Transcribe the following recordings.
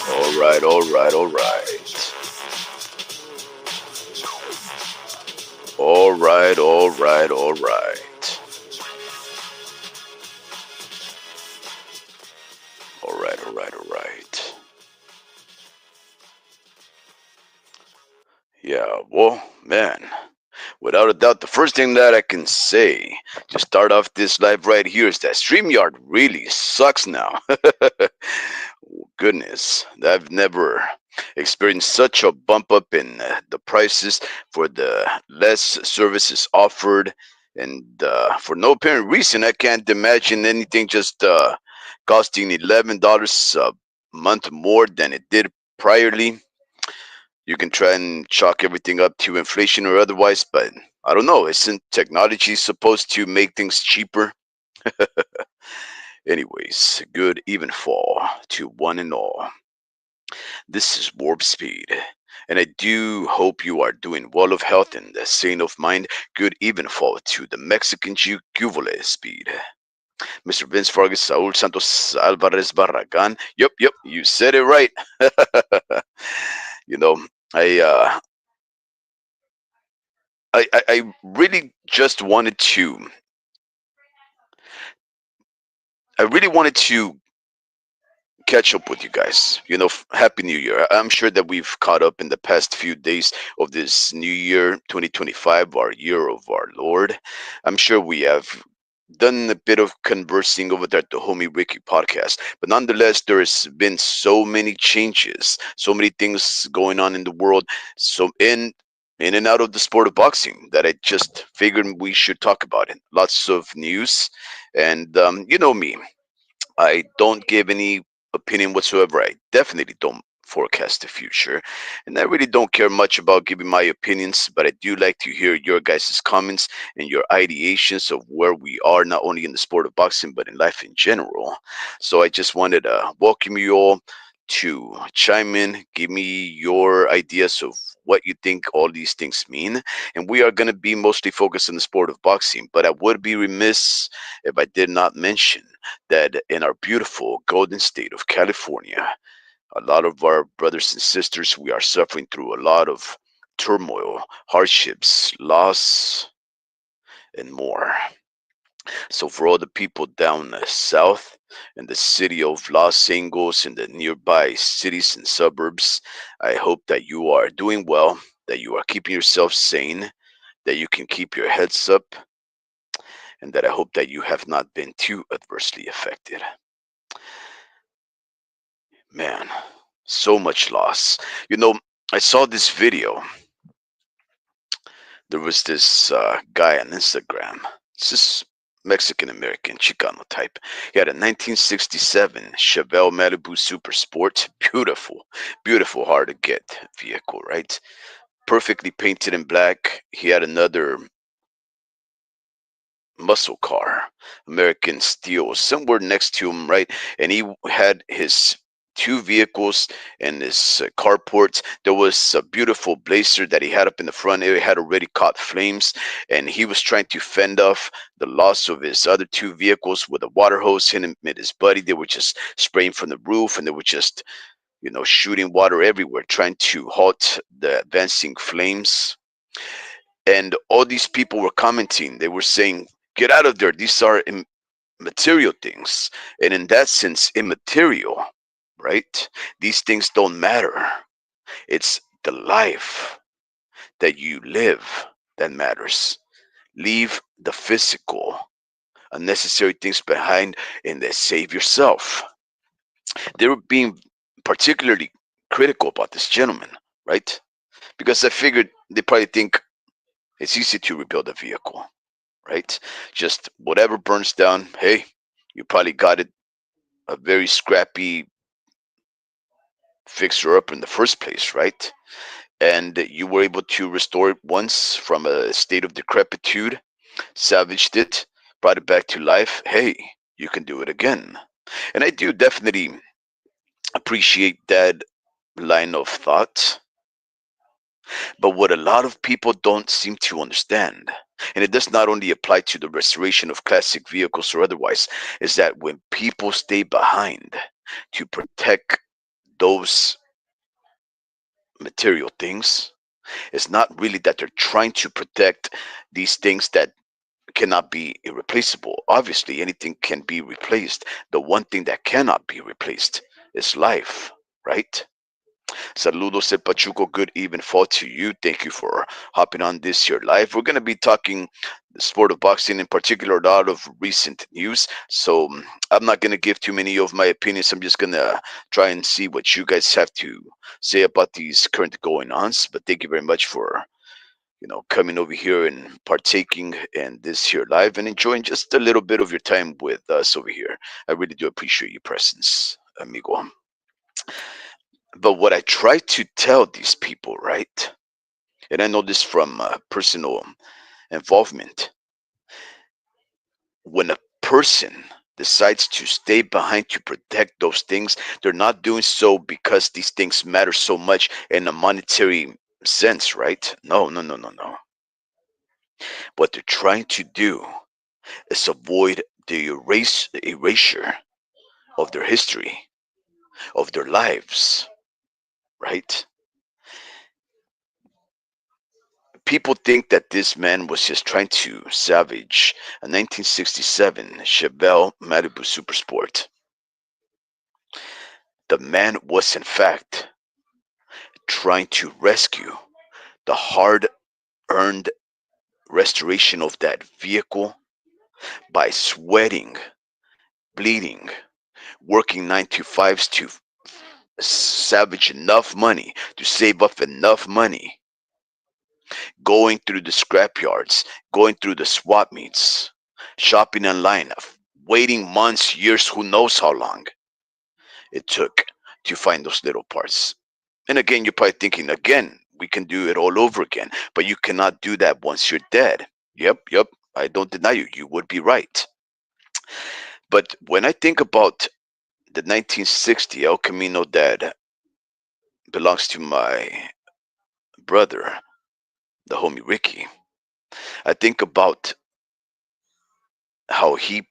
All right, all right, all right. All right, all right, all right. All right, all right, all right. Yeah, well, man, without a doubt, the first thing that I can say to start off this live right here is that StreamYard really sucks now. Goodness, I've never experienced such a bump up in the prices for the less services offered, and for no apparent reason. I can't imagine anything just costing $11 a month more than it did priorly. You can try and chalk everything up to inflation or otherwise, but I don't know. Isn't technology supposed to make things cheaper? Anyways, good even fall to one and all. This is Warp Speed, and I do hope you are doing well of health and sane of mind. Good even fall to the Mexican Juvole Speed. Mr. Vince Vargas, Saul Santos Alvarez Barragan. Yep, you said it right. you know, I, uh, I really just wanted to, I really wanted to catch up with you guys. Happy New Year. I'm sure that we've caught up in the past few days of this new year, 2025, our year of our Lord. I'm sure we have done a bit of conversing over there at the Homie Ricky podcast, but nonetheless, there's been so many changes, so many things going on in the world, so in and out of the sport of boxing that I just figured we should talk about it. Lots of news, and you know me. I don't give any opinion whatsoever. I definitely don't forecast the future. And I really don't care much about giving my opinions, but I do like to hear your guys' comments and your ideations of where we are, not only in the sport of boxing, but in life in general. So I just wanted to welcome you all to chime in, give me your ideas of what you think all these things mean. And we are going to be mostly focused on the sport of boxing, but I would be remiss if I did not mention that in our beautiful golden state of California, a lot of our brothers and sisters, we are suffering through a lot of turmoil, hardships, loss, and more. So, for all the people down the south in the city of Los Angeles and the nearby cities and suburbs, I hope that you are doing well, that you are keeping yourself sane, that you can keep your heads up, and that I hope that you have not been too adversely affected. Man, so much loss. You know, I saw this video. There was this guy on Instagram. It's this Mexican American Chicano type. He had a 1967 Chevelle Malibu Super Sport. Beautiful, beautiful, hard to get vehicle, right? Perfectly painted in black. He had another muscle car, American Steel, somewhere next to him, right? And he had his two vehicles and his carports. There was a beautiful blazer that he had up in the front. It had already caught flames, and he was trying to fend off the loss of his other two vehicles with a water hose. Him and his buddy, they were just spraying from the roof, and they were just, shooting water everywhere, trying to halt the advancing flames. And all these people were commenting. They were saying, "Get out of there. These are material things." And in that sense, immaterial, right? These things don't matter. It's the life that you live that matters. Leave the physical, unnecessary things behind, and then save yourself. They were being particularly critical about this gentleman, right? Because I figured they probably think it's easy to rebuild a vehicle, right? Just whatever burns down, hey, you probably got it a very scrappy fixer up in the first place, right? And you were able to restore it once from a state of decrepitude, salvaged it, brought it back to life. Hey, you can do it again. And I do definitely appreciate that line of thought. But what a lot of people don't seem to understand, and it does not only apply to the restoration of classic vehicles or otherwise, is that when people stay behind to protect those material things, it's not really that they're trying to protect these things that cannot be irreplaceable. Obviously, anything can be replaced. The one thing that cannot be replaced is life, right? Saludos, El Pachuco. Good even fall to you. Thank you for hopping on this here live. We're going to be talking the sport of boxing, in particular, a lot of recent news. So I'm not going to give too many of my opinions. I'm just going to try and see what you guys have to say about these current going ons. But thank you very much for coming over here and partaking in this here live and enjoying just a little bit of your time with us over here. I really do appreciate your presence, amigo. But what I try to tell these people, right? And I know this from personal involvement. When a person decides to stay behind to protect those things, they're not doing so because these things matter so much in a monetary sense, right? No, no, no, no, no. What they're trying to do is avoid the erasure of their history, of their lives, right? People think that this man was just trying to salvage a 1967 Chevelle Malibu Supersport. The man was, in fact, trying to rescue the hard earned restoration of that vehicle by sweating, bleeding, working 9 to 5s to salvage enough money, to save up enough money, going through the scrapyards, going through the swap meets, shopping online, waiting months, years, who knows how long it took to find those little parts. And again, you're probably thinking, again, we can do it all over again, but you cannot do that once you're dead. Yep, yep. I don't deny you. You would be right. But when I think about the 1960 El Camino that belongs to my brother, the homie Ricky, I think about how he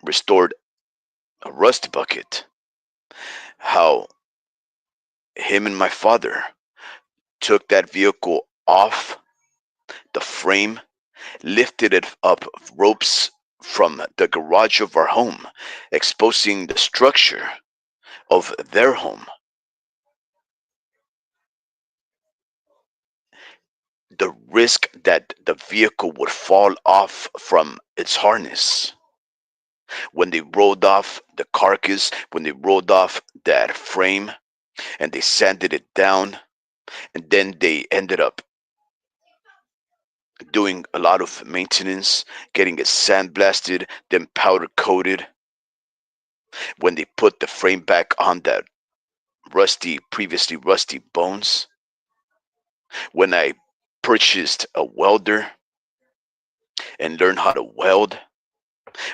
restored a rust bucket, how him and my father took that vehicle off the frame, lifted it up ropes from the garage of our home, exposing the structure of their home. The risk that the vehicle would fall off from its harness. When they rolled off the carcass, when they rolled off that frame and they sanded it down, and then they ended up doing a lot of maintenance, getting it sandblasted, then powder coated. When they put the frame back on that previously rusty bones, when I purchased a welder and learned how to weld,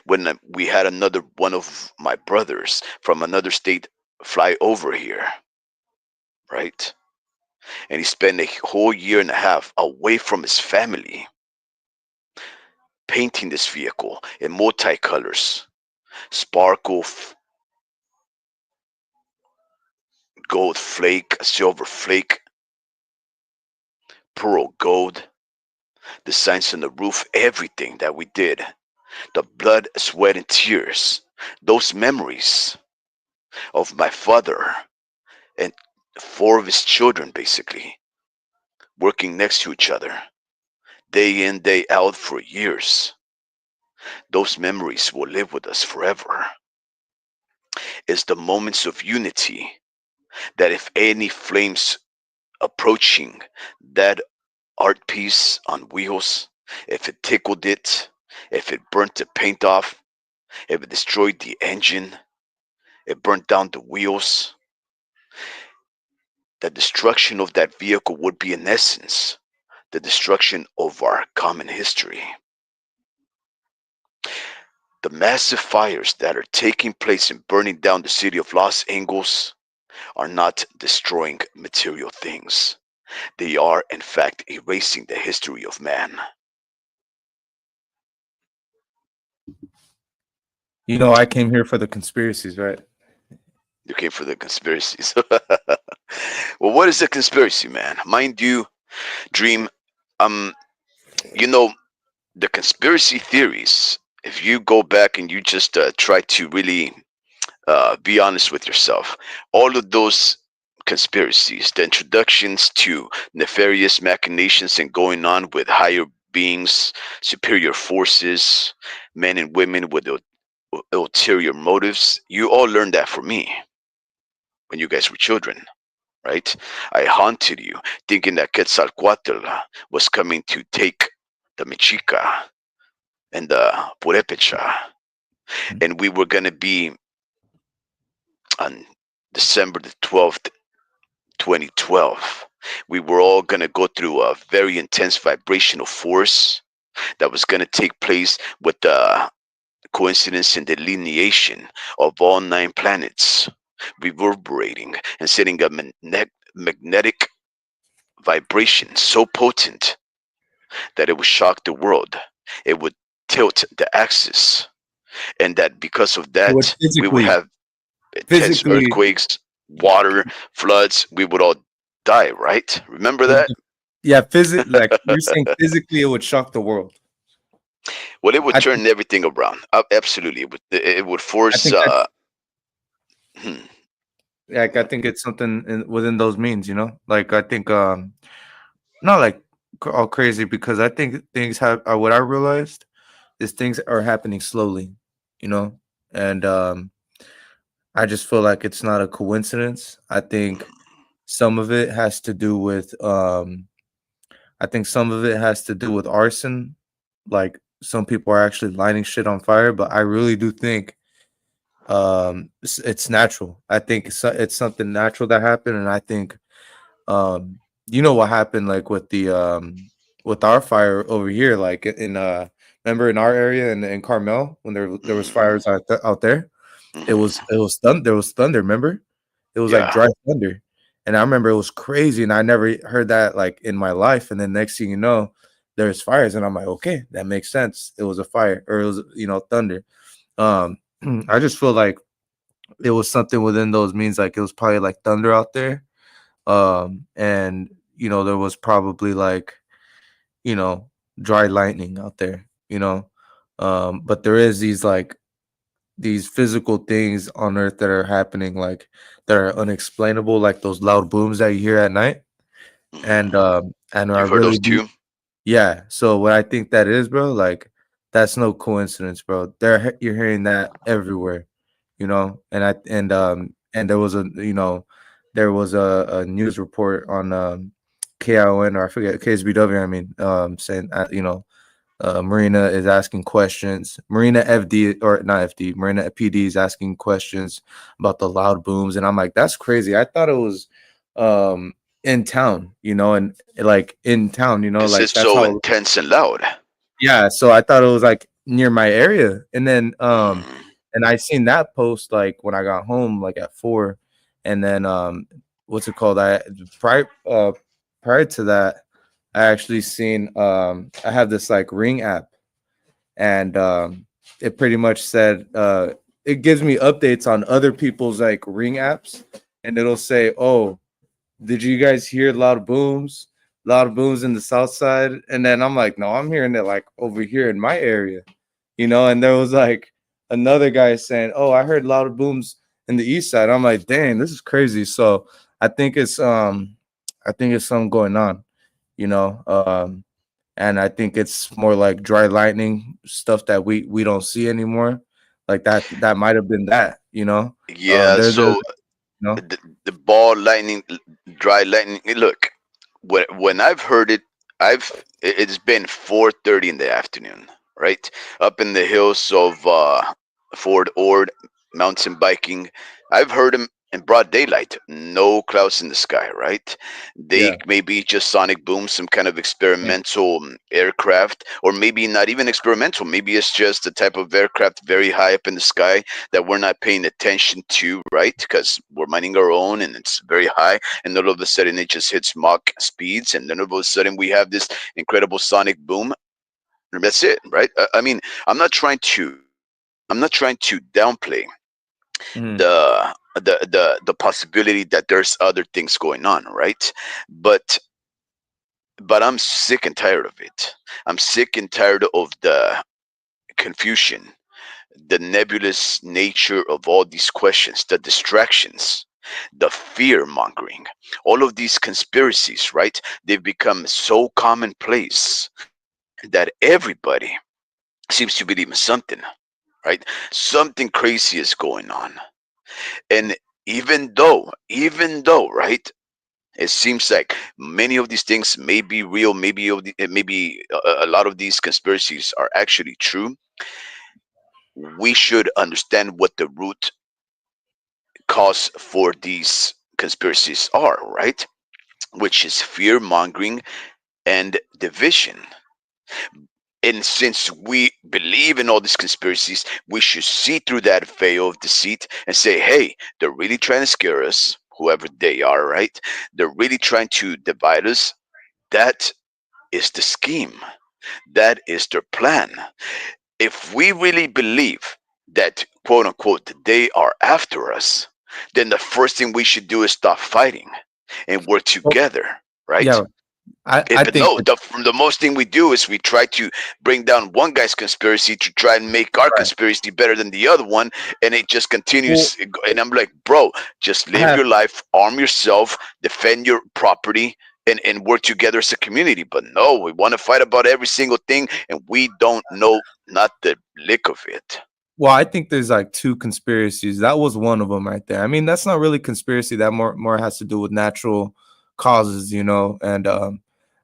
when we had another one of my brothers from another state fly over here, right? And he spent a whole year and a half away from his family painting this vehicle in multicolors, sparkle, gold flake, silver flake, pearl gold, the signs on the roof, everything that we did, the blood, sweat, and tears, those memories of my father and four of his children basically working next to each other day in, day out for years. Those memories will live with us forever. It's the moments of unity that, if any flames approaching that art piece on wheels, if it tickled it, if it burnt the paint off, if it destroyed the engine, it burnt down the wheels, the destruction of that vehicle would be, in essence, the destruction of our common history. The massive fires that are taking place and burning down the city of Los Angeles are not destroying material things. They are, in fact, erasing the history of man. You know, I came here for the conspiracies, right? You came for the conspiracies. Well, what is a conspiracy, man? Mind you, Dream, um, you know, the conspiracy theories, if you go back and you just try to really be honest with yourself, all of those conspiracies, the introductions to nefarious machinations and going on with higher beings, superior forces, men and women with ulterior motives, you all learned that from me when you guys were children, right? I haunted you thinking that Quetzalcoatl was coming to take the Mexica and the Purepecha, and we were going to be on December the 12th, 2012. We were all going to go through a very intense vibrational force that was going to take place with the coincidence and delineation of all nine planets reverberating and setting a magnetic vibration so potent that it would shock the world. It would tilt the axis, and that because of It would that, we would have intense physically, earthquakes, water, floods. We would all die, right? Remember it, that? yeah, like you're saying, physically, it would shock the world. Well, it would I think, turn everything around. Absolutely, it would I force. think that's Hmm, like, I think it's something within those means, you know. Like, I think, not like all crazy, because I think things have. What I realized is things are happening slowly, you know, and I just feel like it's not a coincidence. I think some of it has to do with I think some of it has to do with arson. Like, some people are actually lighting shit on fire, but I really do think it's natural. I think it's something natural that happened, and I think um you know what happened, like with our fire over here, like in remember in our area in Carmel, when there was hmm, fires out there. hmm. It was thunder. There was thunder. Remember, it was like Yeah. dry thunder, and I remember it was crazy, and I never heard that like in my life. And then next thing you know, there's fires, and I'm like, okay, that makes sense. It was a fire, or it was, thunder. Um, I just feel like it was something within those means. Like, it was probably like thunder out there, and there was probably like, you know dry lightning out there. But there is these physical things on earth that are happening, like, that are unexplainable, like those loud booms that you hear at night. and Hmm. um and I You've heard really those do. too? Yeah, so what I think that is, bro, like, that's no coincidence, bro. You're hearing that everywhere, and there was a news report on KION, or I forget, KSBW, I mean, saying Marina is asking questions. Marina FD, or not FD, Marina PD is asking questions about the loud booms, and I'm like, that's crazy. I thought it was um in town, and like in town, Because like it's that's so how. intense and loud. Yeah, so I thought it was like near my area. And then Mm. and I seen that post like when I got home like at 4. And then what's it called? I prior to that, I actually seen I have this like Ring app, and it pretty much said it gives me updates on other people's like Ring apps, and it'll say, "Oh, did you guys hear loud booms? Loud booms in the south side?" And then I'm like, "No, I'm hearing it like over here in my area." And there was like another guy saying, "Oh, I heard loud booms in the east side." I'm like, "Dang, this is crazy." So I think it's I think it's something going on, you know. And I think it's more like dry lightning stuff that we don't see anymore. Like that might have been that. Yeah, There's so you know the ball lightning, dry lightning. Look, when I've heard it, it's been 4:30 in the afternoon, right? Up in the hills of Fort Ord, mountain biking. I've heard them in broad daylight, no clouds in the sky, right? They yeah. maybe just sonic boom, some kind of experimental aircraft, or maybe not even experimental. Maybe it's just a type of aircraft very high up in the sky that we're not paying attention to, right? Because we're minding our own and it's very high, and all of a sudden it just hits Mach speeds, and then all of a sudden we have this incredible sonic boom. That's it, right? I mean, I'm not trying to, I'm not trying to downplay Mhm. the possibility that there's other things going on, right? But I'm sick and tired of it. I'm sick and tired of the confusion, the nebulous nature of all these questions, the distractions, the fear mongering, all of these conspiracies, right? They've become so commonplace that everybody seems to believe in something, right? Something crazy is going on. And even though, right? It seems like many of these things may be real, maybe a lot of these conspiracies are actually true. We should understand what the root cause for these conspiracies are, right? Which is fear mongering and division. And since we believe in all these conspiracies, we should see through that veil of deceit and say, hey, they're really trying to scare us, whoever they are, right? They're really trying to divide us. That is the scheme, that is their plan. If we really believe that, quote unquote, they are after us, then the first thing we should do is stop fighting and work Well, together, right? yeah, I But think no, it's the most thing we do is we try to bring down one guy's conspiracy to try and make our right. conspiracy better than the other one, and it just Well, continues. And I'm like, bro, just I live have your life, arm yourself, defend your property, and work together as a community. But no, we want to fight about every single thing, and we don't know not the lick of it. Well, I think there's like two conspiracies. That was one of them right there. I mean, that's not really conspiracy. That more has to do with natural causes. And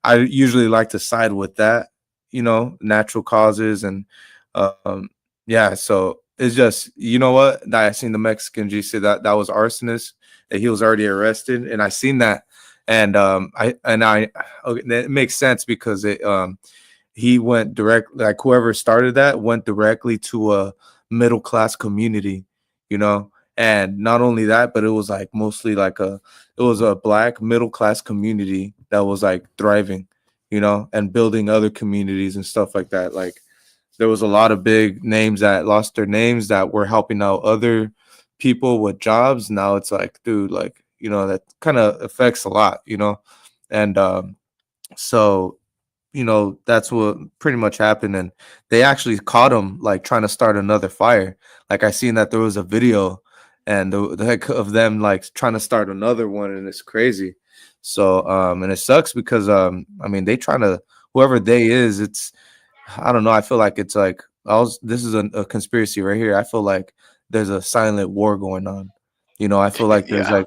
I usually like to side with that, natural causes. And um, yeah, so it's just what that I seen the Mexican G say that was arsonist, that he was already arrested, and I seen that, and I okay, it makes sense because it he went direct, like whoever started that went directly to a middle class community. And not only that, but it was like mostly like it was a black middle class community that was like thriving, and building other communities and stuff like that. Like there was a lot of big names that lost their names that were helping out other people with jobs. Now it's like, dude, like, that kind of affects a lot. And so that's what pretty much happened. And they actually caught him like trying to start another fire. Like I seen that there was a video, and the heck of them like trying to start another one, and it's crazy. So and it sucks because I mean they trying to, whoever they is, it's, I don't know, I feel like it's like this is a conspiracy right here. I feel like there's a silent war going on. I feel like there's Yeah. like,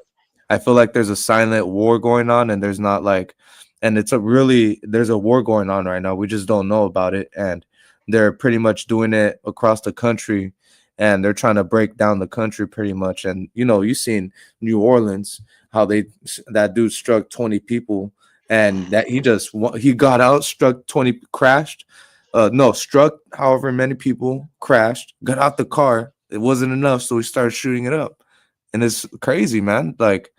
I feel like there's a silent war going on, and there's not like, and it's a really, there's a war going on right now. We just don't know about it, and they're pretty much doing it across the country, and they're trying to break down the country pretty much. And you seen New Orleans, how that dude struck 20 people, and that he got out, struck 20, crashed. No, struck however many people, crashed, got out the car. It wasn't enough, so he started shooting it up. And it's crazy, man. Like,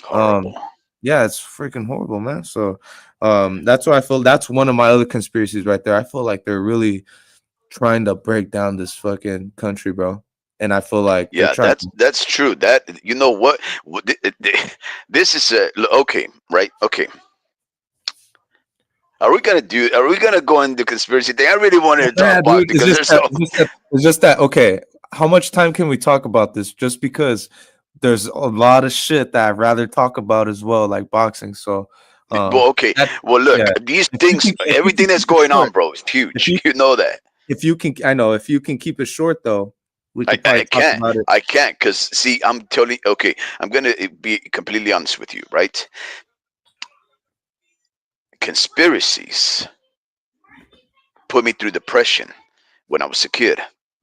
Horrible. um, yeah, it's freaking horrible, man. So, that's why I feel that's one of my other conspiracies right there. I feel like they're really trying to break down this fucking country, bro. And I feel like they're Yeah, trying. that's true. That you know what? This is okay, right? Okay. Are we gonna do? Are we gonna go into conspiracy thing? I really wanted to talk Yeah, about it dude. because there's so. It's just that. Okay, how much time can we talk about this? Just because there's a lot of shit that I'd rather talk about as well, like boxing. So, Well, okay. that, Well, yeah. look, these things, If you can everything that's keep it going on, short, bro, is if huge. you You know that. if you can, I know if you can keep it short though, we could I probably talk can't. about it. I can't because see, I'm telling. Okay, I'm gonna be completely honest with you, right? Conspiracies put me through depression when I was a kid.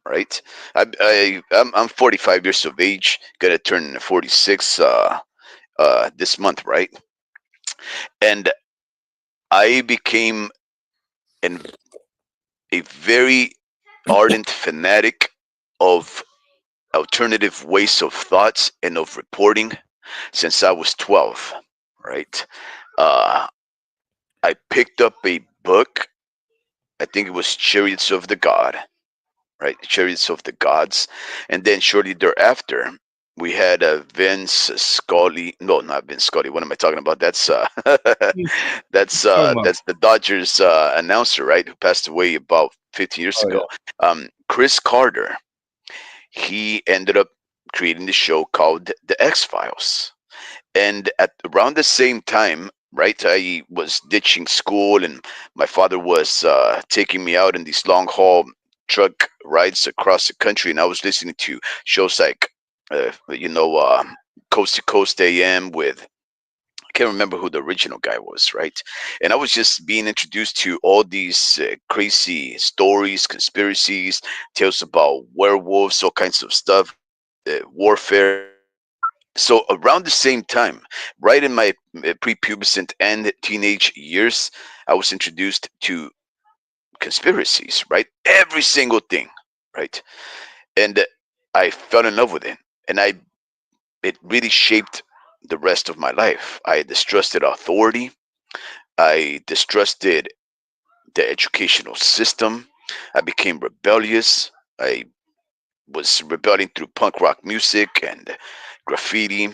Right, I'm 45 years of age, gonna turn 46 this month, right? And I became an, a very ardent fanatic of alternative ways of thoughts and of reporting since I was 12. Right, uh, I picked up a book. I think it was Chariots of the God, right? Chariots of the Gods. And then shortly thereafter, we had Vince Scully. No, not Vince Scully. What am I talking about? That's Talking about. that's the Dodgers announcer, right? Who passed away about 15 years Oh ago. yeah, Chris Carter. He ended up creating the show called The X Files. And at around the same time, right, I was ditching school, and my father was taking me out in these long haul truck rides across the country, and I was listening to shows like you know Coast to Coast AM with, I can't remember who the original guy was, right? And I was just being introduced to all these crazy stories, conspiracies, tales about werewolves, all kinds of stuff, warfare. So around the same time, right in my prepubescent and teenage years, I was introduced to conspiracies, right? Every single thing, right? And I fell in love with it, and I it really shaped the rest of my life. I distrusted authority. I distrusted the educational system. I became rebellious. I was rebelling through punk rock music and graffiti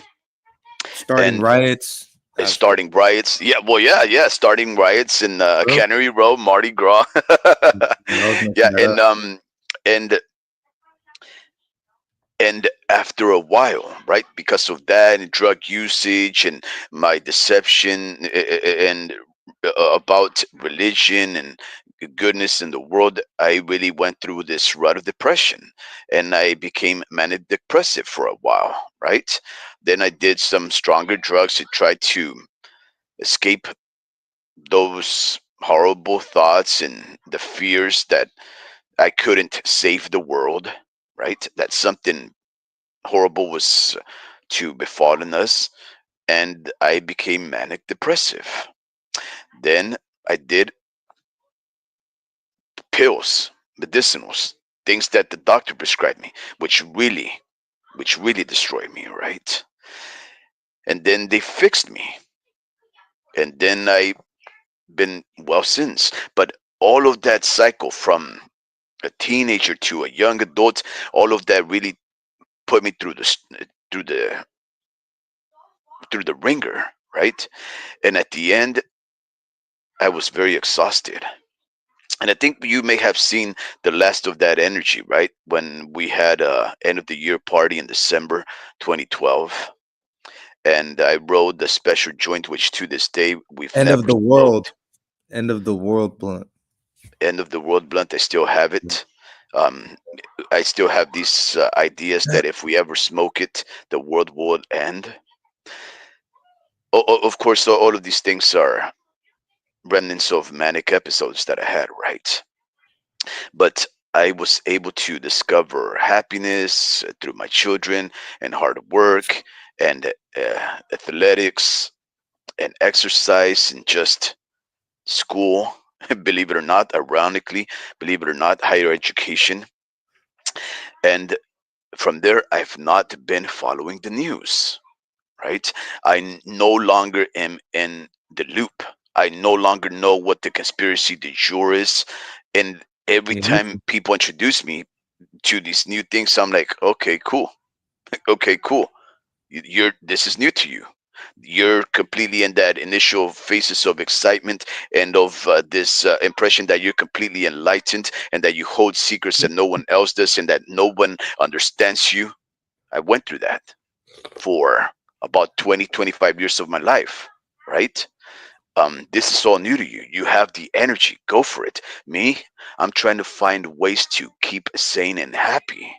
starting and riots. Absolutely, starting riots. Yeah, well, yeah, starting riots in bro. Cannery Row, Mardi Gras. I was Yeah, making that up. and and after a while, right, because of that and drug usage and my deception and about religion and goodness in the world, I really went through this rut of depression, and I became manic depressive for a while, right? Then I did some stronger drugs to try to escape those horrible thoughts and the fears that I couldn't save the world, right? That something horrible was to befallen us, and I became manic depressive. Then I did pills, medicinals, things that the doctor prescribed me, which really destroyed me, right? And then they fixed me, and then I been well since. But all of that cycle from a teenager to a young adult, all of that really put me through through the through the ringer, right? And at the end, I was very exhausted. And I think you may have seen the last of that energy, right? When we had a end of the year party in December 2012, and I rode the special joint, which to this day we've End of never the world. smoked. End of the world blunt. End of the world blunt. I still have it. Um, I still have these ideas that if we ever smoke it, the world will end. Of course, all of these things are remnants of manic episodes that I had, right? But I was able to discover happiness through my children and hard work and athletics and exercise and just school believe it or not, ironically, believe it or not, higher education. And from there, I've not been following the news, right? No longer am in the loop. I no longer know what the conspiracy du jour is. And every Yeah, me time too. people introduce me to these new things, I'm like, okay, cool. Okay, cool. You're this is new to you. You're completely in that initial phases of excitement and of this impression that you're completely enlightened and that you hold secrets that no one else does and that no one understands you. I went through that for about 20, 25 years of my life, right? This is all new to you. You have the energy. Go for it. Me, I'm trying to find ways to keep sane and happy,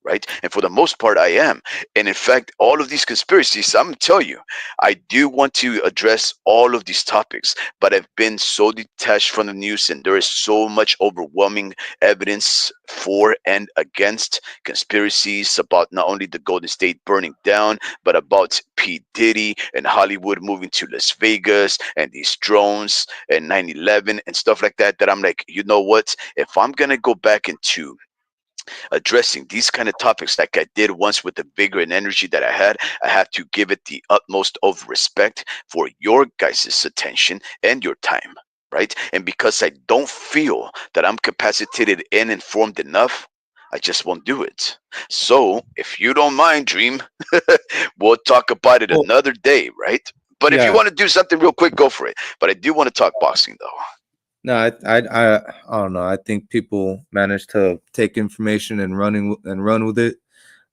right? And for the most part, I am. And in fact, all of these conspiracies, I'm gonna tell you, I do want to address all of these topics, but I've been so detached from the news, and there is so much overwhelming evidence for and against conspiracies about not only the Golden State burning down, but about P. Diddy and Hollywood moving to Las Vegas and these drones and 9/11 and stuff like that. That I'm like, you know what? If I'm gonna go back into addressing these kind of topics like I did once with the vigor and energy that I had, I have to give it the utmost of respect for your guys' attention and your time, right? And because I don't feel that I'm capacitated and informed enough, I just won't do it. So, if you don't mind, Dream, we'll talk about it Well, another day, right? But if you yeah. want to do something real quick, go for it. But I do want to talk boxing, though. No, I don't know. I think people manage to take information and run with it,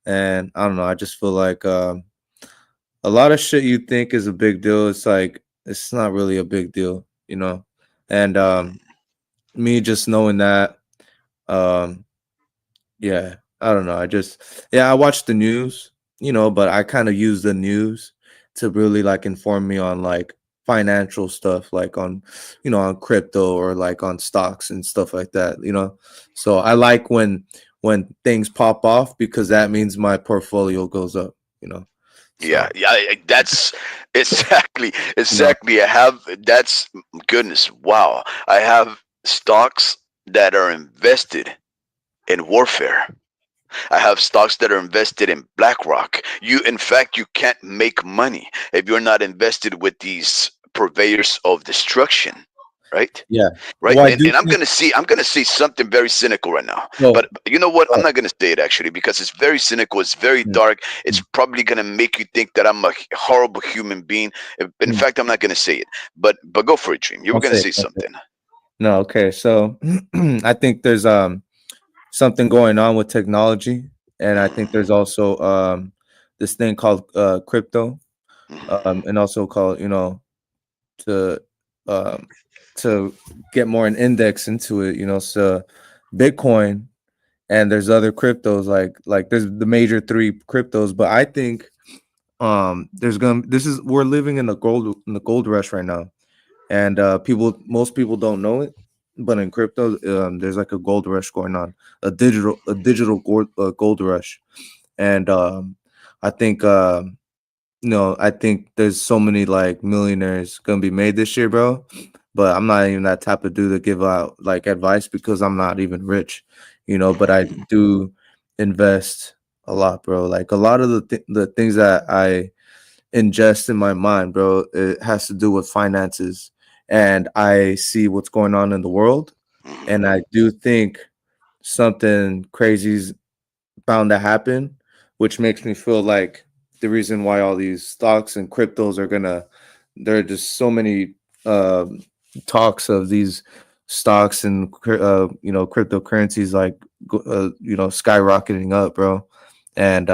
and I don't know. I just feel like a lot of shit you think is a big deal. It's like it's not really a big deal, you know. And Mm, me just knowing that, um, yeah, I don't know. I watch the news, but I kind of use the news to really like inform me on like financial stuff, like on, on crypto or like on stocks and stuff like that. So I like when things pop off because that means my portfolio goes up. yeah, So, yeah, that's exactly, you know, exactly. I have that's goodness, wow. I have stocks that are invested in warfare. I have stocks that are invested in BlackRock. In fact, you can't make money if you're not invested with these purveyors of destruction, right? yeah. Right. Well, I And do I'm think gonna see. I'm gonna say something very cynical right now. so. But you know what? I'm Oh, not gonna say it actually because it's very cynical. It's very mm, dark. It's mm, probably gonna make you think that I'm a horrible human being. In mm. fact, I'm not gonna say it. But go for it, Dream. You were Don't gonna say it. say Don't say it. something. No, okay. So I think there's something going on with technology, and I think there's Mhm, also this thing called crypto, mhm. and also called to um, to get more an index into it. So Bitcoin and there's other cryptos like there's the major three cryptos, but I think there's gonna this is we're living in the gold rush right now, and most people don't know it, but in crypto there's like a gold rush going on, a digital gold rush. And I think I think there's so many like millionaires gonna be made this year, bro, but I'm not even that type of dude to give out like advice because I'm not even rich, but I do invest a lot, bro. Like a lot of the things that I ingest in my mind, bro. It has to do with finances, and I see what's going on in the world, and Mhm. I do think something crazy's bound to happen, which makes me feel like the reason why all these stocks and cryptos are gonna there are just so many um talks of these stocks and cryptocurrencies like skyrocketing up, bro. And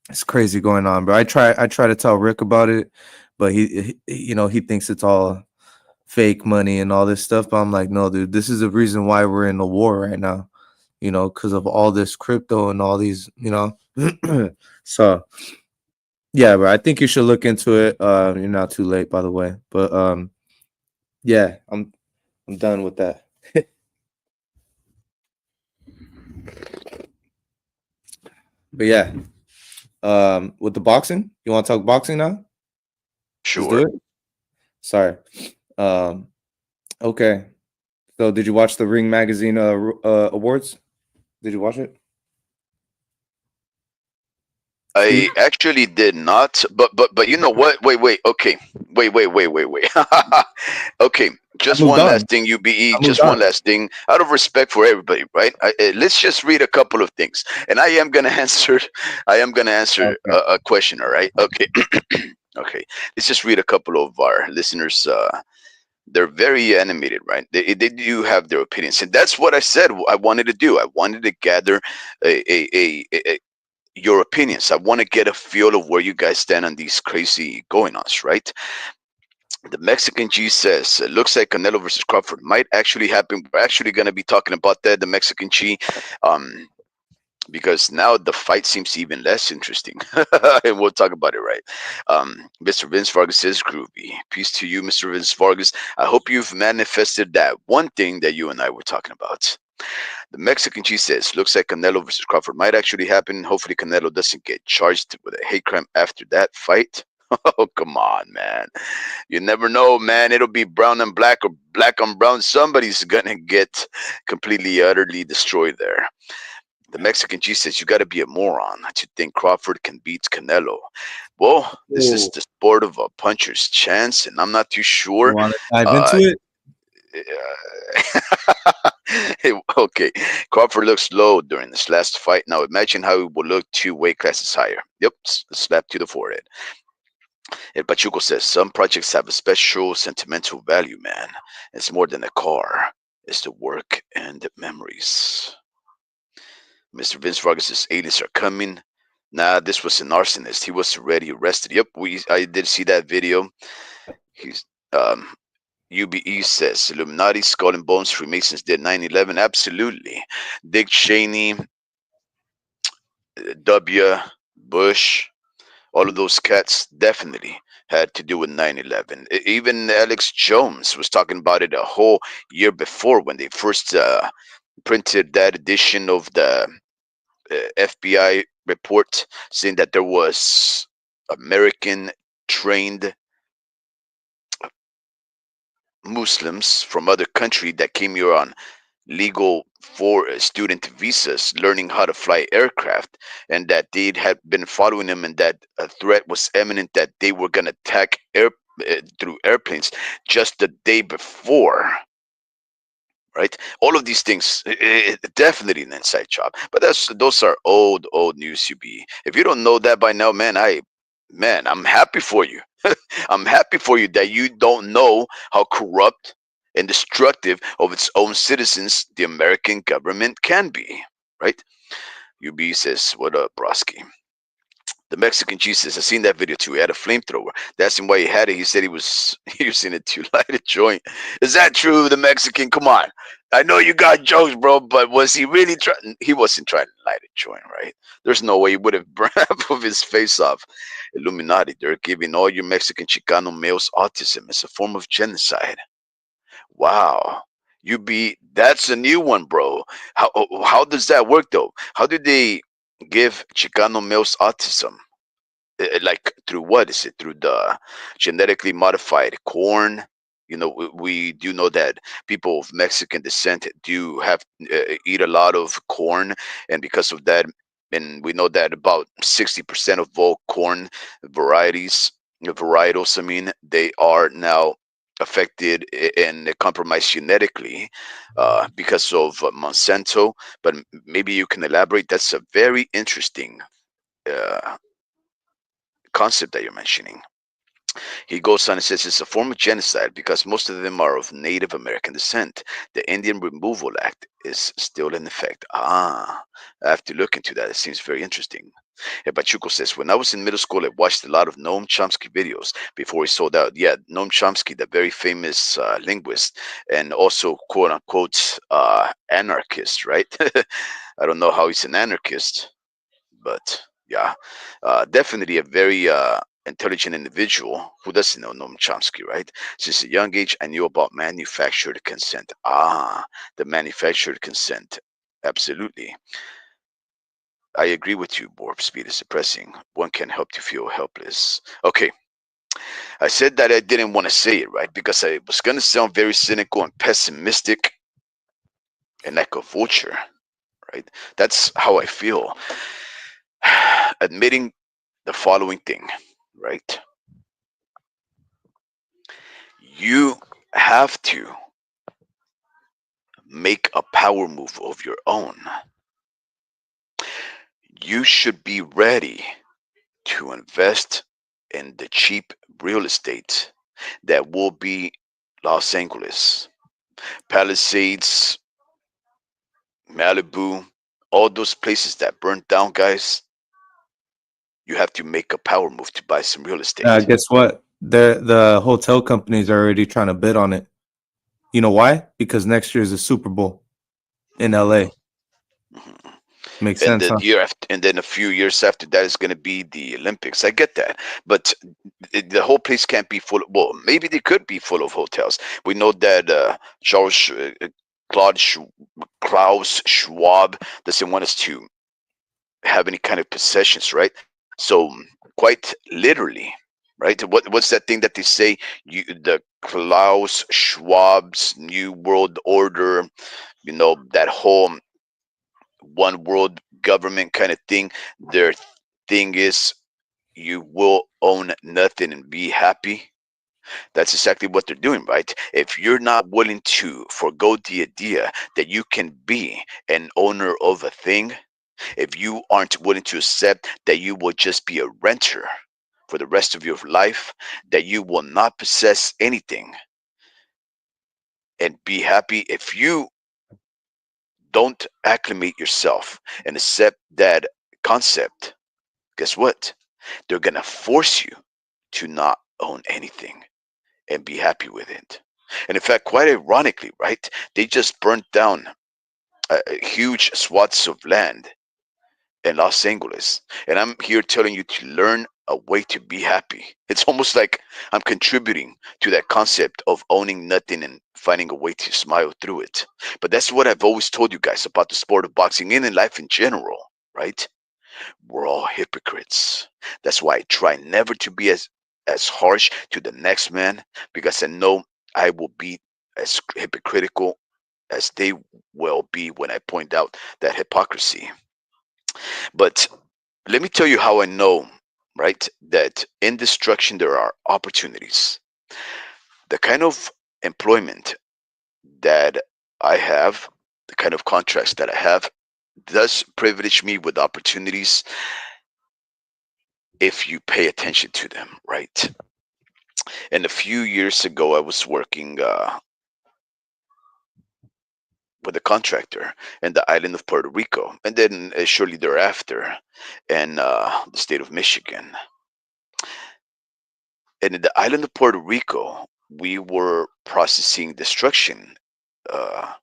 it's crazy going on, bro. I try to tell Rick about it, but he thinks it's all fake money and all this stuff. But I'm like, no, dude, this is the reason why we're in a war right now. Because of all this crypto and all these. So yeah, bro. I think you should look into it. You're not too late, by the way. But yeah, I'm done with that. But yeah, with the boxing, you want to talk boxing now? Let's do Sure. it. Sorry. Um, okay. So, did you watch the Ring Magazine awards? Did you watch it, Steve? I actually did not, but you know what? Wait. Okay, wait. Okay, I just moved one on. last thing, UBE. I moved Just on. one last thing, out of respect for everybody, right? Let's just read a couple of things, and I am gonna answer. I am gonna answer Okay. a question. All right? Okay. Okay. Let's just read a couple of our listeners. They're very animated, right? They do have their opinions, and that's what I said I wanted to do. I wanted to gather a your opinions. I want to get a feel of where you guys stand on these crazy going ons, right? The Mexican G says, it looks like Canelo versus Crawford might actually happen. We're actually going to be talking about that, the Mexican G, um, because now the fight seems even less interesting. And we'll talk about it, right? Mr. Vince Vargas says, groovy. Peace to you, Mr. Vince Vargas. I hope you've manifested that one thing that you and I were talking about. The Mexican G says, looks like Canelo versus Crawford might actually happen. Hopefully, Canelo doesn't get charged with a hate crime after that fight. Oh, come on, man. You never know, man. It'll be brown and black or black on brown. Somebody's going to get completely, utterly destroyed there. The Mexican G says, you got to be a moron to think Crawford can beat Canelo. Well, this is Oh, the sport of a puncher's chance, and I'm not too you sure. want to dive Uh, into it? Okay, Crawford looks low during this last fight. Now imagine how he would look 2 weight classes higher. Yep, slap to the forehead. And Pachuco says some projects have a special sentimental value, man. It's more than a car. It's the work and the memories. Mr. Vince Vargas says aliens are coming. Nah, this was an arsonist. He was already arrested. Yep, I did see that video. He's um UBE says Illuminati, Skull and Bones, Freemasons did 9/11. Absolutely. Dick Cheney, W. Bush, all of those cats definitely had to do with 9/11. Even Alex Jones was talking about it a whole year before when they first printed that edition of the FBI report saying that there was American trained Muslims from other country that came here on legal for student visas learning how to fly aircraft, and that they had been following them, and that a threat was imminent that they were going to attack through airplanes just the day before, right? All of these things, definitely an inside job, but those are old news. If you don't know that by now, man, I'm happy for you. I'm happy for you that you don't know how corrupt and destructive of its own citizens the American government can be, right? UB says, what up, Broski? The Mexican Jesus, I seen that video too. He had a flamethrower. That's him why he had it. He said he was using it to light a joint. Is that true, the Mexican? Come on. I know you got jokes, bro, but was he really trying? He wasn't trying to light a joint, right? There's no way he would have burned half of his face off. Illuminati, they're giving all your Mexican Chicano males autism. It's a form of genocide. Wow. That's a new one, bro. How does that work though? How do they give Chicano males autism? Like through what is it? Through the genetically modified corn? We do know that people of Mexican descent do have eat a lot of corn, and because of that, and we know that about 60% of all corn varieties, varietals, I mean, they are now affected and compromised genetically because of Monsanto. But maybe you can elaborate. That's a very interesting uh, concept that you're mentioning. He goes on and says it's a form of genocide because most of them are of Native American descent. The Indian Removal Act is still in effect. Ah, I have to look into that. It seems very interesting. And Pachuco says, when I was in middle school, I watched a lot of Noam Chomsky videos before he sold out. Yeah, Noam Chomsky, the very famous linguist and also quote unquote anarchist, right? I don't know how he's an anarchist, but yeah, definitely a very intelligent individual who doesn't know Noam Chomsky, right? Since a young age, I knew about manufactured consent. Ah, the manufactured consent. Absolutely. I agree with you, Warp speed is depressing. One can help to feel helpless. Okay, I said that I didn't want to say it, right? Because I was going to sound very cynical and pessimistic. and like a vulture, right? That's how I feel. Admitting the following thing, right? You have to make a power move of your own. You should be ready to invest in the cheap real estate that will be Los Angeles, Palisades, Malibu, all those places that burnt down, guys. You have to make a power move to buy some real estate. Guess what? The hotel companies are already trying to bid on it. You know why? Because next year is the Super Bowl in Mhm, LA. mhm. Makes And sense, then huh? year after, and then a few years after that is going to be the Olympics. I get that, but the whole place can't be full. Well, maybe they could be full of hotels. We know that Charles Claude Sch- Klaus Schwab doesn't want us to have any kind of possessions, right? So quite literally, right? What's that thing that they say? The Klaus Schwab's New World Order. That whole one world government kind of thing. Their thing is you will own nothing and be happy. That's exactly what they're doing, right? If you're not willing to forego the idea that you can be an owner of a thing, if you aren't willing to accept that you will just be a renter for the rest of your life, that you will not possess anything and be happy, if you don't acclimate yourself and accept that concept, guess what? They're going to force you to not own anything and be happy with it. And in fact, quite ironically, right? They just burnt down huge swaths of land in Los Angeles. And I'm here telling you to learn a way to be happy. It's almost like I'm contributing to that concept of owning nothing and finding a way to smile through it. But that's what I've always told you guys about the sport of boxing and in life in general, right? We're all hypocrites. That's why I try never to be as harsh to the next man, because I know I will be as hypocritical as they will be when I point out that hypocrisy. But let me tell you how I know, right, that in destruction there are opportunities. The kind of employment that I have, the kind of contracts that I have, does privilege me with opportunities if you pay attention to them, right? And a few years ago, I was working with a contractor in the island of Puerto Rico, and then shortly thereafter in the state of Michigan. And in the island of Puerto Rico, we were processing destruction uh,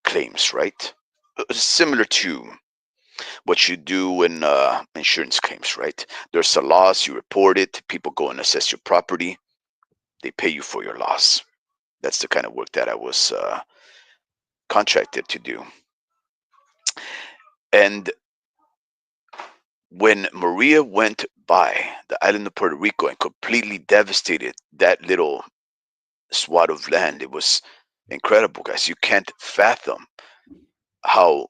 claims, right? Similar to what you do in insurance claims, right? There's a loss, you report it, people go and assess your property, they pay you for your loss. That's the kind of work that I was contracted to do. And when Maria went by the island of Puerto Rico and completely devastated that little swath of land, it was incredible, guys. You can't fathom how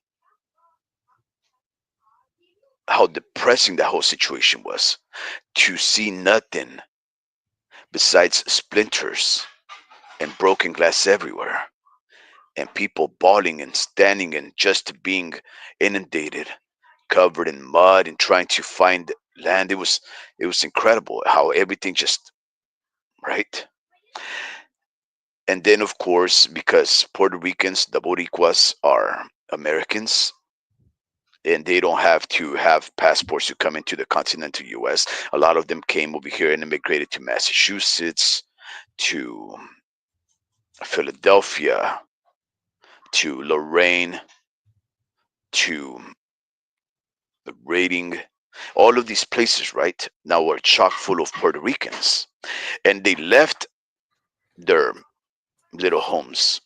how depressing that whole situation was, to see nothing besides splinters and broken glass everywhere, and people bawling and standing and just being inundated, covered in mud and trying to find land. It was incredible how everything just, right. And then of course, because Puerto Ricans, the Boricuas, are Americans, and they don't have to have passports to come into the continental US. A lot of them came over here and immigrated to Massachusetts, to Philadelphia, to Lorraine, to Reading. All of these places, right, now are chock full of Puerto Ricans. And they left their little homes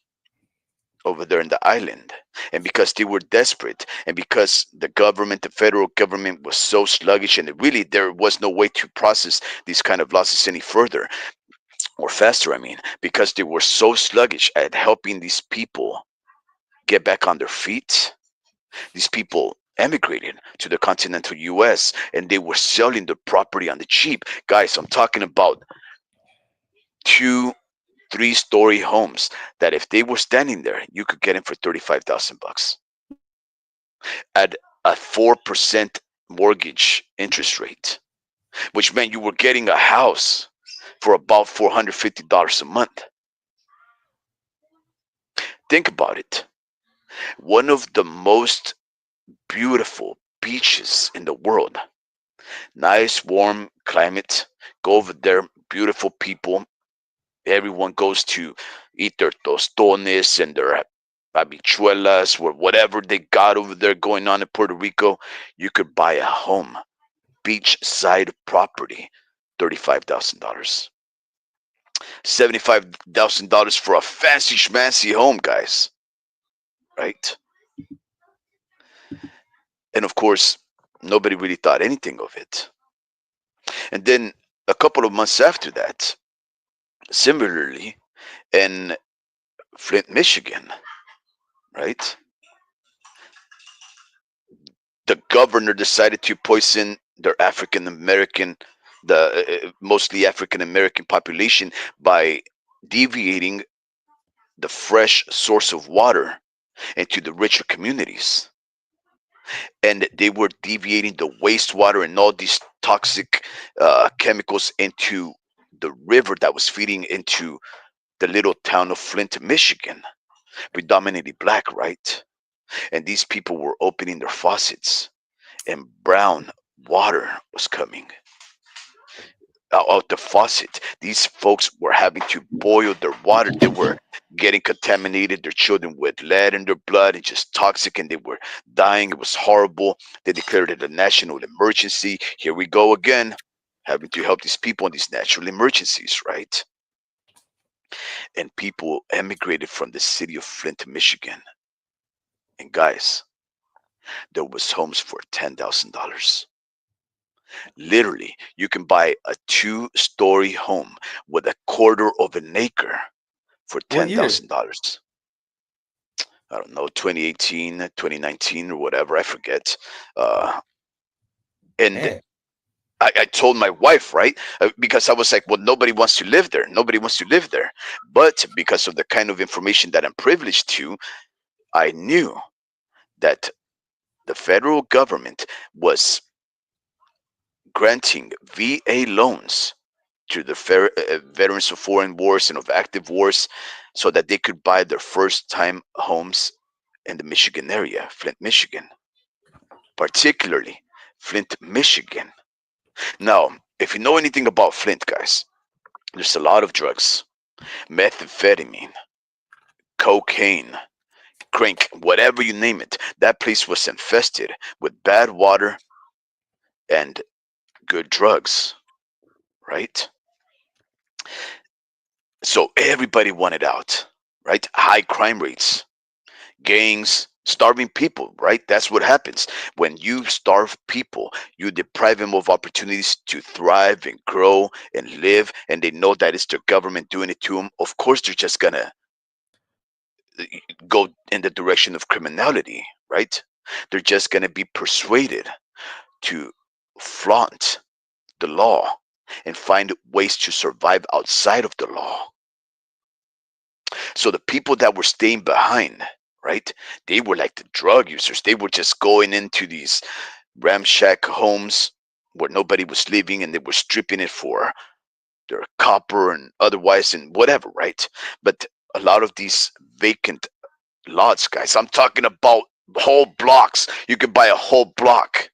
over there in the island. And because they were desperate, and because the government, the federal government, was so sluggish, and really there was no way to process these kind of losses any further or faster, I mean, because they were so sluggish at helping these people get back on their feet, these people emigrated to the continental US and they were selling the property on the cheap. Guys, I'm talking about two, three-story homes that if they were standing there, you could get them for 35,000 bucks at a 4% mortgage interest rate, which meant you were getting a house for about $450 a month. Think about it. One of the most beautiful beaches in the world. Nice, warm climate. Go over there, beautiful people. Everyone goes to eat their tostones and their habichuelas or whatever they got over there going on in Puerto Rico. You could buy a home, beachside property, $35,000. $75,000 for a fancy schmancy home, guys. Right? And of course, nobody really thought anything of it. And then a couple of months after that, similarly, in Flint, Michigan, right? The governor decided to poison their African American, the mostly African American population by deviating the fresh source of water into the richer communities. And they were deviating the wastewater and all these toxic chemicals into the river that was feeding into the little town of Flint, Michigan, predominantly black, right? And these people were opening their faucets and brown water was coming out the faucet. These folks were having to boil their water. They were getting contaminated, their children with lead in their blood and just toxic, and they were dying. It was horrible. They declared it a national emergency. Here we go again, having to help these people in these natural emergencies, right? And people emigrated from the city of Flint, Michigan. And guys, there was homes for $10,000. Literally, you can buy a two-story home with a quarter of an acre for What year? $10,000. I don't know, 2018, 2019, or whatever, I forget. Uh, and Man. I told my wife, right? Because I was like, well, nobody wants to live there. Nobody wants to live there. But because of the kind of information that I'm privileged to, I knew that the federal government was granting VA loans to the veterans of foreign wars and of active wars so that they could buy their first time homes in the Michigan area, Flint, Michigan, particularly Flint, Michigan. Now, if you know anything about Flint, guys, there's a lot of drugs, methamphetamine, cocaine, crank, whatever you name it. That place was infested with bad water and good drugs, right? So everybody wanted out, right? High crime rates, gangs, starving people, right? That's what happens. When you starve people, you deprive them of opportunities to thrive and grow and live, and they know that it's their government doing it to them. Of course, they're just gonna go in the direction of criminality, right? They're just gonna be persuaded to flaunt the law and find ways to survive outside of the law. So the people that were staying behind, right? They were like the drug users. They were just going into these ramshack homes where nobody was living and they were stripping it for their copper and otherwise and whatever, right? But a lot of these vacant lots, guys, I'm talking about whole blocks. You could buy a whole block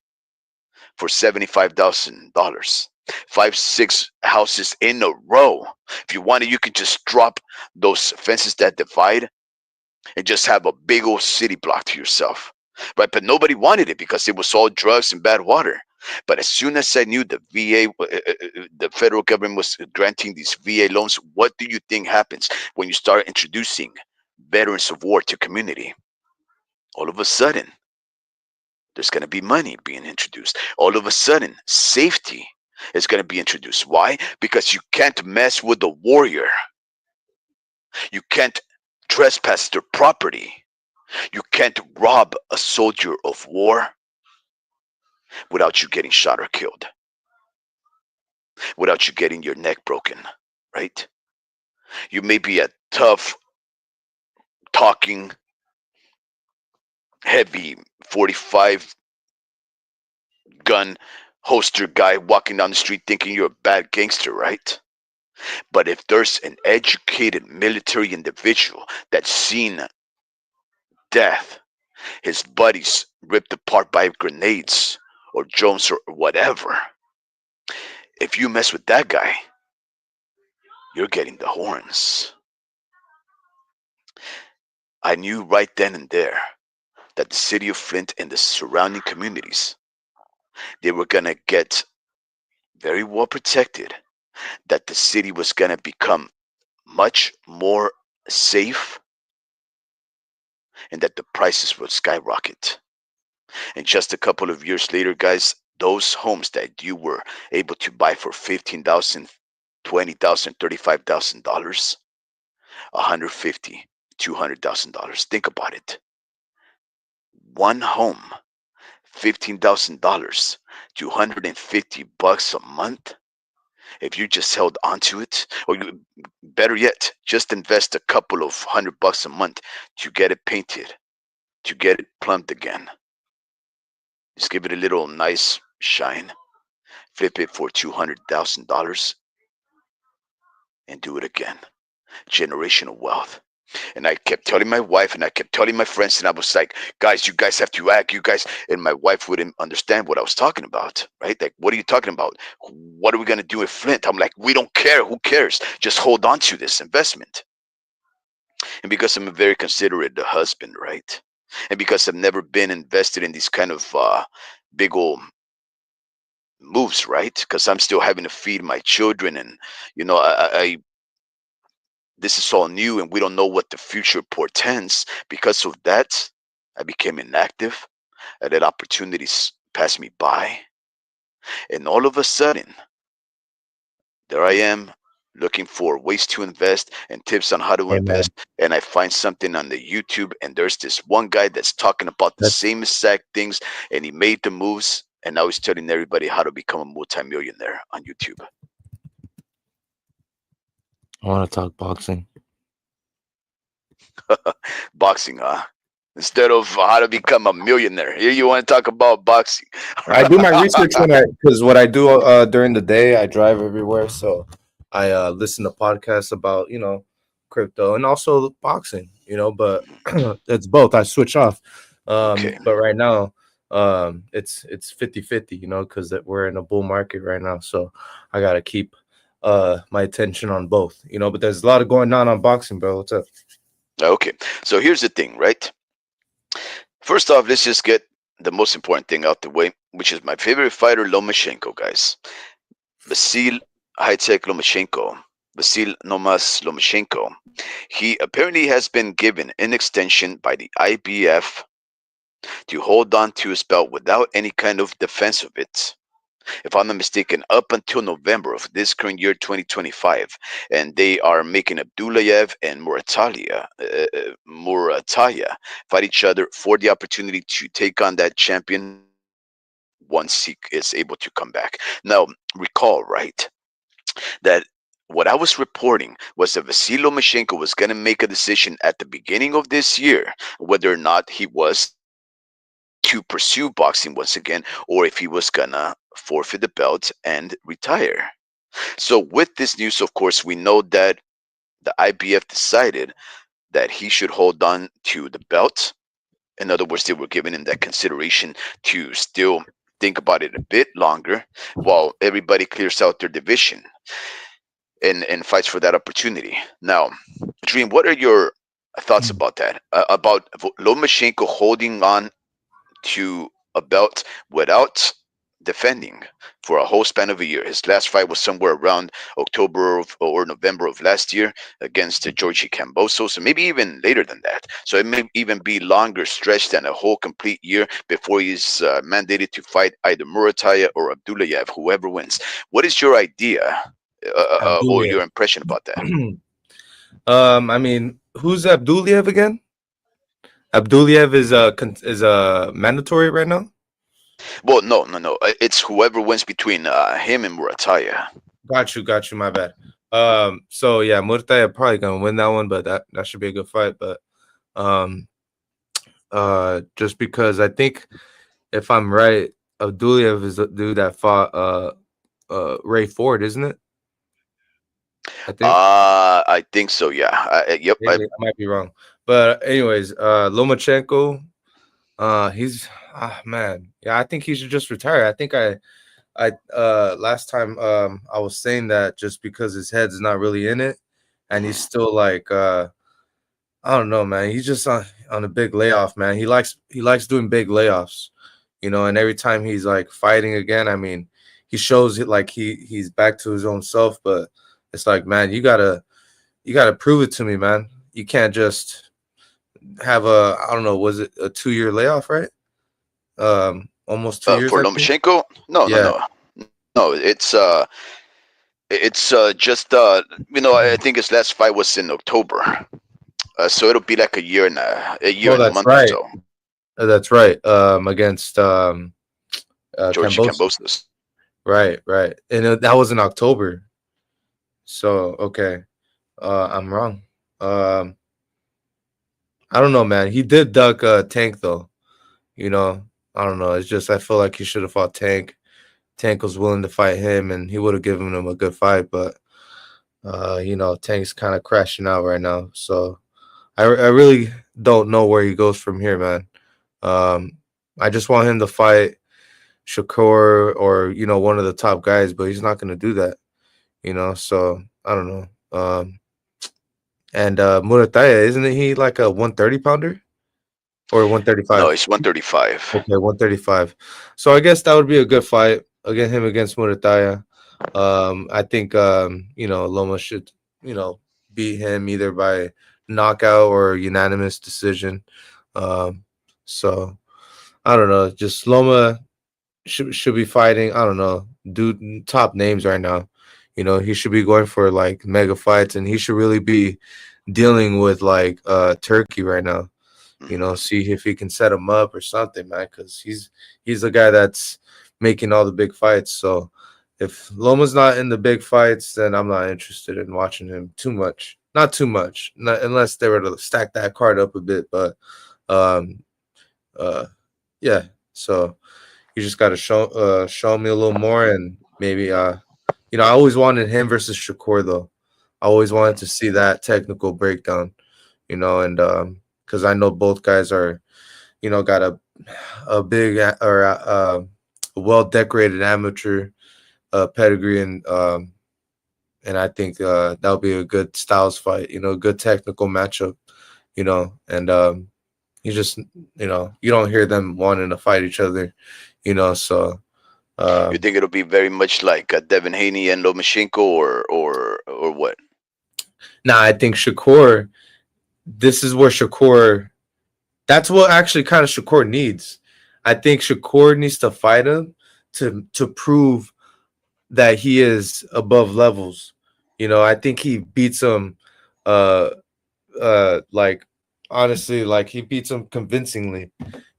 for $75,000. Five, six houses in a row. If you wanted, you could just drop those fences that divide and just have a big old city block to yourself. Right? But nobody wanted it because it was all drugs and bad water. But as soon as I knew the VA, the federal government was granting these VA loans, what do you think happens when you start introducing veterans of war to community? All of a sudden, there's going to be money being introduced. All of a sudden, safety is going to be introduced. Why? Because you can't mess with the warrior. You can't trespass their property. You can't rob a soldier of war without you getting shot or killed, without you getting your neck broken, right? You may be a tough, talking, heavy 45 gun holster guy walking down the street thinking you're a bad gangster, right? But if there's an educated military individual that's seen death, his buddies ripped apart by grenades or drones or whatever, if you mess with that guy, you're getting the horns. I knew right then and there that the city of Flint and the surrounding communities, they were gonna get very well protected, that the city was gonna become much more safe, and that the prices would skyrocket. And just a couple of years later, guys, those homes that you were able to buy for 15,000, 20,000, $35,000, 150, $200,000. Think about it. One home, $15,000, $250 a month. If you just held onto it, or you, better yet, just invest a couple of $100 a month to get it painted, to get it plumbed again. Just give it a little nice shine, flip it for $200,000, and do it again. Generational wealth. And I kept telling my wife and I kept telling my friends, and I was like, guys, you guys have to act, you guys. And my wife wouldn't understand what I was talking about, right? Like, what are you talking about? What are we going to do with Flint? I'm like, we don't care. Who cares? Just hold on to this investment. And because I'm a very considerate husband, right? And because I've never been invested in these kind of big old moves, right? Because I'm still having to feed my children, and I this is all new, and we don't know what the future portends. Because of that, I became inactive. I let opportunities pass me by, and all of a sudden, there I am looking for ways to invest and tips on how to Amen. invest. And I find something on the YouTube, and there's this one guy that's talking about the That's same exact things, and he made the moves, and now he's telling everybody how to become a multimillionaire on YouTube. I want to talk boxing. Boxing, huh? Instead of how to become a millionaire. Here you want to talk about boxing. I do my research when I because what I do during the day, I drive everywhere, so I listen to podcasts about crypto and also boxing. But it's both. I switch off. Okay. But right now, it's 50-50. Because we're in a bull market right now, so I gotta keep my attention on both. But there's a lot of going on boxing, bro. What's up? Okay. So here's the thing, right? First off, let's just get the most important thing out the way, which is my favorite fighter, Lomachenko, guys. Vasil Hightech Lomachenko. Vasil Nomas Lomachenko. He apparently has been given an extension by the IBF to hold on to his belt without any kind of defense of it, if I'm not mistaken, up until November of this current year, 2025. And they are making Abdulayev and Murataya fight each other for the opportunity to take on that champion once he is able to come back. Now, recall, right, that what I was reporting was that Vasily Lomachenko was going to make a decision at the beginning of this year whether or not he was to pursue boxing once again, or if he was gonna forfeit the belt and retire. So, with this news, of course, we know that the IBF decided that he should hold on to the belt. In other words, they were giving him that consideration to still think about it a bit longer while everybody clears out their division and fights for that opportunity. Now, Dream, what are your thoughts about that? About Lomachenko holding on to a belt without defending for a whole span of a year. His last fight was somewhere around or November of last year against Georgie Camboso, so maybe even later than that. So it may even be longer stretched than a whole complete year before he's mandated to fight either Murataya or Abdulayev, whoever wins. What is your idea or Abduliev. your impression about that? I mean, who's Abduliev again? Abduliev is mandatory right now. Well, no, no, no. It's whoever wins between him and Murataya. Got you. My bad. So yeah, Murtaya probably gonna win that one, but that should be a good fight. But um, just because I think if I'm right, Abduliev is the dude that fought Ray Ford, isn't it? I think. I think so. Yeah. Yep. Maybe I might be wrong. But anyways, Lomachenko, he's man, yeah, I think he should just retire. I think I last time I was saying that just because his head's not really in it and he's Mhm. still like I don't know, man. He's just on a big layoff, man. He likes doing big layoffs, and every time he's like fighting again, I mean, he shows it like he's back to his own self, but it's like, man, you gotta prove it to me, man. You can't just have a I don't know, was it a 2 year layoff, right? Almost 2 years, For I think. Lomachenko, no, no, Yeah. no, no. It's just I think his last fight was in October, so it'll be like a year Oh, and a that's month or right. so. That's right. Against Georgie Cambosos. Cambosis. Right, right. And that was in October. So okay, I'm wrong. Um, I don't know, man. He did duck Tank though. You know, I don't know. It's just I feel like he should have fought Tank. Tank was willing to fight him, and he would have given him a good fight. But Tank's kind of crashing out right now. So I really don't know where he goes from here, man. Um, I just want him to fight Shakur or one of the top guys, but he's not going to do that. So I don't know. And Murataya, isn't he like a 130 pounder or No, 135? it's 135. Okay, 135. So I guess that would be a good fight again, him against Murataya. I think Loma should beat him either by knockout or unanimous decision. Um, so I don't know. Just Loma should be fighting. I don't know, dude, top names right now. He should be going for like mega fights, and he should really be dealing with like Turkey right now. Mhm. See if he can set him up or something, man, because he's the guy that's making all the big fights. So if Loma's not in the big fights, then I'm not interested in watching him too much. Not too much, not, unless they were to stack that card up a bit. But um, uh, yeah. So you just got to show me a little more, and maybe I always wanted him versus Shakur though. I always wanted to see that technical breakdown, and because I know both guys are got a big or a well decorated amateur pedigree, and I think that'll be a good styles fight, a good technical matchup, and you just you don't hear them wanting to fight each other, so You um think it'll be very much like Devin Haney and Lomachenko, or what? now I think Shakur, this is where Shakur, that's what actually kind of Shakur needs. I think Shakur needs to fight him to prove that he is above levels. I think he beats him uh like honestly, like he beats him convincingly.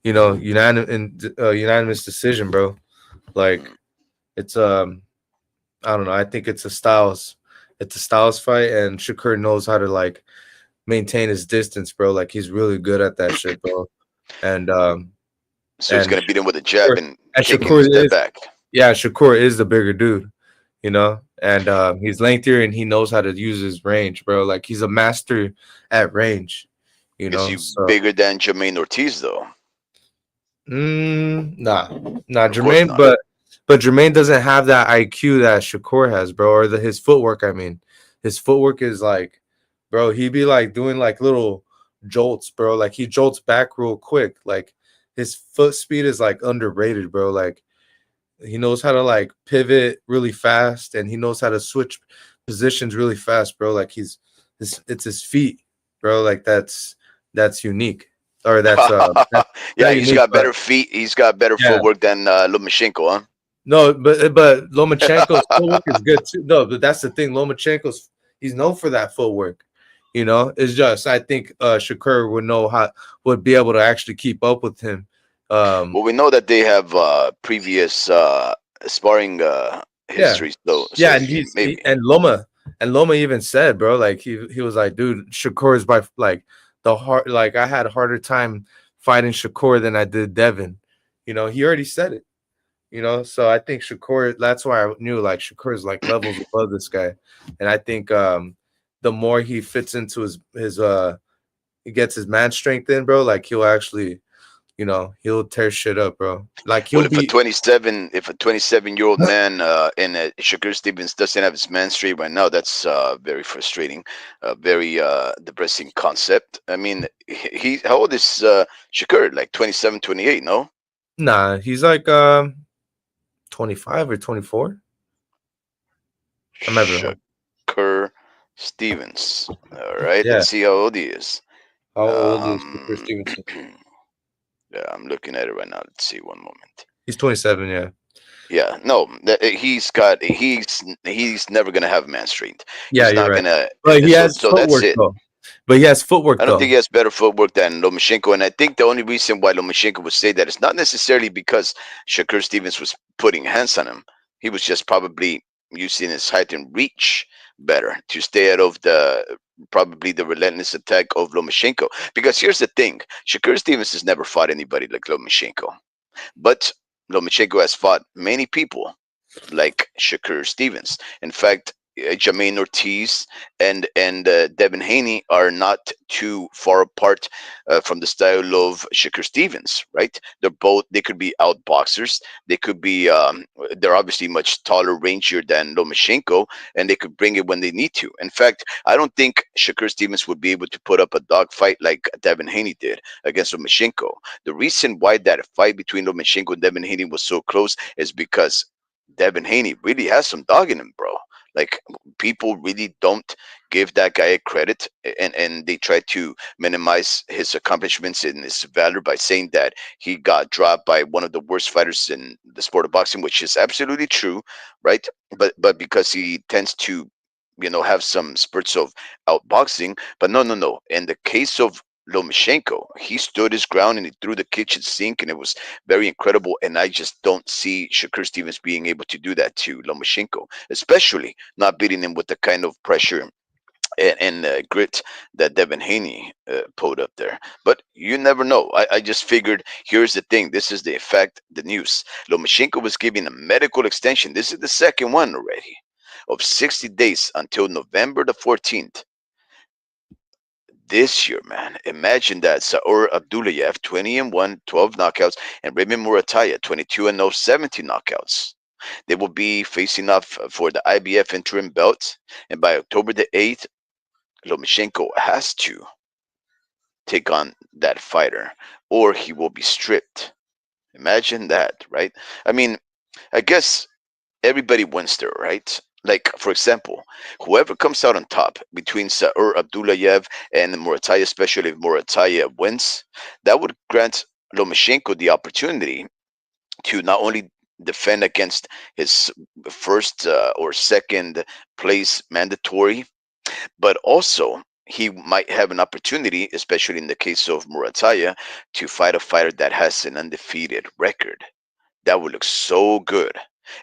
Unanimous decision, bro. Like Mm. it's I don't know. I think it's a styles fight, and Shakur knows how to like maintain his distance, bro. Like he's really good at that shit, bro. And So he's and gonna beat him with a jab Shakur, and and kick him to Shakur step is back. yeah, Shakur is the bigger dude, and he's lengthier and he knows how to use his range, bro. Like he's a master at range, Is he So bigger than Jermaine Ortiz though? nah, nah, Of course Jermaine, not. but Jermaine doesn't have that IQ that Shakur has, bro, or his footwork. I mean, his footwork is like, bro, he be like doing like little jolts, bro. Like he jolts back real quick. Like his foot speed is like underrated, bro. Like he knows how to like pivot really fast, and he knows how to switch positions really fast, bro. Like it's his feet, bro. Like that's unique, or that's Yeah, not he's unique, got but better feet. He's got better yeah. footwork than Lomachenko, huh? No, but Lomachenko's footwork is good too. No, but that's the thing. Lomachenko's he's known for that footwork. You know, it's just I think Shakur would know how would be able to actually keep up with him. Um, Well, we know that they have previous sparring yeah, histories, though, yeah, so and he maybe. And Loma even said, bro, like he was like, dude, Shakur is by like the hard like I had a harder time fighting Shakur than I did Devin. You know, he already said it. You know, so I think Shakur. That's why I knew like Shakur is like levels above this guy, and I think the more he fits into his he gets his man strength in, bro. Like he'll actually, you know, he'll tear shit up, bro. Like Well, he'll be if a 27-year-old man in Shakur Stevens doesn't have his man straight right now, that's very frustrating, very depressing concept. I mean, how old is Shakur? Like 27, 28? No, nah. He's like 25 or 24. I might be wrong. Shakur Stevens. All right, Yeah. let's see how old he is. How old is Shakur Um, Stevenson? yeah, I'm looking at it right now. Let's see one moment. He's 27. Yeah. Yeah, no, he's never gonna have man strength. Yeah, He's you're not right. gonna. But he So has that's footwork it. though. But he has footwork I don't think though. he has better footwork than Lomachenko, and I think the only reason why Lomachenko would say that is not necessarily because Shakur Stevens was putting hands on him. He was just probably using his height and reach better to stay out of the probably the relentless attack of Lomachenko. Because here's the thing: Shakur Stevens has never fought anybody like Lomachenko, but Lomachenko has fought many people like Shakur Stevens. In fact, Jermaine Ortiz and Devin Haney are not too far apart from the style of Shakur Stevens, right? They could be outboxers. They could be they're obviously much taller, rangier than Lomachenko, and they could bring it when they need to. In fact, I don't think Shakur Stevens would be able to put up a dogfight like Devin Haney did against Lomachenko. The reason why that fight between Lomachenko and Devin Haney was so close is because Devin Haney really has some dog in him, bro. Like people really don't give that guy a credit, and they try to minimize his accomplishments and his valor by saying that he got dropped by one of the worst fighters in the sport of boxing, which is absolutely true, right? But because he tends to, have some spurts of outboxing, but no, no, no. In the case of Lomachenko, he stood his ground and he threw the kitchen sink, and it was very incredible. And I just don't see Shakur Stevens being able to do that to Lomachenko, especially not beating him with the kind of pressure and grit that Devin Haney put up there. But you never know. I just figured here's the thing. This is the effect, the news. Lomachenko was given a medical extension. This is the second one already of 60 days until November the 14th this year, man. Imagine that. Saur Abdullayev, 20 and 1, 12 knockouts, and Raymond Murataya, 22 and 0, 17 knockouts. They will be facing off for the IBF interim belt, and by October the 8th, Lomachenko has to take on that fighter, or he will be stripped. Imagine that, right? I mean, I guess everybody wins there, right? Like, for example, whoever comes out on top between Saur Abdullayev and Murataya, especially if Murataya wins, that would grant Lomachenko the opportunity to not only defend against his first or second place mandatory, but also he might have an opportunity, especially in the case of Murataya, to fight a fighter that has an undefeated record. That would look so good.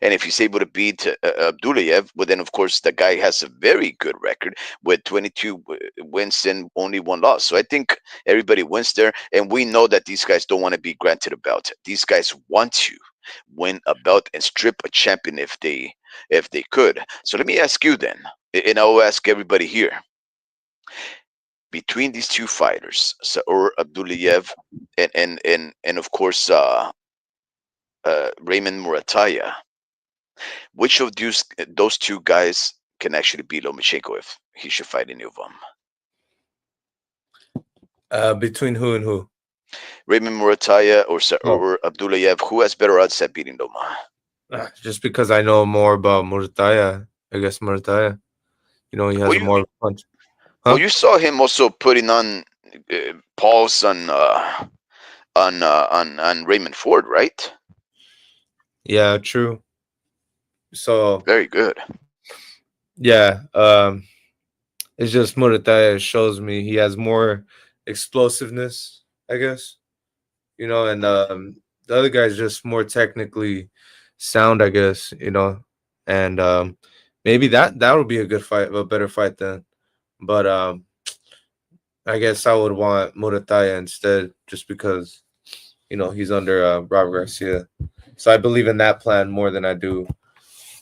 And if he's able to beat Abdullayev, well, then of course the guy has a very good record with 22 wins and only one loss. So I think everybody wins there, and we know that these guys don't want to be granted a belt. These guys want to win a belt and strip a champion if they could. So let me ask you then, and I'll ask everybody here: between these two fighters, Saur Abdullayev and of course Raymond Murataya, which of those two guys can actually beat Lomachenko if he should fight any of them? Between who and who? Raymond Murataya or Oh, Abdullayev, who has better odds at beating Loma? just because I know more about Murataya, I guess Murataya. You know, he Well, has a you more punch. well Huh? you saw him also putting on Pauls on Raymond Ford, right? Yeah, true. So Very good. yeah, It's just Murataya shows me he has more explosiveness, I guess. And the other guy's just more technically sound, I guess. And maybe that would be a good fight, a better fight then. But I guess I would want Murataya instead, just because he's under Robert Garcia. So I believe in that plan more than I do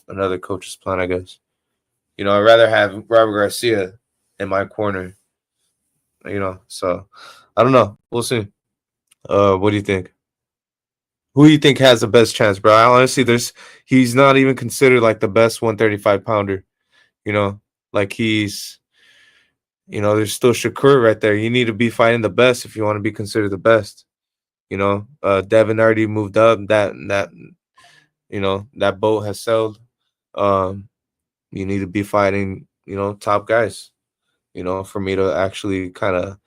another coach's plan, I guess. I'd rather have Robert Garcia in my corner. So I don't know. We'll see. What do you think? Who do you think has the best chance, bro? Honestly, he's not even considered like the best 135 pounder. You know, like there's still Shakur right there. You need to be fighting the best if you want to be considered the best. Devin already moved up. That boat has sailed. Um, you need to be fighting, top guys. For me to actually kind of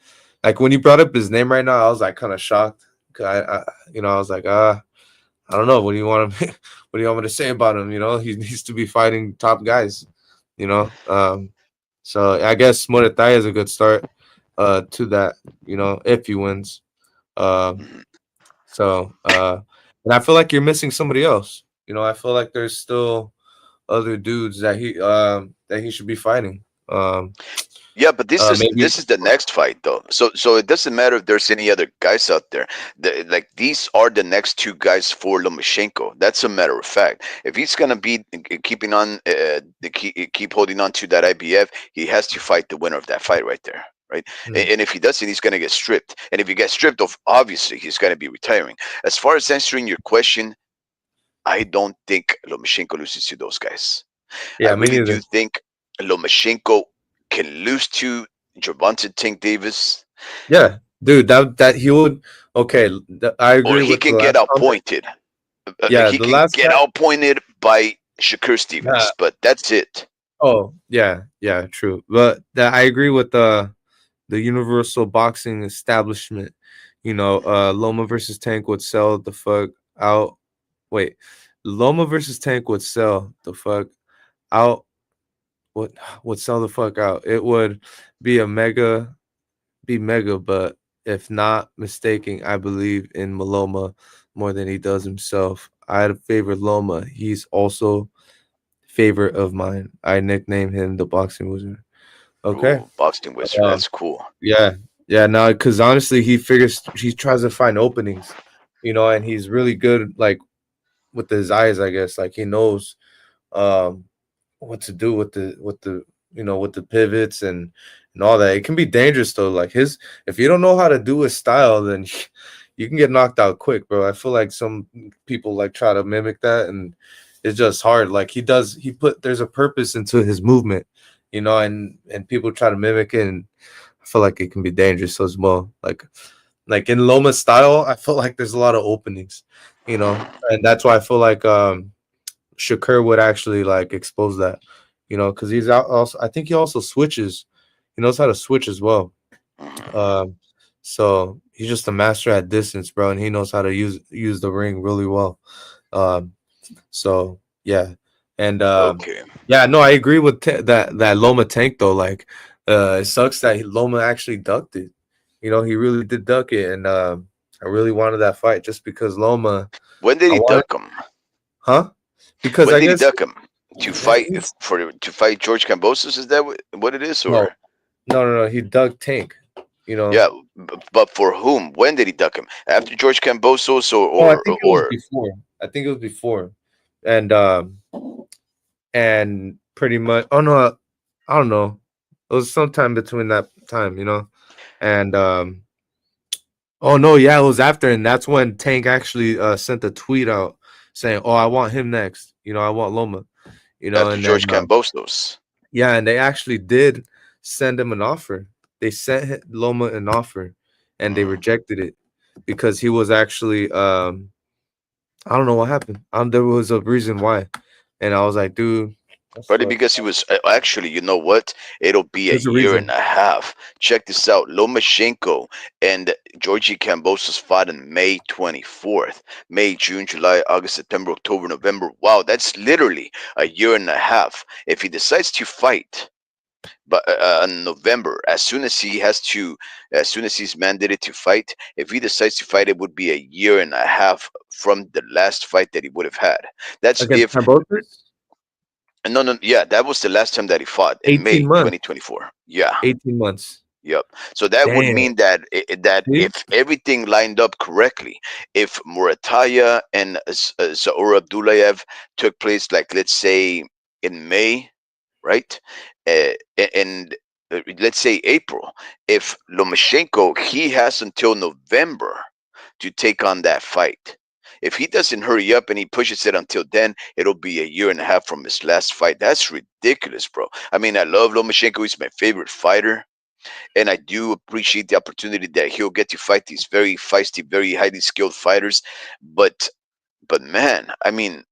like when you brought up his name right now, I was like kind of shocked. 'Cause I was like, I don't know. What do you want to what do you want me to say about him? He needs to be fighting top guys. You know, so I guess Muay is a good start to that. If he wins. Um, Mhm. so and I feel like you're missing somebody else. I feel like there's still other dudes that he should be fighting. Yeah, but this is Maybe. this is the next fight though. So it doesn't matter if there's any other guys out there. Like these are the next two guys for Lomachenko. That's a matter of fact. If he's gonna be keeping on, keep holding on to that IBF, he has to fight the winner of that fight right there. Right, Mm, and if he doesn't, he's gonna get stripped. And if he gets stripped of, obviously he's gonna be retiring. As far as answering your question, I don't think Lomachenko loses to those guys. I yeah, me really neither. do think Lomachenko can lose to Gervonta Tank Davis, Yeah, dude, that he would. Okay, I or agree he with the can get last comment. outpointed. Yeah, He the can last get guy. outpointed by Shakur Yeah. Stevens, but that's it. Oh, yeah, yeah, true. But I agree with the Universal Boxing Establishment. Loma versus Tank would sell the fuck out. Wait, Loma versus Tank would sell the fuck out. What would sell the fuck out? It would be a mega, but if not mistaken, I believe in Maloma more than he does himself. I'd favor Loma. He's also favorite of mine. I nickname him the Boxing Wizard. Okay. Ooh, boxing wizard, Um, that's cool. yeah, yeah. No, because honestly, he tries to find openings, and he's really good like with his eyes. I guess like he knows um what to do with the pivots and all that. It can be dangerous though. Like if you don't know how to do his style, then you can get knocked out quick, bro. I feel like some people like try to mimic that, and it's just hard. Like there's a purpose into his movement, and people try to mimic it, and I feel like it can be dangerous as well. Like in Loma's style, I feel like there's a lot of openings, and that's why I feel like Shakur would actually like expose that, because he's out also. I think he also switches. He knows how to switch as well. Mhm. Um, so he's just a master at distance, bro, and he knows how to use the ring really well. Um, so yeah, and Okay. yeah, no, I agree with that Loma tank though. Like, it sucks that Loma actually ducked it. He really did duck it, and I really wanted that fight just because Loma. When did I he wanted, duck him? huh? Because When I did he guess duck him? To fight he's to fight George Cambosos? Is that what it is, no, or no. He dug Tank. You know. yeah? But for whom? When did he duck him? After George Cambosos, or Oh, I or think it was or before. I think it was before, and pretty much. Oh no, I don't know. It was sometime between that time, and oh no, yeah, it was after, and that's when Tank actually sent a tweet out saying, "Oh, I want him next. I want Loma." after And then George Cambosos? yeah, and they actually did send him an offer. They sent Loma an offer, and they Mhm. rejected it because he was actually I don't know what happened. There was a reason why, and I was like, dude, that Probably sucks. because he was actually, you know what? It'll be a There's a year and reason. a half. Check this out. Lomachenko and Georgie Kambosos fought on May 24th. May, June, July, August, September, October, November. Wow, that's literally a year and a half. If he decides to fight but in November, as soon as he's mandated to fight, if he decides to fight, it would be a year and a half from the last fight that he would have had. That's against if Cambosos. no, no, yeah, that was the last time that he fought in 18 May months. 2024. Yeah. 18 months. Yep. So that would Damn. mean that that See? if everything lined up correctly, if Murataya and Zaur Abdullayev took place, like let's say in May, right, and let's say April, if Lomachenko he has until November to take on that fight. If he doesn't hurry up and he pushes it until then, it'll be a year and a half from his last fight. That's ridiculous, bro. I mean, I love Lomachenko. He's my favorite fighter, and I do appreciate the opportunity that he'll get to fight these very feisty, very highly skilled fighters. But man, I mean,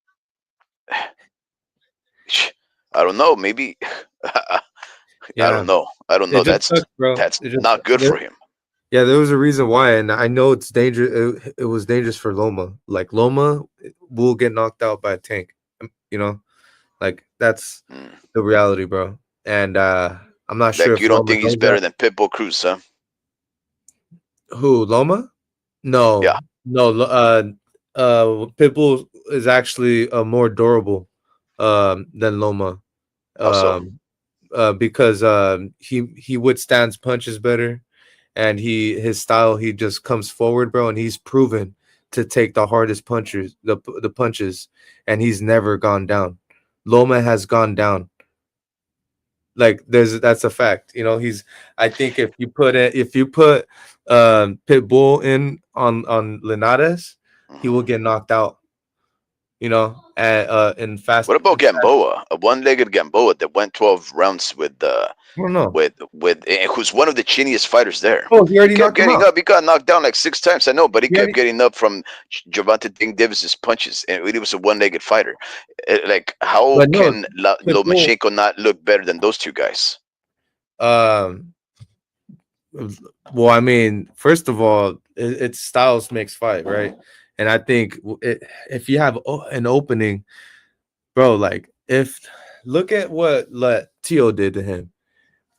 I don't know. Maybe I Yeah. don't know. I don't It know. just sucks, bro. That's It just not good for him. yeah, there was a reason why, and I know it's dangerous. It was dangerous for Loma. Like Loma will get knocked out by a tank. You know, like that's Mm. the reality, bro. And I'm not sure Like if you don't Loma think he's knows better that. than Pitbull Cruz, huh? Who Loma? Yeah. No, no. Pitbull is actually more durable than Loma. How so? Um, because he withstands punches better, and his style, he just comes forward, bro, and he's proven to take the hardest punches, the punches, and he's never gone down. Loma has gone down. Like that's a fact. You know, he's I think if you put Pitbull in on Linares, he will Hmm. get knocked out, you know, in What fast. about Gamboa? A one-legged Gamboa that went 12 rounds I don't know. who's one of the chiniest fighters there. Oh, he He already kept knocked him getting out. up. He got knocked down like 6 times. I know, but he He kept already getting up from Javante Ding Davis's punches, and he was a one-legged fighter. Like, how but no, can Pitbull. Lomachenko not look better than those two guys? Um, well, I mean, first of all, it's styles makes fight, right? And I think if you have an opening, bro, like if look at what Tio did to him.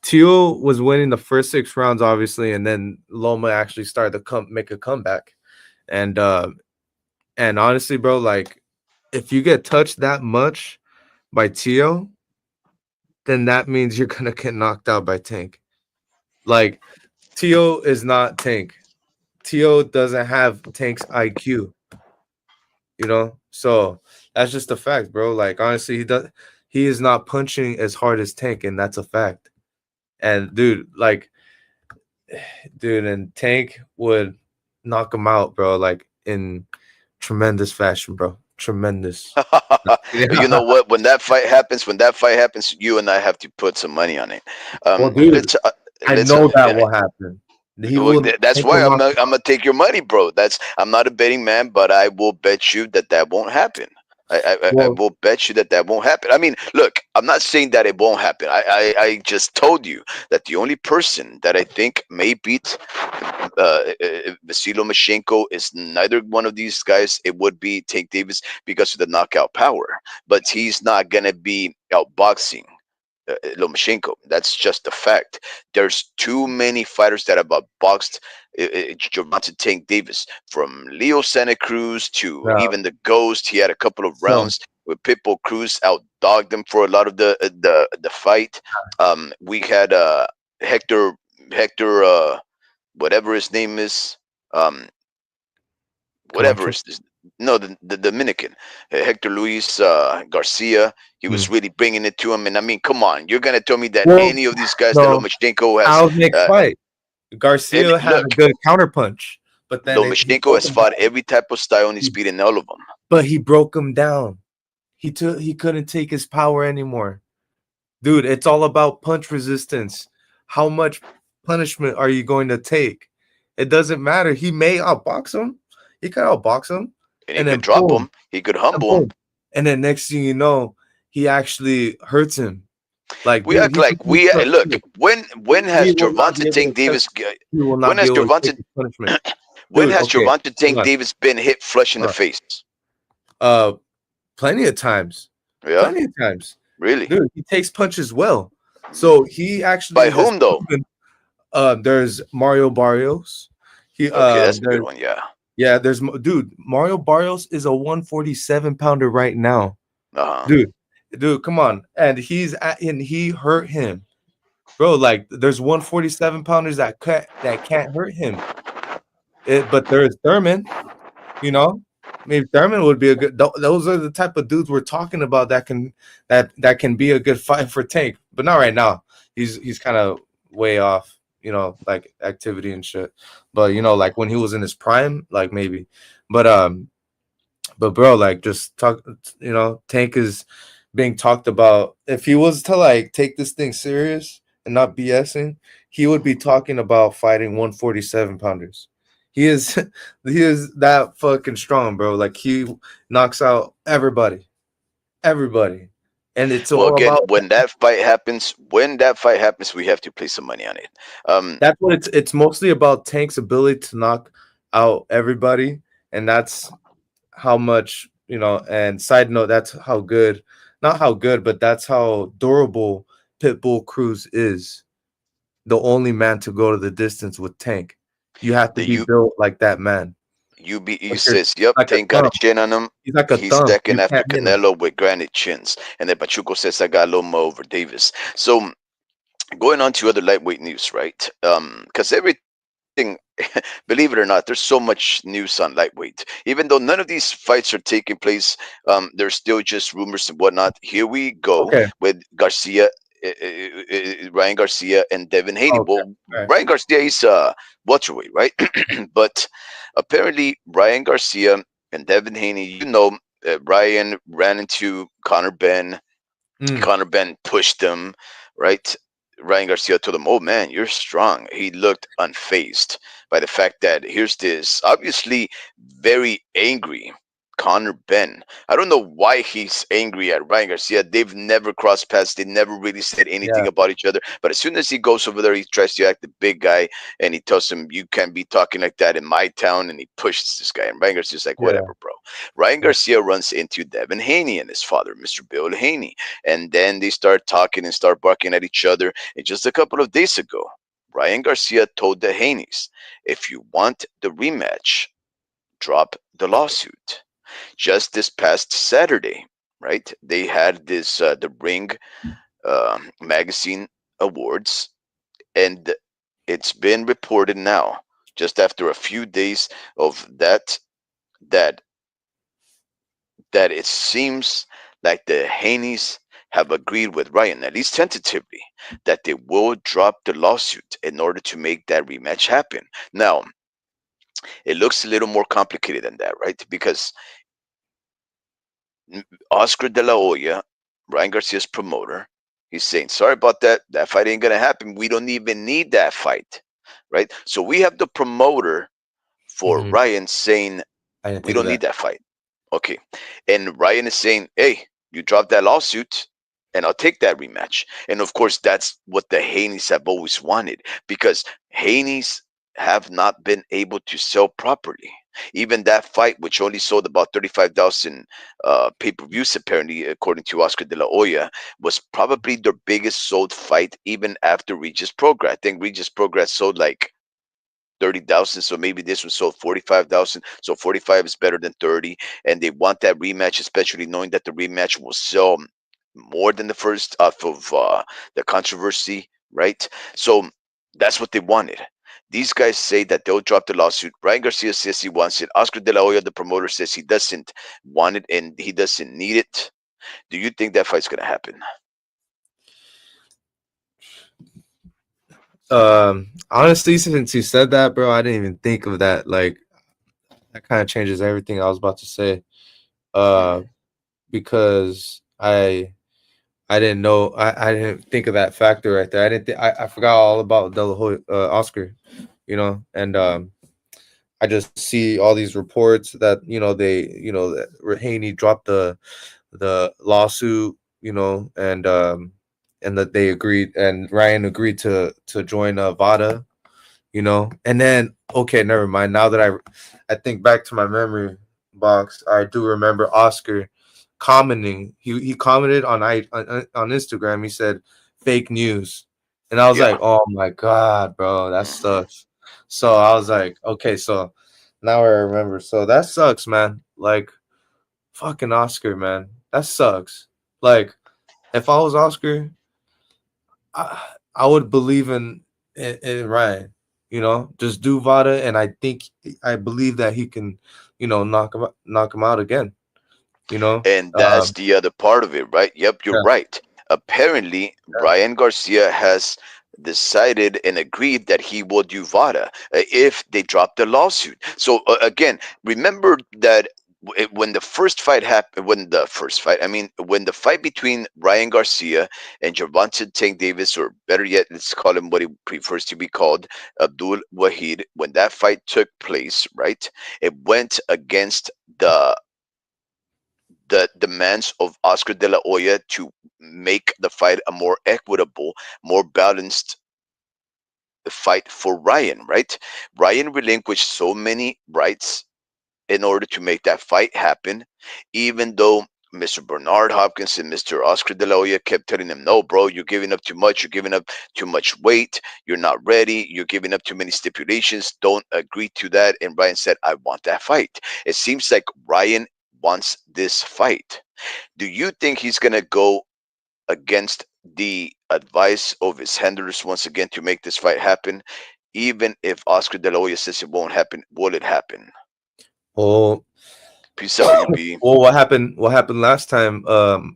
Tio was winning the first 6 rounds, obviously, and then Loma actually started to make a comeback. And honestly, bro, like if you get touched that much by Tio, then that means you're gonna get knocked out by Tank. Like Tio is not Tank. Tio doesn't have Tank's IQ, you know? So that's just a fact, bro. Like honestly, he is not punching as hard as Tank, and that's a fact. And dude, and Tank would knock him out, bro, like in tremendous fashion, bro. Tremendous. You know what? When that fight happens, you and I have to put some money on it. Well, dude, Let's I let's know that will happen. He Well, will that's Tank why will knock I'm gonna take your money, bro. That's I'm not a betting man, but I will bet you that that won't happen. I well, will bet you that that won't happen. I mean, look, I'm not saying that it won't happen. I just told you that the only person that I think may beat Vasily Lomachenko is neither one of these guys. It would be Tank Davis because of the knockout power, but he's not gonna be outboxing Lomachenko. That's just a fact. There's too many fighters that have boxed Gervonta Tank Davis, from Leo Santa Cruz to uh, even the Ghost. He had a couple of so rounds with Pitbull Cruz, outdogged them for a lot of the fight. We had Hector Hector whatever his name is. Um, whatever Camacho. is this, no, the Dominican, Hector Luis Garcia. He was Hmm. really bringing it to him, and I mean, come on, you're gonna tell me that Well, any of these guys that no, Lomachenko has, styles make uh, fight. and Garcia had a look, good counterpunch, but then he Lomachenko broke has him fought down. every type of style, and he's He, beaten all of them. but he broke him down. He couldn't take his power anymore. Dude, it's all about punch resistance. How much punishment are you going to take? It doesn't matter. He may outbox him. He could outbox him, And he and could then drop boom, him, he could and humble him. boom, and then next thing you know, he actually hurts him. Like, We dude, act he like we look. look, When he has will not be Gervonta able Tank to catch. Davis? He will When not be has able to take Gervonta? his punishment, When dude. has Okay, Gervonta hold Tank on, Davis been hit flush in the hold face? on. Plenty of times, Yeah, plenty of times, really. dude. He takes punches well. So he actually By has whom though? proven. There's Mario Barrios. He Okay, that's a good there's one. Yeah. Yeah, dude, Mario Barrios is a 147 pounder right now. Uh huh. Dude, dude, come on. And he hurt him. Bro, like there's 147 pounders that can't hurt him. But there's Thurman, you know. Maybe Thurman would be a good. Those are the type of dudes we're talking about that can be a good fight for Tank. But not right now. He's kind of way off, like activity and shit. But like when he was in his prime, like maybe. But but bro, like just talk. Tank is being talked about. If he was to like take this thing serious and not BSing, he would be talking about fighting 147 pounders. He is he is that fucking strong, bro. Like he knocks out everybody, and it's Well, all again, about. when that fight happens, we have to place some money on it. That's what it's mostly about. Tank's ability to knock out everybody, and that's how much. And side note, that's how good, not how good, but that's how durable Pitbull Cruz is. The only man to go to the distance with Tank. You have to The be built like that man. UBE Like you're says, "Yep, like a Tank got a thumb. chin on him. He's like a He's thumb. second You after can't hit him. Canelo with granite chins." And then Pachuco says, "I got Loma over Davis." So going on to other lightweight news, right? Because everything, believe it or not, there's so much news on lightweight. Even though none of these fights are taking place, there's still just rumors and whatnot. Here we go Okay. with Garcia, Ryan Garcia, and Devin Haney. Okay. Well, All right. Ryan Garcia is welterweight, right? But apparently, Ryan Garcia and Devin Haney, Ryan ran into Conor Ben. Mm, Conor Ben pushed him, right? Ryan Garcia told him, "Oh man, you're strong." He looked unfazed by the fact that here's this obviously very angry Conor Ben. I don't know why he's angry at Ryan Garcia. They've never crossed paths. They never really said anything yeah. about each other. But as soon as he goes over there, he tries to act the big guy, and he tells him, "You can't be talking like that in my town." And he pushes this guy, and Ryan Garcia's like, Yeah. "Whatever, bro." Ryan Yeah. Garcia runs into Devin Haney and his father, Mr. Bill Haney, and then they start talking and start barking at each other. And just a couple of days ago, Ryan Garcia told the Haneys, "If you want the rematch, drop the lawsuit." Just this past Saturday, right? They had this the Ring magazine awards, and it's been reported now, just after a few days of that that it seems like the Haneys have agreed with Ryan, at least tentatively, that they will drop the lawsuit in order to make that rematch happen. Now, it looks a little more complicated than that, right? Because Oscar de la Hoya, Ryan Garcia's promoter, he's saying, "Sorry about that. That fight ain't going to happen. We don't even need that fight." Right? So we have the promoter for Hmm. Ryan saying, I didn't "We think of don't that. need that fight." Okay. And Ryan is saying, "Hey, you dropped that lawsuit and I'll take that rematch." And of course, that's what the Haneys have always wanted because Haneys have not been able to sell properly. Even that fight, which only sold about 35,000 pay per views, apparently, according to Oscar de la Hoya, was probably their biggest sold fight even after Regis Progress. I think Regis Progress sold like 30,000. So maybe this one sold 45,000. So 45 is better than 30. And they want that rematch, especially knowing that the rematch will sell more than the first off of the controversy, right? So that's what they wanted. These guys say that they'll drop the lawsuit. Ryan Garcia says he wants it. Oscar de la Hoya, the promoter, says he doesn't want it and he doesn't need it. Do you think that fight's going to happen? Honestly, since you said that, bro, I didn't even think of that. Like that kind of changes everything I was about to say. Uh, Mm. because I didn't know. I didn't think of that factor right there. I forgot all about De La Hoya, Oscar. And I just see all these reports that that Haney dropped the lawsuit, and that they agreed, and Ryan agreed to join Vada, and then okay, never mind. Now that I think back to my memory box, I do remember Oscar commenting. He commented on Instagram. He said, fake news. And I was Yeah. like, oh my God, bro, that Hmm. sucks. So I was like, okay, so now I remember. So that sucks, man. Like, fucking Oscar, man. That sucks. Like, if I was Oscar, I would believe in Ryan. You know, just do Vada, and I believe that he can, knock him out again. You know, And that's the other part of it, right? Yep, you're yeah, right. Apparently, yeah. Ryan Garcia has decided and agreed that he will do VADA if they drop the lawsuit. So, again, remember that when the first fight happened, when the fight between Ryan Garcia and Gervonta Tank Davis, or better yet, let's call him what he prefers to be called, Abdul Wahid, when that fight took place, right? It went against the demands of Oscar de la Hoya to make the fight a more equitable, more balanced fight for Ryan, right? Ryan relinquished so many rights in order to make that fight happen, even though Mr. Bernard Hopkins and Mr. Oscar de la Hoya kept telling him, no, bro, you're giving up too much. You're giving up too much weight. You're not ready. You're giving up too many stipulations. Don't agree to that. And Ryan said, I want that fight. It seems like Ryan wants this fight. Do you think he's going to go against the advice of his handlers once again to make this fight happen? Even if Oscar De La Hoya says it won't happen, will it happen? Well, Peace out, UB. well, what happened? What happened last time?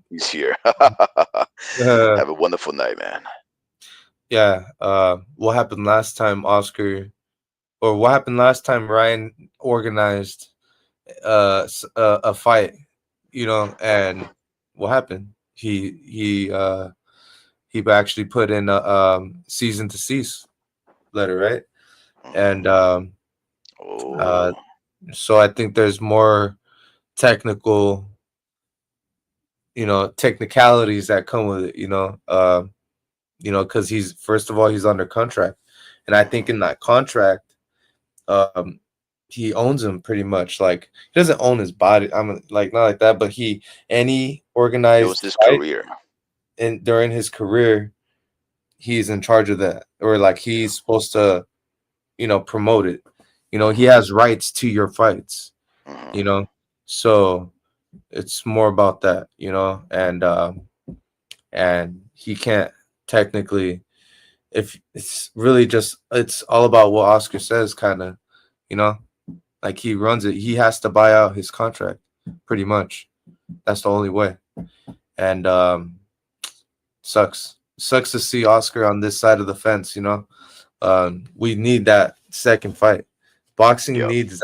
He's here. Uh, Have a wonderful night, man. yeah. What happened last time? Or what happened last time? Ryan organized a fight. And what happened? He actually put in a season to cease letter, right? And Mhm. uh, Oh, so I think there's more technical, technicalities that come with it. Because he's first of all he's under contract, and I think mhm. in that contract, um, he owns him pretty much. Like he doesn't own his body. I'm like not like that, but any It was organized his fight career. in during his career, he's in charge of that, or like Yeah. he's supposed to, promote it. He Mhm. has rights to your fights. You Mhm. know, so it's more about that. And he can't technically, if it's really just it's all about what Oscar says, kind of, you know, like he runs it. He has to buy out his contract, pretty much. That's the only way. And sucks to see Oscar on this side of the fence. We need that second fight. Yep. Boxing needs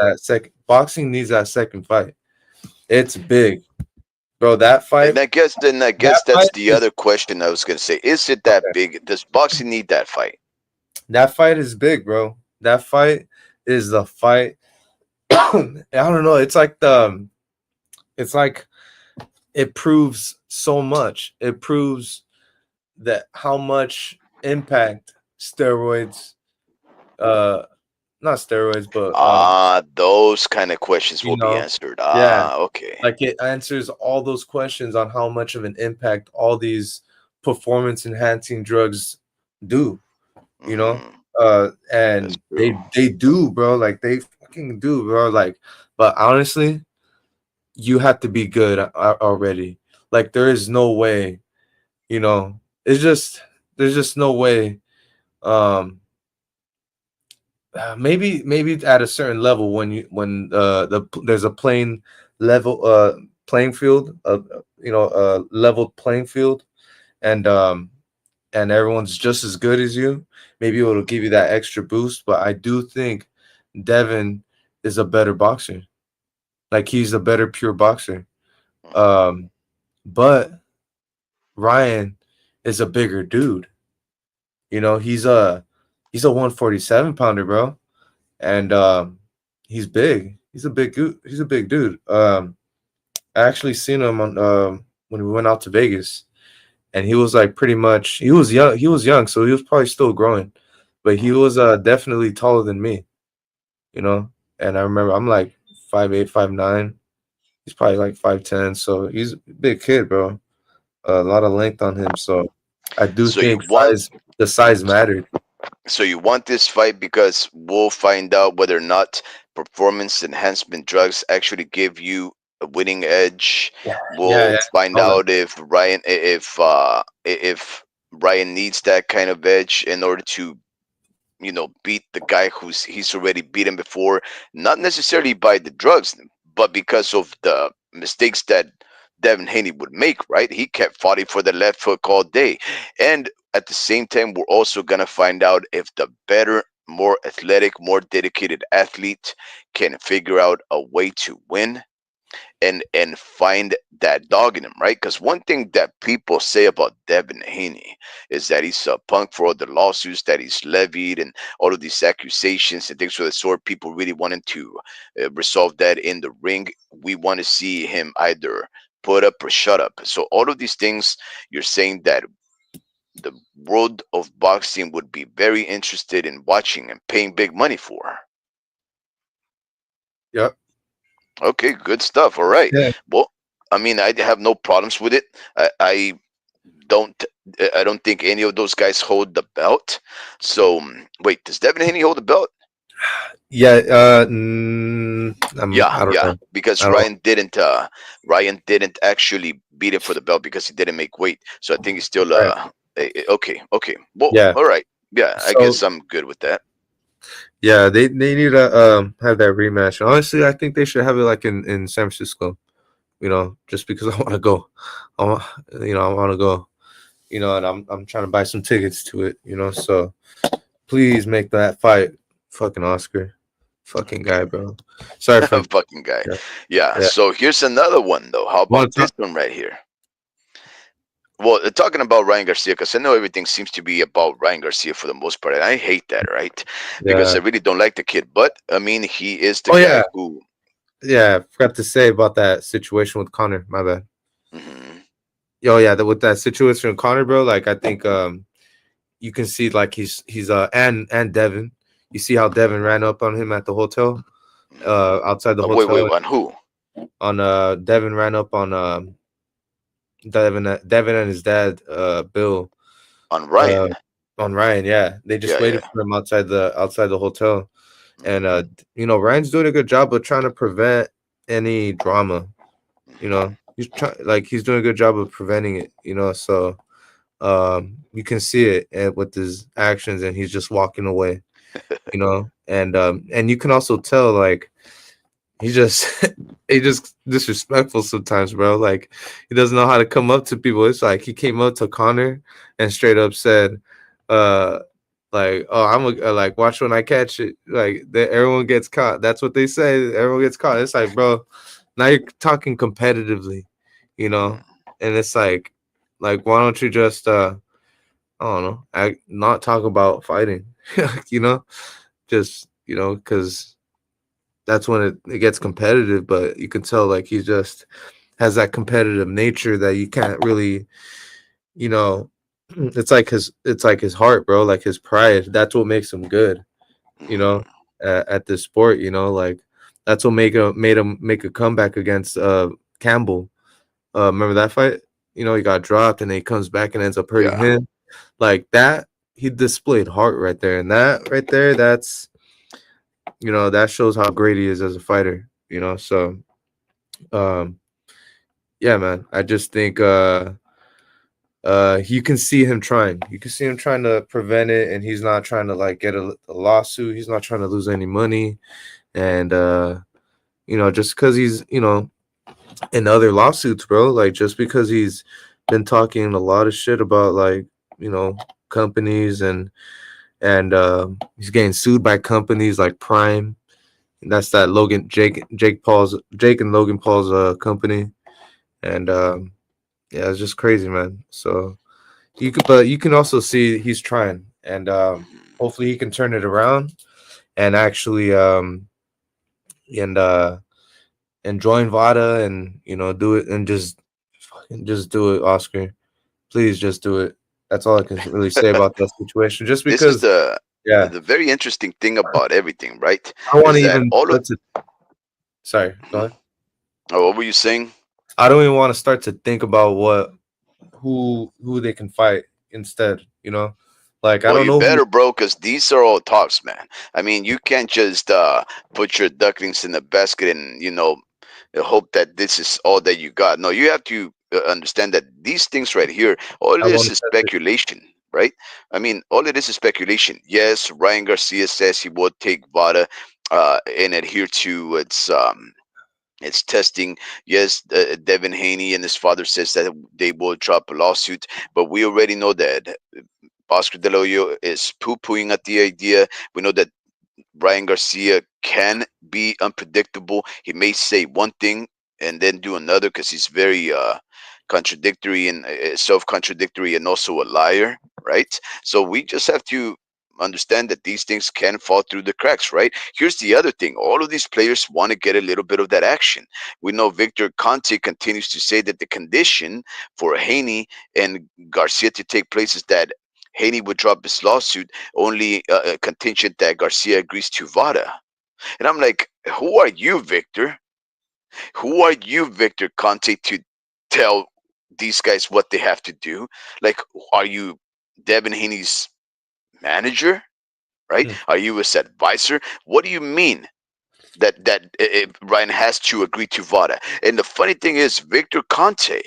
that second fight. It's big, bro. That And fight. I That guess that's fight the is other question I was gonna say. Is it that okay. big? Does boxing need that fight? That fight is big, bro. That fight is the fight. I don't know. It's like it proves so much. It proves that how much impact steroids, uh, not steroids, but Ah, those kind of questions you will be know, answered. yeah, Ah, okay. like it answers all those questions on how much of an impact all these performance enhancing drugs do. you know Hmm. That's and true. they do, bro. Like they fucking do, bro. Like, but honestly, you have to be good already. Like there is no way, it's just there's just no way. um maybe at a certain level, there's a playing field, leveled playing field, and everyone's just as good as you. Maybe it'll give you that extra boost. But I do think Devin is a better boxer. Like he's a better pure boxer. Mhm. um but Ryan is a bigger dude. He's a 147 pounder, bro. And he's big. He's a big dude. I actually seen him on when we went out to Vegas, and he was like pretty much he was young, so he was probably still growing, but he Mhm. was definitely taller than me. you know and I remember I'm like 5'8", 5'9". He's probably like 5'10", so he's a big kid, bro. A lot of length on him. So I do So you think want the size mattered. so you want this fight because we'll find out whether or not performance enhancement drugs actually give you a winning edge. Yeah, yeah, We'll yeah. find All that. out if Ryan needs that kind of edge in order to beat the guy he's already beaten before, not necessarily by the drugs, but because of the mistakes that Devin Haney would make. Right, he kept fighting for the left hook all day, and at the same time we're also going to find out if the better, more athletic, more dedicated athlete can figure out a way to win and find that dog in him, right? Because one thing that people say about Devin Haney is that he's a punk for all the lawsuits that he's levied and all of these accusations and things of the sort. People really wanting to resolve that in the ring. We want to see him either put up or shut up. So all of these things, you're saying that the world of boxing would be very interested in watching and paying big money for. Yep. Okay, good stuff. All right. Yeah. Well, I mean, I have no problems with it. I don't. I don't think any of those guys hold the belt. So wait, does Devin Haney hold the belt? Yeah. Yeah, I don't yeah. know. Because I don't. Ryan didn't actually beat him for the belt because he didn't make weight. So I think he's still Right. okay, okay. Well, Yeah. all right. Yeah, I So guess I'm good with that. yeah, they need to have that rematch. Honestly, I think they should have it like in San Francisco. Just because I want to go. I want, I want to go. And I'm trying to buy some tickets to it. So please make that fight, fucking Oscar, fucking guy, Okay. bro. Sorry for Fucking guy. yeah. Yeah. Yeah. So here's another one though. How about Want to this talk? one right here? Well, talking about Ryan Garcia, because I know everything seems to be about Ryan Garcia for the most part, and I hate that, right? Because Yeah. I really don't like the kid. But I mean, he is the Oh guy yeah, who. yeah. I forgot to say about that situation with Connor. My bad. Mhm. Yo, yeah, with that situation with Connor, bro. Like, I think you can see like he's and Devin. You see how Devin ran up on him at the hotel, Mhm. outside the Wait, hotel. wait, on who? On Devin ran up on Devin and his dad, Bill, On uh, Ryan. on Ryan. Yeah, they just Yeah, waited yeah. for him outside the hotel, and Mhm. Ryan's doing a good job of trying to prevent any drama. Mhm. He's doing a good job of preventing it. So you can see it with his actions, and he's just walking away. And you can also tell like he just he just disrespectful sometimes, bro. Like he doesn't know how to come up to people. It's like he came up to Connor and straight up said, uh, like, "Oh, like watch when I catch it." Like everyone gets caught. That's what they say. Everyone gets caught. It's like, bro, now you're talking competitively, you know, Mhm. and it's like why don't you just I don't know, not talk about fighting, you know, just because that's when it gets competitive, but you can tell like he just has that competitive nature that you can't really, you know, it's like his heart, bro, like his pride. That's what makes him good, you know, Mhm. at this sport, like that's what made him make a comeback against Campbell. Remember that fight? He got dropped and then he comes back and ends up hurting Yeah. him. Like that, he displayed heart right there. And that right there, that shows how great he is as a fighter, So um yeah, man. I just think you can see him trying. You can see him trying to prevent it, and he's not trying to like get a lawsuit. He's not trying to lose any money. And just because he's, in other lawsuits, bro, like just because he's been talking a lot of shit about like, you know, companies and he's getting sued by companies like Prime. That's that Jake and Logan Paul's company. And yeah, it's just crazy, man. So but you can also see he's trying, and Mhm. hopefully he can turn it around and actually and join Vada and do it and just fucking just do it, Oscar. Please just do it. That's all I can really say about that situation. Just This is because, yeah, the very interesting thing about everything, right? I don't want Is to that even all of. start to. Sorry, go Mhm. ahead. Oh, what were you saying? I don't even want to start to think about who they can fight. instead. You know, like I Well, don't you know who. better, bro, because these are all talks, man. I mean, you can't just put your ducklings in the basket and hope that this is all that you got. No, you have to understand that these things right here, all I it want is to test it. speculation, right? I mean, all it is speculation. Yes, Ryan Garcia says he would take Vada and adhere to its testing. Yes, Devin Haney and his father says that they will drop a lawsuit, but we already know that Oscar De La Hoya is poo-pooing at the idea. We know that Brian Garcia can be unpredictable. He may say one thing and then do another because he's very contradictory and self-contradictory and also a liar, right? So we just have to understand that these things can fall through the cracks, right? Here's the other thing. All of these players want to get a little bit of that action. We know Victor Conte continues to say that the condition for Haney and Garcia to take place is that Haney would drop his lawsuit only contingent that Garcia agrees to VADA. And I'm like, who are you, Victor? Who are you, Victor Conte, to tell these guys what they have to do? Like, are you Devin Haney's manager? Right? Hmm. Are you his advisor? What do you mean that Ryan has to agree to VADA? And the funny thing is, Victor Conte,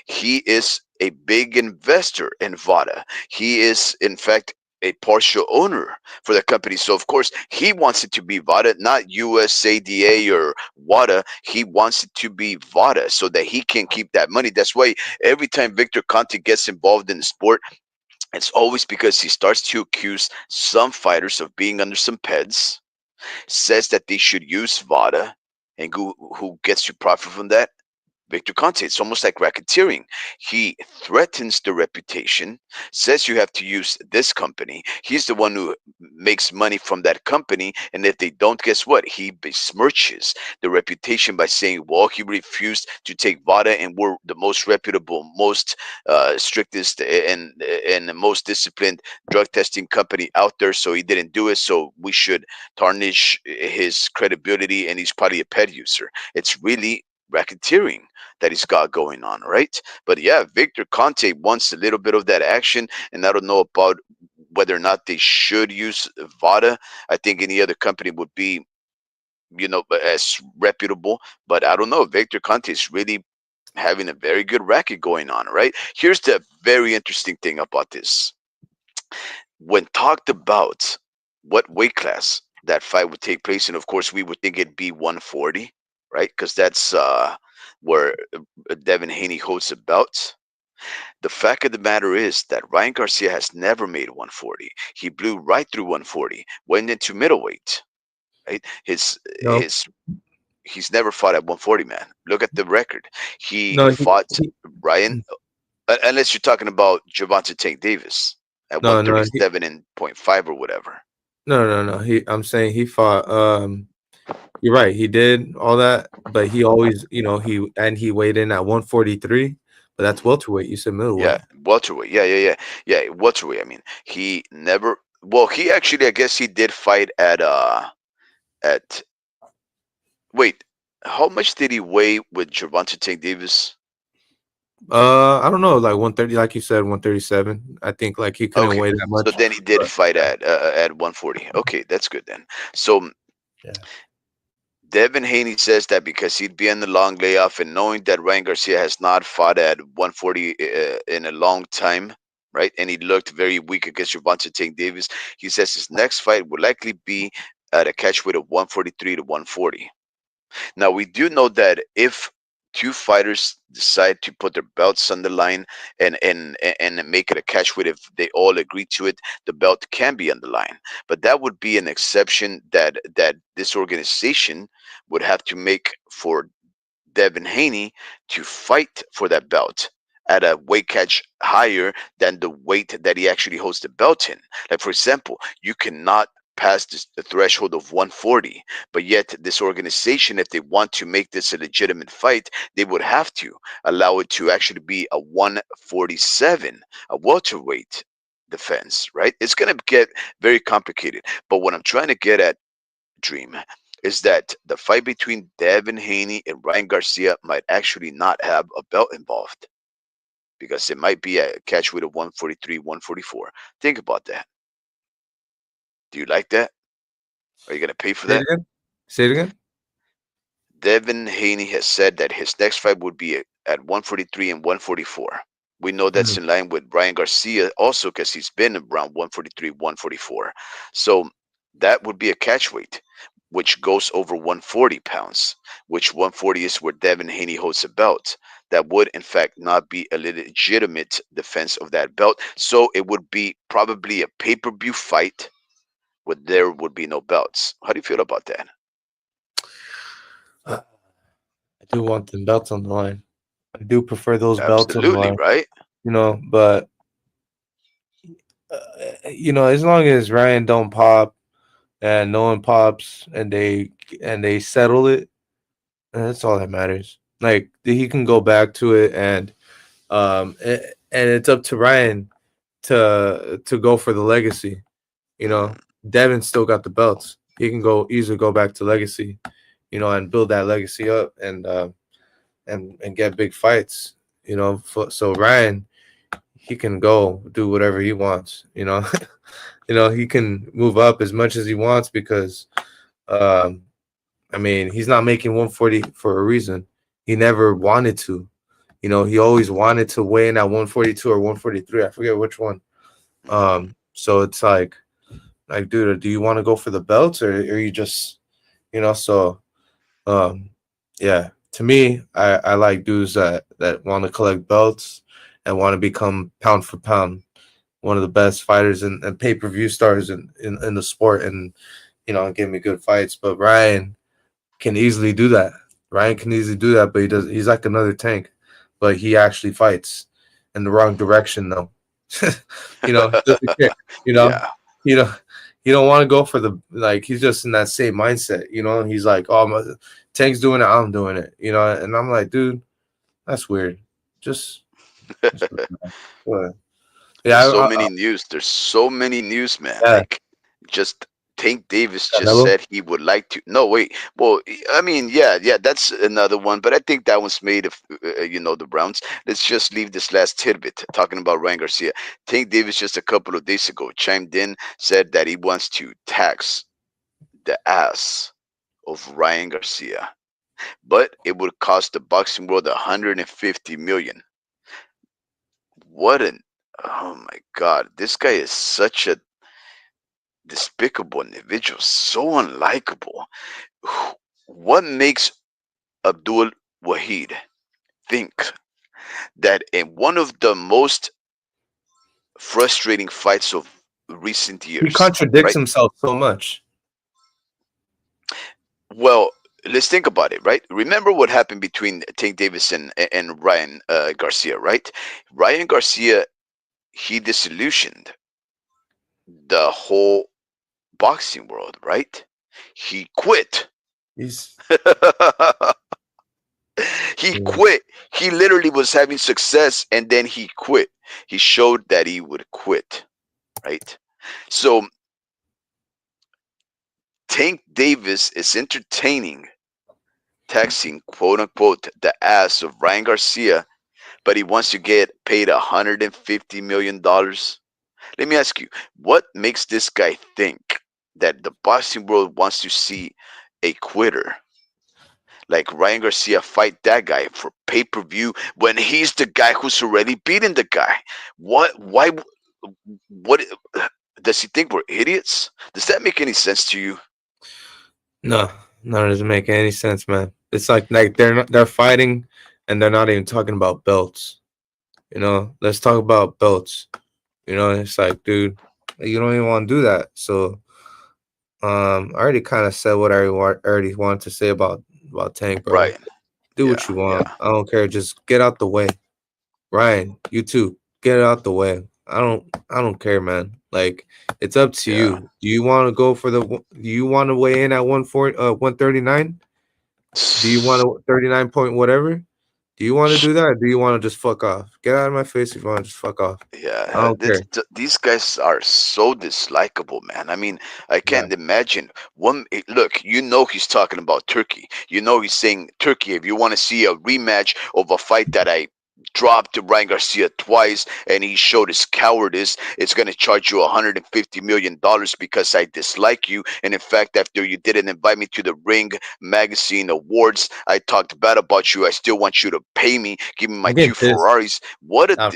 he is a big investor in VADA. He is, in fact, a partial owner for the company. So, of course, he wants it to be VADA, not USADA or WADA. He wants it to be VADA so that he can keep that money. That's why every time Victor Conte gets involved in the sport, it's always because he starts to accuse some fighters of being under some peds, says that they should use VADA, and who gets to profit from that? Victor Conte. It's almost like racketeering. He threatens the reputation, says you have to use this company. He's the one who makes money from that company. And if they don't, guess what? He besmirches the reputation by saying, well, he refused to take VADA and we're the most reputable, most strictest and the most disciplined drug testing company out there. So he didn't do it. So we should tarnish his credibility and he's probably a pet user. It's really racketeering that he's got going on, right? But yeah, Victor Conte wants a little bit of that action, and I don't know about whether or not they should use VADA. I think any other company would be, as reputable, but I don't know. Victor Conte is really having a very good racket going on, right? Here's the very interesting thing about this. When talked about what weight class that fight would take place in, of course, we would think it'd be 140, right? Because that's where Devin Haney holds the belt. The fact of the matter is that Ryan Garcia has never made 140. He blew right through 140, went into middleweight, right? No, He's never fought at 140, man. Look at the record. He no, fought Ryan, unless you're talking about Javante Tank Davis at no, no, 137 and point five or whatever. no. I'm saying he fought. You're right. He did all that, but he always, he weighed in at 143. But that's Mhm. welterweight. You said Yeah, middleweight. welterweight. Yeah. Welterweight. I mean, he never. Well, he actually, I guess, he did fight at. Wait, how much did he weigh with Gervonta Tank Davis? I don't know, like 130, like you said, 137. I think like he couldn't Okay, weigh that so much. then he did But fight at 140. Okay, that's good then. So yeah. Devin Haney says that because he'd be in the long layoff and knowing that Ryan Garcia has not fought at 140 in a long time, right? And he looked very weak against Gervonta Tank Davis. He says his next fight will likely be at a catch weight of 143 to 140. Now we do know that if two fighters decide to put their belts on the line and make it a catch weight, if they all agree to it, the belt can be on the line. But that would be an exception that this organization would have to make for Devin Haney to fight for that belt at a weight catch higher than the weight that he actually holds the belt in. Like, for example, you cannot pass the threshold of 140, but yet this organization, if they want to make this a legitimate fight, they would have to allow it to actually be a 147, a welterweight defense, right? It's going to get very complicated. But what I'm trying to get at, Dream, is that the fight between Devin Haney and Ryan Garcia might actually not have a belt involved because it might be a catch weight of 143, 144. Think about that. Do you like that? Are you gonna pay for Say it that? again. Say it again. Devin Haney has said that his next fight would be at 143 and 144. We know that's Mm. in line with Brian Garcia also because he's been around 143, 144. So that would be a catch weight, which goes over 140 pounds, which 140 is where Devin Haney holds a belt. That would, in fact, not be a legitimate defense of that belt. So it would be probably a pay per view fight where there would be no belts. How do you feel about that? I do want the belts on the line. I do prefer those belts on the Absolutely, line. right? But as long as Ryan don't pop and no one pops and they settle it, that's all that matters. Like he can go back to it and it's up to Ryan to go for the legacy. You know, Mm, Devin still got the belts. He can go easily go back to legacy, and build that legacy up and get big fights. So Ryan, he can go do whatever he wants. He can move up as much as he wants because, um, I mean, he's not making 140 for a reason. He never wanted to. He always wanted to weigh in at 142 or 143. I forget which one. mm. So it's like, dude, do you want to go for the belts or you just, so um, yeah. To me, I like dudes that want to collect belts and want to become pound for pound one of the best fighters and pay per view stars in the sport and give me good fights. But Ryan can easily do that. Ryan can easily do that, but he does. He's like another Tank, but he actually fights in the wrong direction though. He doesn't care. You know, Yeah. you know, he don't want to go for the like. He's just in that same mindset. And he's like, "Oh, Tank's doing it, I'm doing it." And I'm like, dude, that's weird. Just go ahead. Yeah, There's so many news. There's so many news, man. yeah, Like, just Tank Davis just Canelo. said he would like to. No, wait. Well, I mean, yeah, yeah, that's another one. But I think that one's made of, the Browns. Let's just leave this last tidbit talking about Ryan Garcia. Tank Davis just a couple of days ago chimed in, said that he wants to tax the ass of Ryan Garcia, but it would cost the boxing world 150 million. What an Oh my God, this guy is such a despicable individual, so unlikable. What makes Abdul Wahid think that in one of the most frustrating fights of recent He years, contradicts right? himself so much. Well, let's think about it, right? Remember what happened between Tank Davis and Ryan Garcia, right? Ryan Garcia, he disillusioned the whole boxing world, right? He quit. He's He yeah. quit. He literally was having success and then he quit. He showed that he would quit, right? So Tank Davis is entertaining, taxing quote unquote the ass of Ryan Garcia, but he wants to get paid $150 million. Let me ask you, what makes this guy think that the boxing world wants to see a quitter like Ryan Garcia fight that guy for pay per view when he's the guy who's already beaten the guy? What? Why? What? Does he think we're idiots? Does that make any sense to you? No, no, it doesn't make any sense, man. It's like they're fighting and they're not even talking about belts. Let's talk about belts. It's like, dude, you don't even want to do that. So, I already kind of said what already wanted to say about Tank, bro. Right. Do Yeah. what you want. Yeah. I don't care. Just get out the way. Ryan, you too. Get out the way. I don't care, man. Like it's up to Yeah. you. Do you want to go for do you want to weigh in at 139? Do you want to 39 point whatever? Do you want to do that or do you want to just fuck off? Get out of my face if you want to just fuck off. I Yeah, don't care. these guys are so dislikable, man. I mean, I Yeah. can't imagine look. He's talking about Turkey. He's saying Turkey. If you want to see a rematch of a fight that I dropped Ryan Garcia twice, and he showed his cowardice. It's going to charge you $150 million because I dislike you. And in fact, after you didn't invite me to the Ring Magazine Awards, I talked bad about you. I still want you to pay me, give me my I'm two getting pissed. Ferraris. What a Um,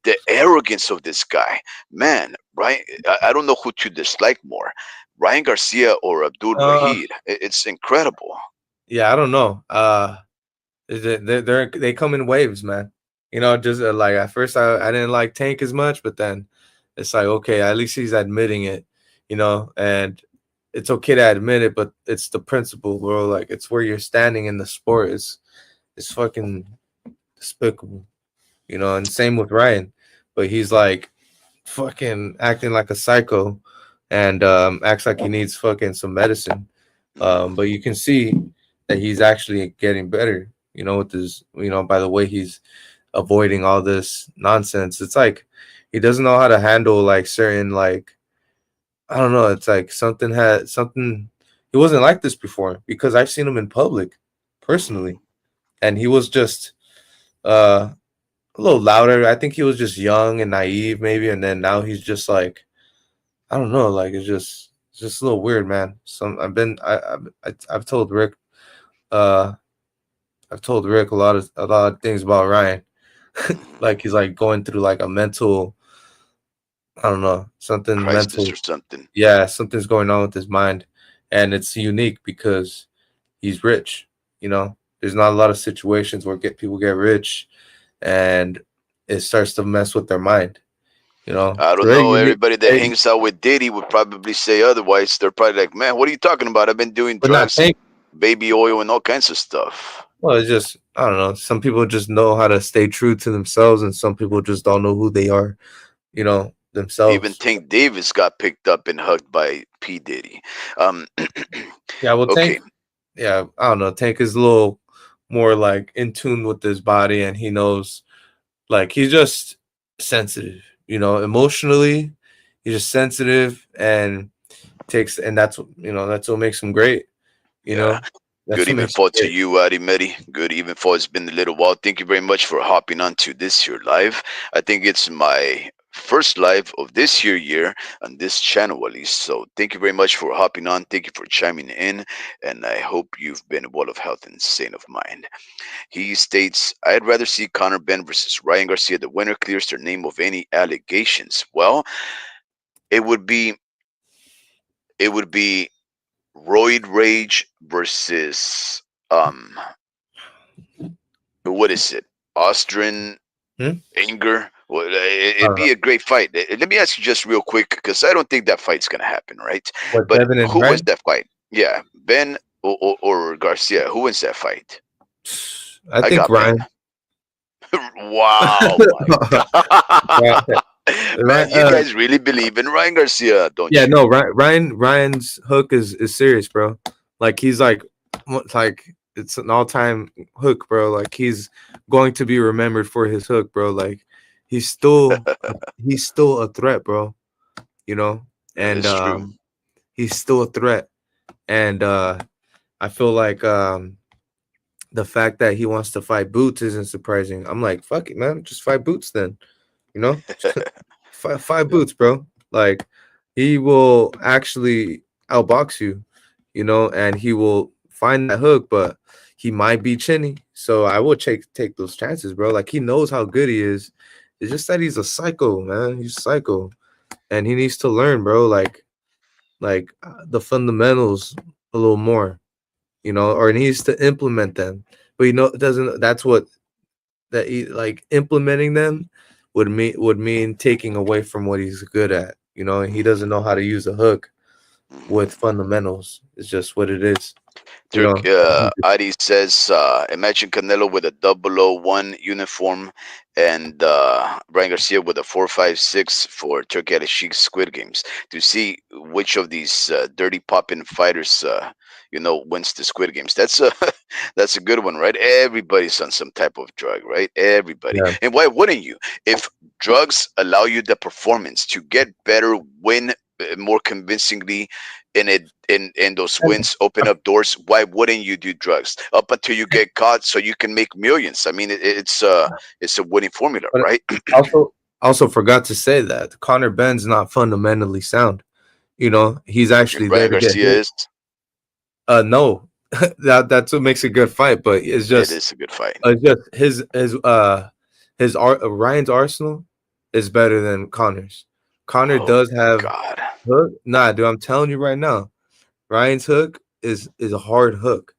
the arrogance of this guy, man. Right? I don't know who to dislike more, Ryan Garcia or Abdul uh, Rahid. It's incredible. yeah, I don't know. They come in waves, man. You know, just like at first I didn't like Tank as much, but then it's like okay, at least he's admitting it, you know, and it's okay to admit it, but it's the principle, bro. Like it's where you're standing in the sport. It's fucking despicable, you know. And same with Ryan, but he's like fucking acting like a psycho, and acts like he needs fucking some medicine. Hmm. But you can see that he's actually getting better, you know, with his, you know, by the way he's avoiding all this nonsense. It's like he doesn't know how to handle like certain like I don't know. It's like something had something. He wasn't like this before because I've seen him in public, personally, Hmm. and he was just a little louder. I think he was just young and naive, maybe, and then now he's just like I don't know. Like it's just a little weird, man. Some I've been I've told Rick uh I've told Rick a lot of things about Ryan. Hmm. Like he's like going through like a mental I don't know something Crisis mental. or something. Yeah, something's going on with his mind, and it's unique because he's rich. You know, there's not a lot of situations where get people get rich, and it starts to mess with their mind. You know, I it's don't very know. unique. Everybody that hangs out with Diddy would probably say otherwise. They're probably like, "Man, what are you talking about? I've been doing But not drugs, Tank. baby oil, and all kinds of stuff." Well, it's just I don't know. Some people just know how to stay true to themselves, and some people just don't know who they are. You know Even themselves. Tank Davis got picked up and hugged by P Diddy. Um, Yeah, well, okay. Tank. Yeah, I don't know. Tank is a little more like in tune with his body, and he knows like he's just sensitive. You know, emotionally, he's just sensitive and takes, and that's what makes him great. You Yeah. know, Good that's what evening makes him fall to great. you, Adi Medi. Good evening fall. It's been a little while. Thank you very much for hopping on to this here live. I think it's my first live of this year on this channel at least. So thank you very much for hopping on. Thank you for chiming in. And I hope you've been well of health and sane of mind. He states, I'd rather see Conor Ben versus Ryan Garcia. The winner clears their name of any allegations. Well, it would be it would be Roid Rage versus what is it? Austrian Hmm? Anger. Well, I it'd don't know. be a great fight. Let me ask you just real quick, because I don't think that fight's gonna happen, right? What But Devin and who wins Ryan? that fight? Yeah, Ben or Garcia. Who wins that fight? I I think got Ben. Ryan. Wow, my Right, God. right, Man, you guys really believe in Ryan Garcia, don't yeah, you? no, Ryan's hook is serious, bro. Like he's like it's an all time hook, bro. Like he's going to be remembered for his hook, bro. Like he's still he's still a threat, bro. You know, That and is true. he's still a threat. And I feel like the fact that he wants to fight Boots isn't surprising. I'm like, fuck it, man, just fight Boots then. You know, five boots, bro. Like he will actually outbox you, you know, and he will find that hook, but he might be chinny. So I will take those chances, bro. Like he knows how good he is. It's just that he's a psycho, man. He's psycho, and he needs to learn, bro. Like the fundamentals a little more, you know, or he needs to implement them. But you know, it doesn't. That's what that he like implementing them would mean taking away from what he's good at. You know, and he doesn't know how to use a hook with Mhm. fundamentals. It's just what it is. You Turk know. Adi says, imagine Canelo with a 001 uniform and Brian Garcia with a 456 for Turkey at Sheik's Squid Games to see which of these dirty poppin' fighters, wins the Squid Games. That's a that's a good one, right? Everybody's on some type of drug, right? Everybody. Yeah. And why wouldn't you? If drugs allow you the performance to get better, win more convincingly, and those And wins open up doors, why wouldn't you do drugs up until you get caught so you can make millions? I mean, it's a winning formula, but right? also forgot to say that Connor Ben's not fundamentally sound. You know, he's And actually there Ryan to get Garcia hit. is. No, that's what makes a good fight. But It is a good fight. it's just Ryan's arsenal is better than Connor's. Connor Oh does have God. hook. Nah, dude, I'm telling you right now, Ryan's hook is a hard hook,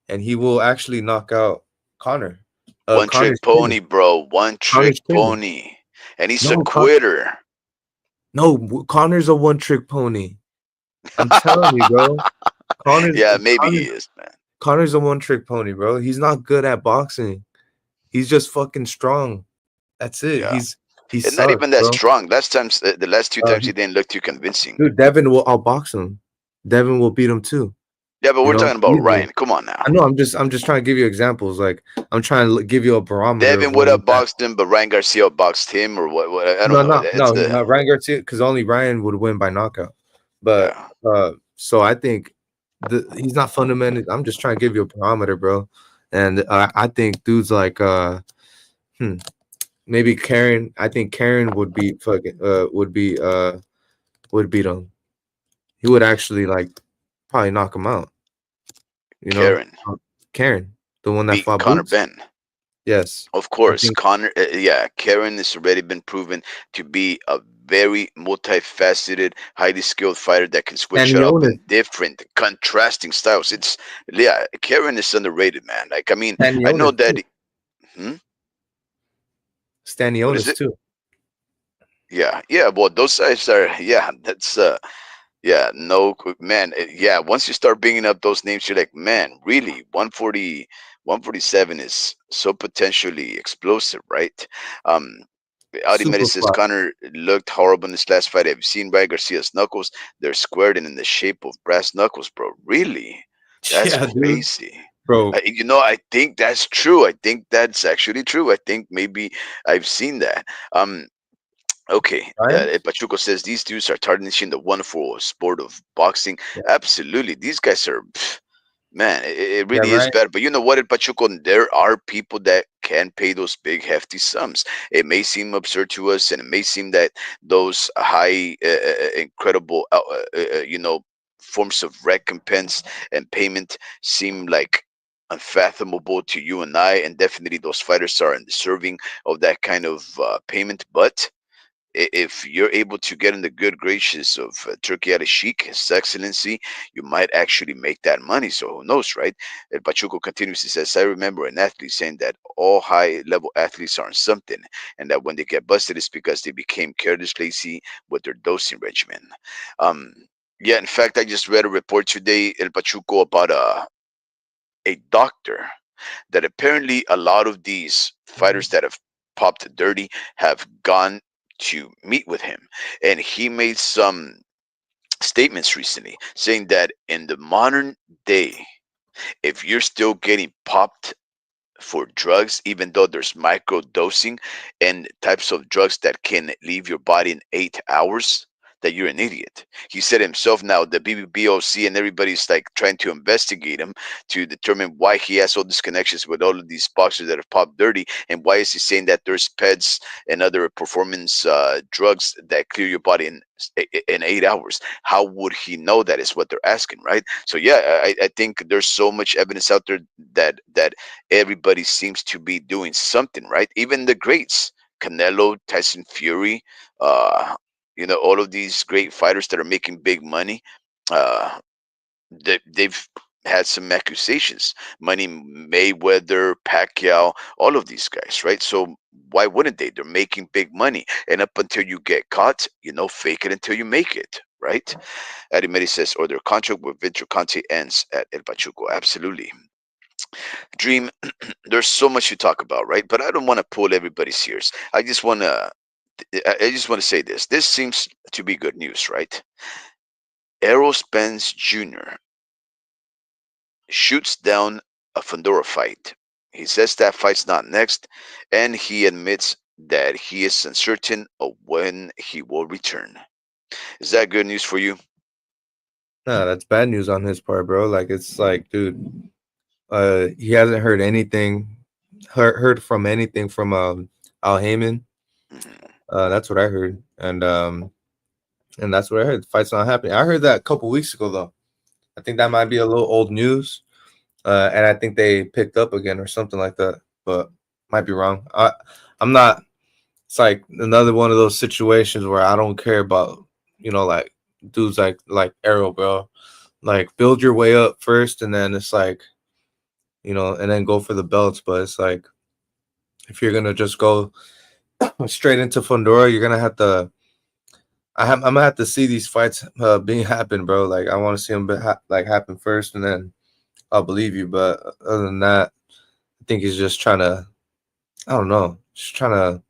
and he will actually knock out Connor. One Connor's trick pony, chinning. bro. One trick Connor's chinning. pony. And he's a No, quitter. Connor's a one trick pony. I'm telling you, bro. Connor's Yeah, maybe he Connor's is, man. Connor's a one trick pony, bro. He's not good at boxing. He's just fucking strong. That's it. Yeah. He And not sucks, even that bro. strong. The last two times he He, didn't look too convincing. dude, Devin will outbox him. Devin will beat him too. Yeah, but You we're know, talking about easily. Ryan. Come on now. I know. I'm just trying to give you examples. Like I'm trying to give you a barometer Devin of would when have that. boxed him, but Ryan Garcia boxed him, or what? I don't No, know. no, It's no, no. Ryan Garcia, because only Ryan would win by knockout. But yeah. so I think he's not fundamental. I'm just trying to give you a barometer, bro. And I think dudes like hmm, maybe Karen. I think Karen would be fucking would beat him. He would actually like probably knock him out. You know, Karen Karen, the one that beat fought Conor Boots. Ben. Yes, Of I course, think Connor. Yeah, Karen has already been proven to be a very multifaceted, highly skilled fighter that can switch it up Stanionis, in different, contrasting styles. It's yeah, Karen is underrated, man. Like I mean, I know Stanionis that. too. Hmm? What is Stanionis it? too. Yeah, yeah. Well, those guys are. Yeah, that's. Yeah, no, man. Yeah, once you start bringing up those names, you're like, man, really, 140, 147 is so potentially explosive, right? Um, Audimedi Super says fly. Connor looked horrible in this last fight. Have you seen Ryan Garcia's knuckles? They're squared and in the shape of brass knuckles, bro. Really? That's Yeah, dude, crazy. bro. I think that's true. I think that's actually true. I think maybe I've seen that. Um, Okay, Ryan. Pachuco says these dudes are tarnishing the wonderful sport of boxing. Yeah, Absolutely, these guys are, man. It yeah, really is Ryan. bad. But you know what, El Pachuco? There are people that can pay those big, hefty sums. It may seem absurd to us, and it may seem that those high, incredible, forms of recompense and payment seem like unfathomable to you and I. And definitely, those fighters are undeserving of that kind of payment, but if you're able to get in the good graces of Turkey Ali Sheikh, His Excellency, you might actually make that money. So who knows, right? El Pachuco continues. He says, I remember an athlete saying that all high level athletes are on something, and that when they get busted, it's because they became careless, lazy with their dosing regimen. Um, yeah, in fact, I just read a report today, El Pachuco, about a doctor that apparently a lot of these fighters that have popped dirty have gone to meet with him, and he made some statements recently saying that in the modern day, if you're still getting popped for drugs, even though there's micro dosing and types of drugs that can leave your body in 8 hours, that you're an idiot. He said himself. Now the BBBOC and everybody's like trying to investigate him to determine why he has all these connections with all of these boxers that have popped dirty, and why is he saying that there's PEDs and other performance drugs that clear your body in 8 hours. How would he know that? Is what they're asking, right? So yeah, I think there's so much evidence out there that everybody seems to be doing something, right? Even the greats, Canelo, Tyson Fury, uh, all of these great fighters that are making big money. Uh, they've had some accusations. Money Mayweather, Pacquiao, all of these guys, right? So why wouldn't they? They're making big money, and up until you get caught, fake it until you make it, right? Eddie Medi says, or their contract with Victor Conte ends at El Pachuco. Absolutely. Dream, there's so much to talk about, right? But I don't want to pull everybody's ears. I just want to say this. This seems to be good news, right? Errol Spence Jr. shoots down a Fandora fight. He says that fight's not next, and he admits that he is uncertain of when he will return. Is that good news for you? No, that's bad news on his part, bro. Like it's like, dude, he hasn't heard anything, heard from anything from Al Heyman. Mhm. That's what I heard, and that's what I heard. The fight's not happening. I heard that a couple weeks ago though. I think that might be a little old news, and I think they picked up again or something like that. But might be wrong. I'm not. It's like another one of those situations where I don't care about, like dudes like Arrow, bro. Like build your way up first, and then it's like, and then go for the belts. But it's like if you're gonna just go straight into Fundora, you're gonna have to. I'm gonna have to see these fights being happen, bro. Like I want to see them like happen first, and then I'll believe you. But other than that, I think he's just trying to. I don't know. Just trying to.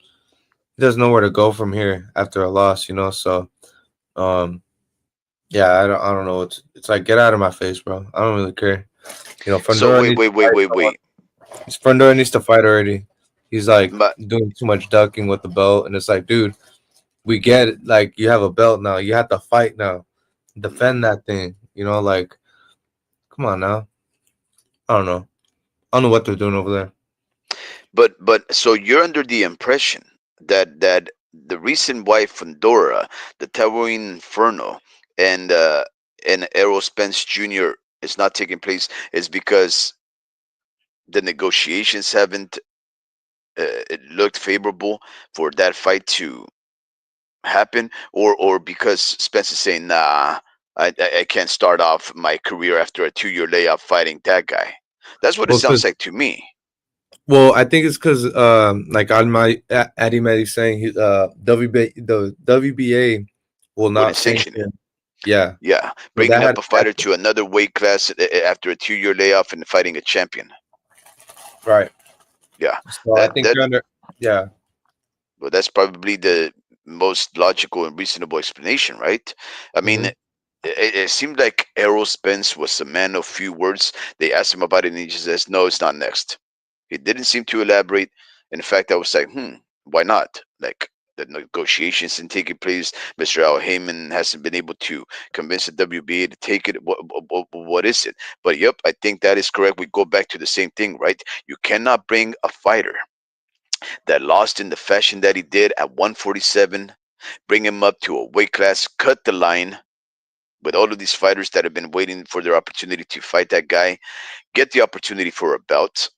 He doesn't know where to go from here after a loss. So, um, yeah, I don't know. It's like get out of my face, bro. I don't really care. So Fundora needs to fight someone. wait. Fundora needs to fight already. He's like But doing too much ducking with the belt, and it's like, dude, we get it. Like you have a belt now. You have to fight now. Defend that thing. Like come on now. I don't know. I don't know what they're doing over there. but so you're under the impression that the reason why Fundora, the Towering Inferno, and Errol Spence Jr. is not taking place is because the negotiations haven't it looked favorable for that fight to happen, or because Spence is saying, nah, I can't start off my career after a 2 year layoff fighting that guy. That's what it Well, sounds cause like to me. I think it's because like Adi Medi saying the WBA will not Wouldn't sanction it. sanction. Yeah, Yeah, so that bringing had up a to fighter happen. to another weight class after a 2 year layoff and fighting a champion. Right. Yeah, So I that think that you're under. Yeah. well, that's probably the most logical and reasonable explanation, right? I mean, Hmm. it seemed like Errol Spence was a man of few words. They asked him about it, and he just says, "No, it's not next." He didn't seem to elaborate. In fact, I was like, why not? Like, the negotiations and taking place. Mr. Al Heyman hasn't been able to convince the WBA to take it. What is it? But yep, I think that is correct. We go back to the same thing, right? You cannot bring a fighter that lost in the fashion that he did at 147, bring him up to a weight class, cut the line with all of these fighters that have been waiting for their opportunity to fight that guy, get the opportunity for a belt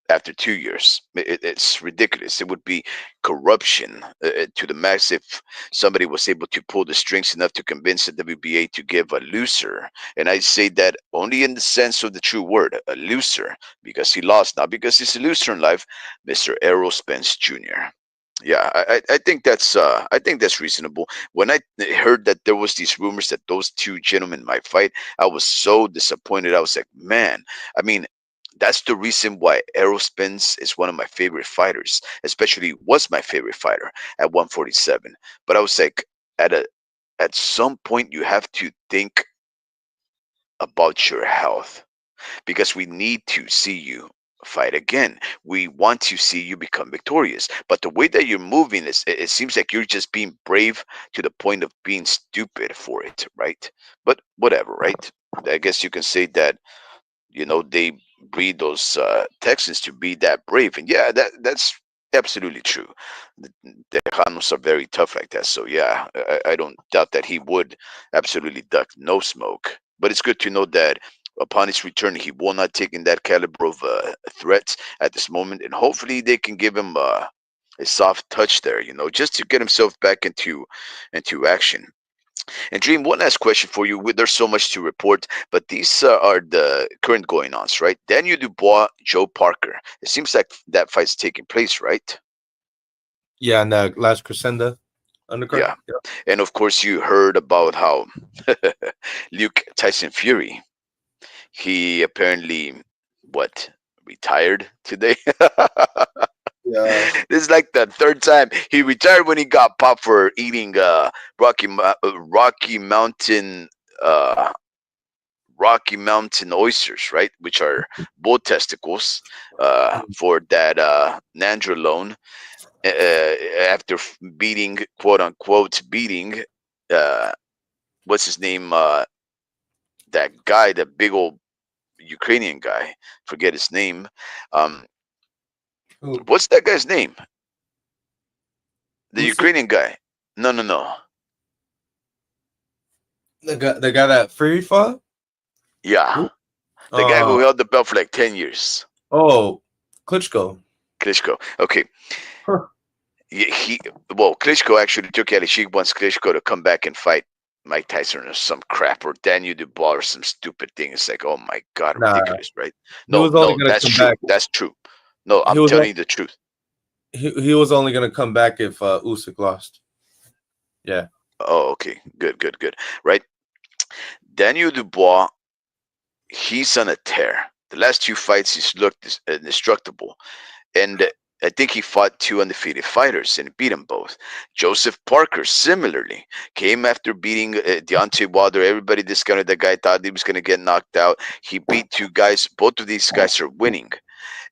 after 2 years. It's ridiculous. It would be corruption to the max if somebody was able to pull the strings enough to convince the WBA to give a loser. And I say that only in the sense of the true word, a loser, because he lost, not because he's a loser in life, Mr. Errol Spence Jr. Yeah, I think that's reasonable. When I heard that there was these rumors that those two gentlemen might fight, I was so disappointed. I was like, man, I mean, that's the reason why Errol Spence is one of my favorite fighters, especially was my favorite fighter at 147. But I was like, at a at some point you have to think about your health because we need to see you fight again. We want to see you become victorious. But the way that you're moving is it seems like you're just being brave to the point of being stupid for it, right? But whatever, right? I guess you can say that they breed those Texans to be that brave, and yeah, that's absolutely true. The Tejanos are very tough like that, so yeah, I don't doubt that he would absolutely duck no smoke. But it's good to know that upon his return, he will not take in that caliber of threats at this moment, and hopefully they can give him a soft touch there, just to get himself back into action. And Dream, one last question for you. There's so much to report, but these are the current going-ons, right? Daniel Dubois, Joe Parker. It seems like that fight's taking place, right? Yeah, and last Crescenda undercard. Yeah. Yeah. And of course, you heard about how Luke Tyson Fury, he apparently, what, retired today? Yeah. This is like the third time he retired when he got popped for eating Rocky Mountain uh, Rocky Mountain oysters, right? Which are bull testicles for that nandrolone after beating, quote unquote, beating uh, what's his name? That guy, that big old Ukrainian guy. Forget his name. Um, Who? what's that guy's name? The Usyk? Ukrainian guy. No, no, no. The guy that free fought? Yeah, Who? the guy Uh who held the belt for like 10 years. oh, Klitschko. Klitschko. Okay, Huh. he well, Klitschko actually took it. She wants Klitschko to come back and fight Mike Tyson or some crap or Daniel Dubois or some stupid thing. It's like, oh my god, Nah, ridiculous, right? he No, was only no, gonna that's come true. back. That's true. No, He I'm was telling you on, the truth. he was only gonna come back if Usyk lost. Yeah. Oh, okay, good, good, good. Right, Daniel Dubois, he's on a tear. The last two fights, he's looked indestructible. And I think he fought two undefeated fighters and beat them both. Joseph Parker, similarly, came after beating Deontay Wilder. Everybody discounted that guy, thought he was going to get knocked out. He beat two guys. Both of these guys are winning.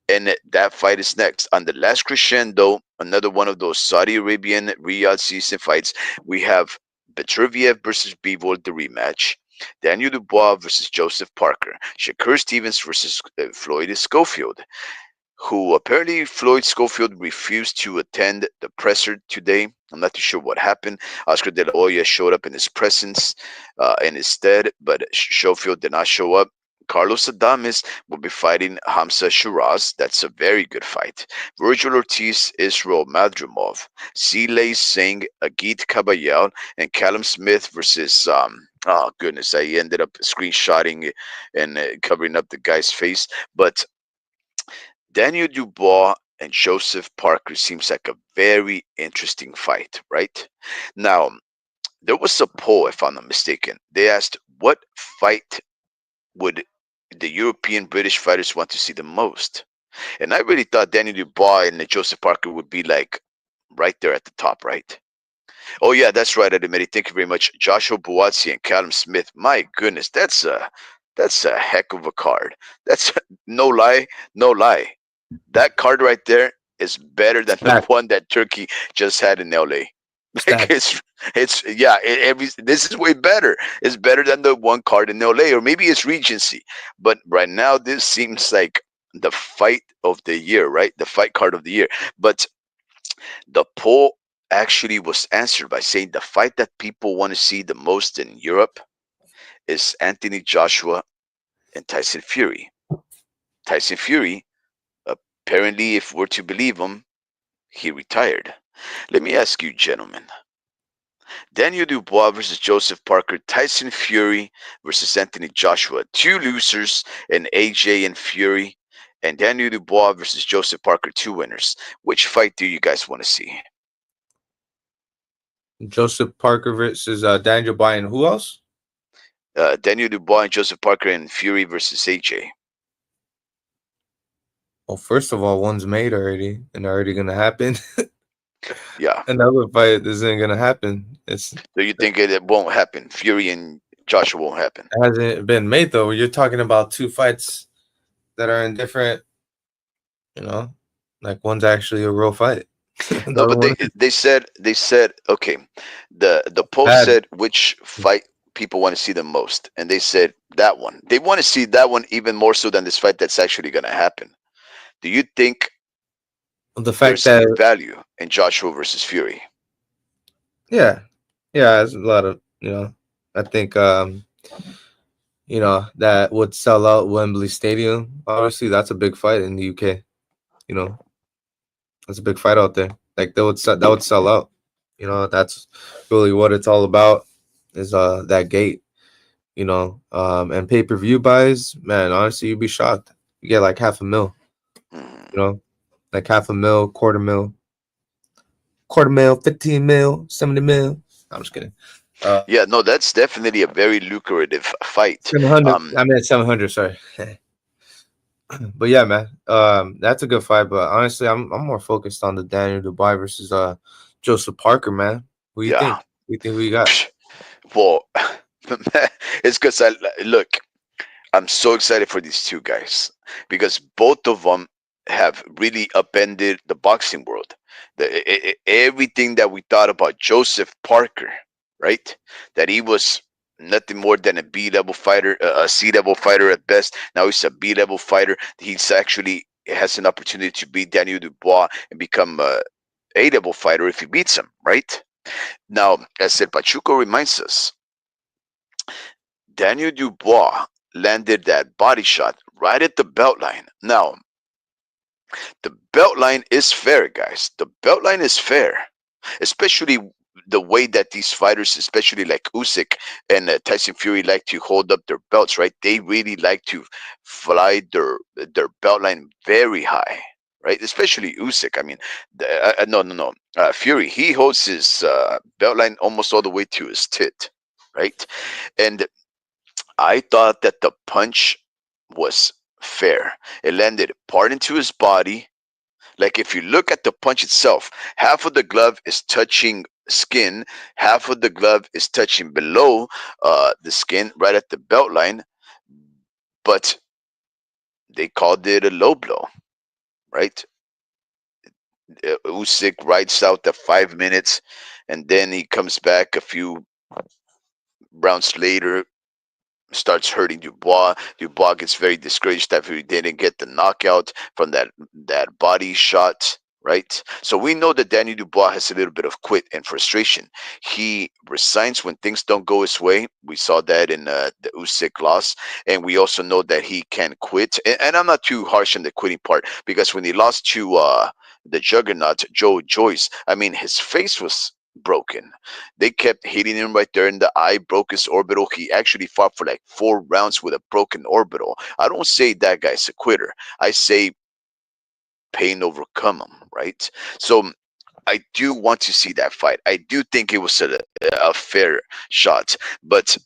And that fight is next. On the last crescendo, another one of those Saudi Arabian Riyadh season fights, we have Petriviev versus Bivol, the rematch. Daniel Dubois versus Joseph Parker. Shakur Stevens versus Floyd Schofield, who apparently Floyd Schofield refused to attend the presser today. I'm not too sure what happened. Oscar De La Hoya showed up in his presence in his stead, but Schofield did not show up. Carlos Adames will be fighting Hamza Shiraz. That's a very good fight. Virgil Ortiz, Israel Madrimov, Zilay Singh, Agit Kabayel, and Callum Smith versus oh goodness, I ended up screenshotting and covering up the guy's face. But Daniel Dubois and Joseph Parker seems like a very interesting fight, right? Now, there was a poll, if I'm not mistaken. They asked what fight would the European British fighters want to see the most? And I really thought Daniel Dubois and Joseph Parker would be like right there at the top, right? Oh yeah, that's right, Ademiri. Thank you very much. Joshua Buatsi and Callum Smith. My goodness, that's a heck of a card. That's no lie, no lie. That card right there is better than the Stacked. one that Turkey just had in LA. Like Stacked. it's yeah, this is way better. It's better than the one card in LA, or maybe it's Regency. But right now, this seems like the fight of the year, right? The fight card of the year. But the poll actually was answered by saying the fight that people want to see the most in Europe is Anthony Joshua and Tyson Fury. Tyson Fury, apparently, if we're to believe him, he retired. Let me ask you, gentlemen. Daniel Dubois versus Joseph Parker, Tyson Fury versus Anthony Joshua. Two losers in AJ and Fury, and Daniel Dubois versus Joseph Parker, two winners. Which fight do you guys want to see? Joseph Parker versus Daniel Bryan. Who else? Daniel Dubois and Joseph Parker and Fury versus AJ. Well, first of all, one's made already and already gonna happen. Yeah. Another fight isn't gonna happen. Do you think it won't happen? Fury and Joshua won't happen. It hasn't been made though. You're talking about two fights that are in different, you know, like one's actually a real fight. The No, other but one is they said okay. The post bad. said which fight people want to see the most, and they said that one. They want to see that one even more so than this fight that's actually going to happen. Do you think The fact there's that any value in Joshua versus Fury? yeah, yeah, there's a lot of I think that would sell out Wembley Stadium. Obviously, that's a big fight in the UK. You know, that's a big fight out there. Like that would sell out. That's really what it's all about is that gate. And pay-per-view buys, man, honestly, you'd be shocked. You get like half a mil, Mhm. you know, like half a mil, quarter mil, 15 mil, 70 mil. I'm just kidding. Uh, Yeah, no, that's definitely a very lucrative fight. 700. Um, I mean, 700. Sorry, but yeah, man, that's a good fight. But honestly, I'm more focused on the Daniel Dubois versus Joseph Parker, man. Who you think? yeah. Who you got? Well, it's because I look. I'm so excited for these two guys because both of them have really upended the boxing world. Everything that we thought about Joseph Parker, right? That he was nothing more than a B level fighter, a C level fighter at best. Now he's a B level fighter. He's actually has an opportunity to beat Daniel Dubois and become a A level fighter if he beats him, right? Now, as El Pachuco reminds us, Daniel Dubois landed that body shot right at the belt line. Now, the belt line is fair, guys. The belt line is fair, especially the way that these fighters, especially like Usyk and Tyson Fury, like to hold up their belts. Right? They really like to fly their belt line very high. Right? Especially Usyk. I mean, no, no, no. Fury, he holds his belt line almost all the way to his tit. Right? And I thought that the punch was fair. It landed part into his body. Like if you look at the punch itself, half of the glove is touching skin, half of the glove is touching below the skin, right at the belt line. But they called it a low blow, right? Usyk rides out the 5 minutes, and then he comes back a few rounds later, starts hurting Dubois. Dubois gets very discouraged after he didn't get the knockout from that body shot. Right, so we know that Daniel Dubois has a little bit of quit and frustration. He resigns when things don't go his way. We saw that in the Usyk loss, and we also know that he can quit. And I'm not too harsh on the quitting part because when he lost to the Juggernaut Joe Joyce, I mean his face was broken. They kept hitting him right there in the eye, broke his orbital. He actually fought for like 4 rounds with a broken orbital. I don't say that guy's a quitter. I say pain overcome him, right? So I do want to see that fight. I do think it was a fair shot, but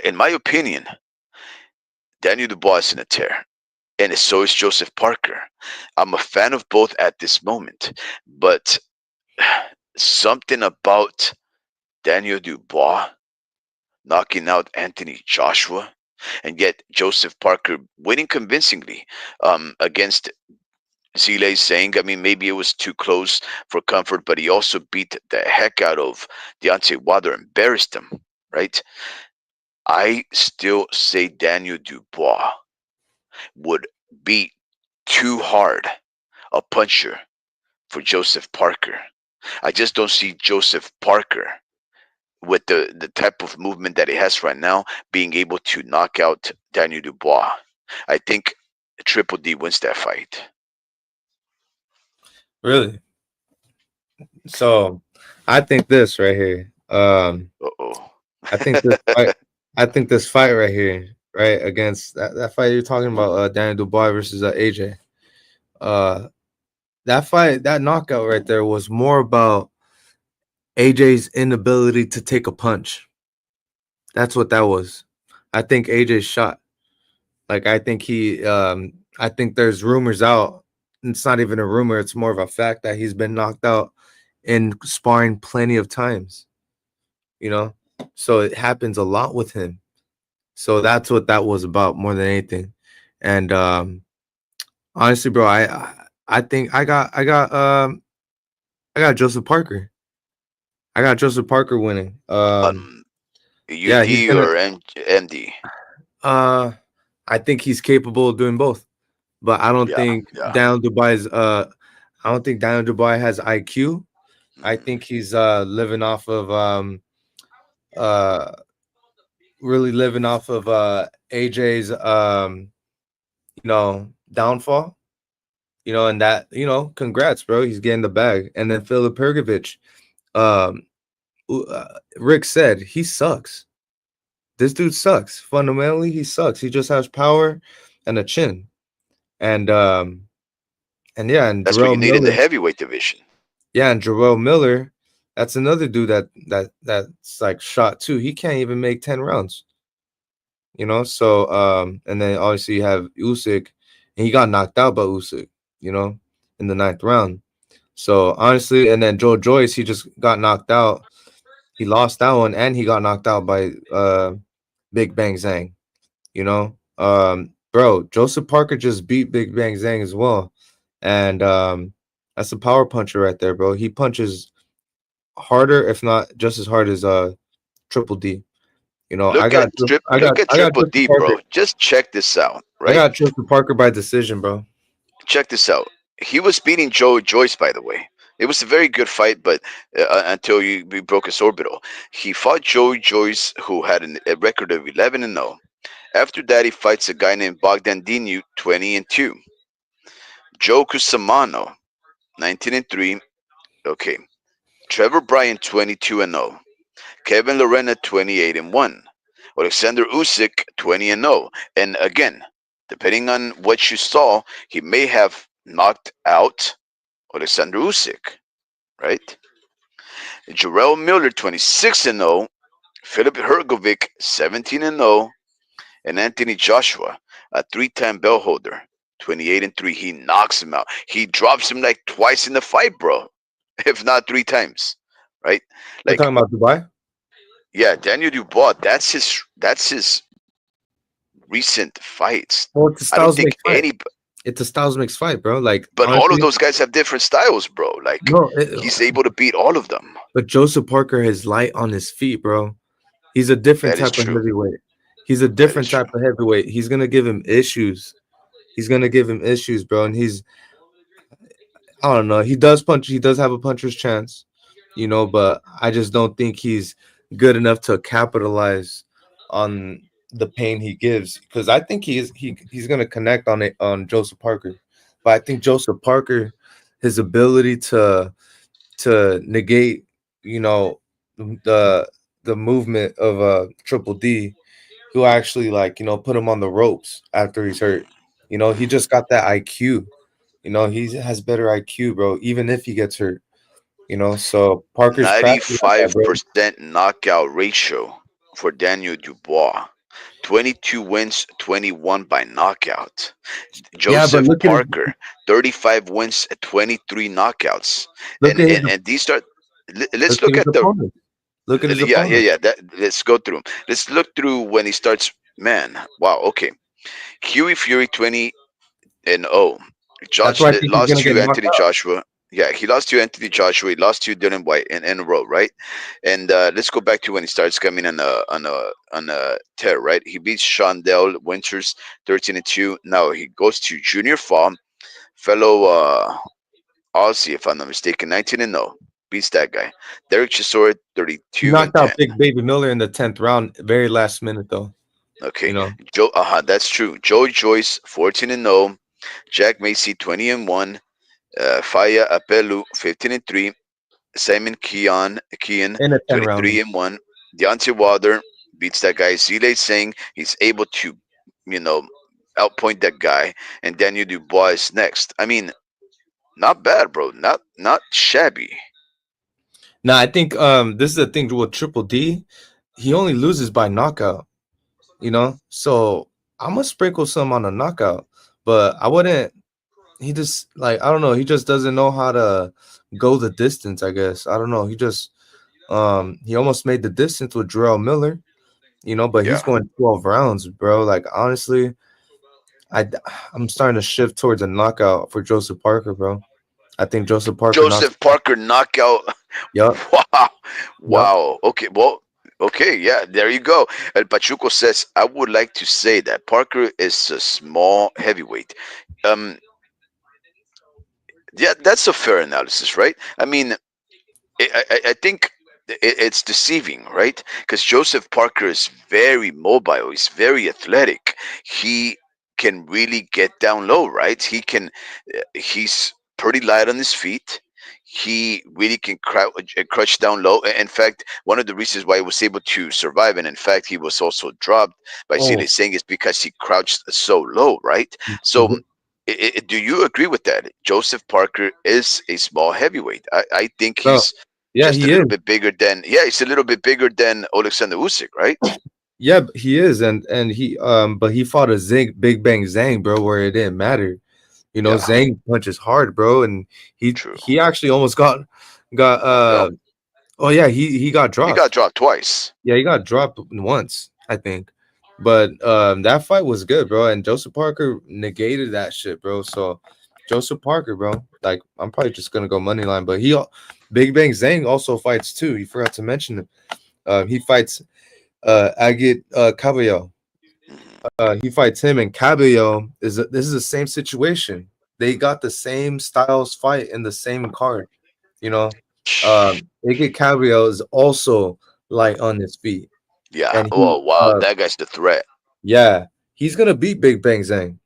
in my opinion, Daniel Dubois is in a tear, and so is Joseph Parker. I'm a fan of both at this moment, but something about Daniel Dubois knocking out Anthony Joshua, and yet Joseph Parker winning convincingly against Zile saying, I mean, maybe it was too close for comfort, but he also beat the heck out of Deontay Wilder, embarrassed him, right? I still say Daniel Dubois would be too hard a puncher for Joseph Parker. I just don't see Joseph Parker with the type of movement that he has right now being able to knock out Daniel Dubois. I think Triple D wins that fight. Really? So I think this right here. Uh oh. I think this fight. I think this fight right here, right against that fight you're talking about, Daniel Dubois versus AJ. Uh, that fight, that knockout right there was more about AJ's inability to take a punch. That's what that was. I think AJ shot. Like I think there's rumors out. It's not even a rumor, it's more of a fact that he's been knocked out in sparring plenty of times, you know? So it happens a lot with him. So that's what that was about more than anything. And honestly, bro, I think I got Joseph Parker. I got Joseph Parker winning. um, Yeah, he's UD gonna or MD? uh I think he's capable of doing both. But Yeah, yeah. I don't think Daniel Dubois has IQ. I Mhm. think he's living off of uh really living off of AJ's downfall. And that, congrats, bro. He's getting the bag. And then Filip Pergovic, um Rick said he sucks. This dude sucks. Fundamentally, he sucks. He just has power and a chin. And and That's what you Jarrell need in the Miller. heavyweight division. Yeah, and Jarrell Miller, that's another dude that's like shot too. He can't even make 10 rounds, So and then obviously you have Usyk, and he got knocked out by Usyk, you know, in the ninth round. So honestly, and then Joe Joyce, he just got knocked out. He lost that one, and he got knocked out by Big Bang Zhang, Bro, Joseph Parker just beat Big Bang Zhang as well. And that's a power puncher right there, bro. He punches harder, if not just as hard as Triple D. You know, Look at I got Triple Joseph D, Parker. bro. Just check this out, I right? got Joseph Parker by decision, bro. Check this out. He was beating Joe Joyce, by the way. It was a very good fight, but until he broke his orbital, he fought Joe Joyce, who had a record of 11-0. After that, he fights a guy named Bogdan Dinu, 20-2. Joe Cusimano, 19-3. Okay. Trevor Bryan, 22-0. Kevin Lorena, 28-1. Alexander Usyk, 20-0. And again, depending on what you saw, he may have knocked out Alexander Usyk, right? Jarrell Miller, 26-0. Filip Hrgovic, 17-0. And Anthony Joshua, a three-time belt holder, 28-3. He knocks him out. He drops him like twice in the fight, bro, if not three times, right? We're Like, talking about Dubai. yeah, Daniel Dubois. That's his recent fights. Well, it's a I don't styles think mixed fight. any, It's a styles mixed fight, bro. Like but all of honestly, those guys have different styles, bro. Like, no. he's able to beat all of them. But Joseph Parker is light on his feet, bro. He's a different That is type of true. heavyweight. He's a That is different true. type of heavyweight. He's gonna give him issues. He's gonna give him issues, bro. And he's I don't know. He does punch. He does have a puncher's chance, you know. But I just don't think he's good enough to capitalize on the pain he gives. Because I think he's gonna connect on it on Joseph Parker. But I think Joseph Parker, his ability to negate, you know, the movement of Triple D, who actually like put him on the ropes after he's hurt. You know, he just got that IQ. You know, he has better IQ, bro. Even if he gets hurt, So Parker's crafty like that, bro. 95% knockout ratio for Daniel Dubois. 22 wins, 21 by knockout. Yeah, but Joseph Parker, 35 wins, 23 knockouts. look And at his and, and these start. look Let's at look his at the. opponent. Look at his Yeah, yeah, opponent. yeah. Let's go through 'em. Let's look through when he starts. Man, wow. Okay, Huey Fury, 20-0. That's Josh why I think he's lost gonna get to knocked Anthony out. Joshua. Yeah, he lost to Anthony Joshua. He lost to Dylan White in a row, right? And let's go back to when he starts coming on a tear, right? He beats Shondell Winters 13-2. Now he goes to Junior Fall, fellow Aussie, if I'm not mistaken, 19-0. Beats that guy. Derek Chisora He 32 and knocked out 10. Big Baby Miller in the 10th round, very last minute though. Okay, You know, Joe. That's true. Joe Joyce 14-0. Jack Macy 20-1. Faya Apelu 15-3. Simon Kean in a 10 round. 23-1. Deontay Wilder beats that guy. Zile Singh, he's able to, you know, outpoint that guy. And Daniel Dubois is next. I mean, not bad, bro. Not shabby. Now I think this is the thing with Triple D. He only loses by knockout. So I'm gonna sprinkle some on a knockout, but I wouldn't. He just like I don't know. He just doesn't know how to go the distance. I guess I don't know. He almost made the distance with Jarrell Miller. But he's Yeah. going 12 rounds, bro. Like honestly, I I'm starting to shift towards a knockout for Joseph Parker, bro. I think Joseph Parker knocks. Joseph Parker knockout. Yup, Wow. yup. Wow. Okay. Well, okay. Yeah. There you go. El Pachuco says, I would like to say that Parker is a small heavyweight. Um, yeah, that's a fair analysis, right? I mean, I think it's deceiving, right? Because Joseph Parker is very mobile. He's very athletic. He can really get down low, right? He's pretty light on his feet. He really can crouch down low. In fact, one of the reasons why he was able to survive, and in fact, he was also dropped by Oh, Zile Singh, is because he crouched so low, right? So, do you agree with that? Joseph Parker is a small heavyweight. I think bro. he's Yeah, just a he little is. bit bigger than, yeah, he's a little bit bigger than Alexander Usyk, right? Yeah, he is, and but he fought a Big Bang Zang, bro, where it didn't matter. Yeah, Zhang punches hard, bro, and he true. he actually almost got Knocked out. oh yeah, he got He got dropped. dropped twice. Yeah, he got dropped once, I think. But that fight was good, bro, and Joseph Parker negated that shit, bro. So Joseph Parker, bro, like I'm probably just gonna go money line, but Big Bang Zhang also fights too. You forgot to mention him. He fights Agit Cabello. Mhm. He fights him, and Cabello this is the same situation. They got the same styles fight in the same card. You know, Agit Cabello is also light on his feet, Yeah. and Oh wow, that guy's the threat. yeah, he's gonna beat Big Bang Zhang.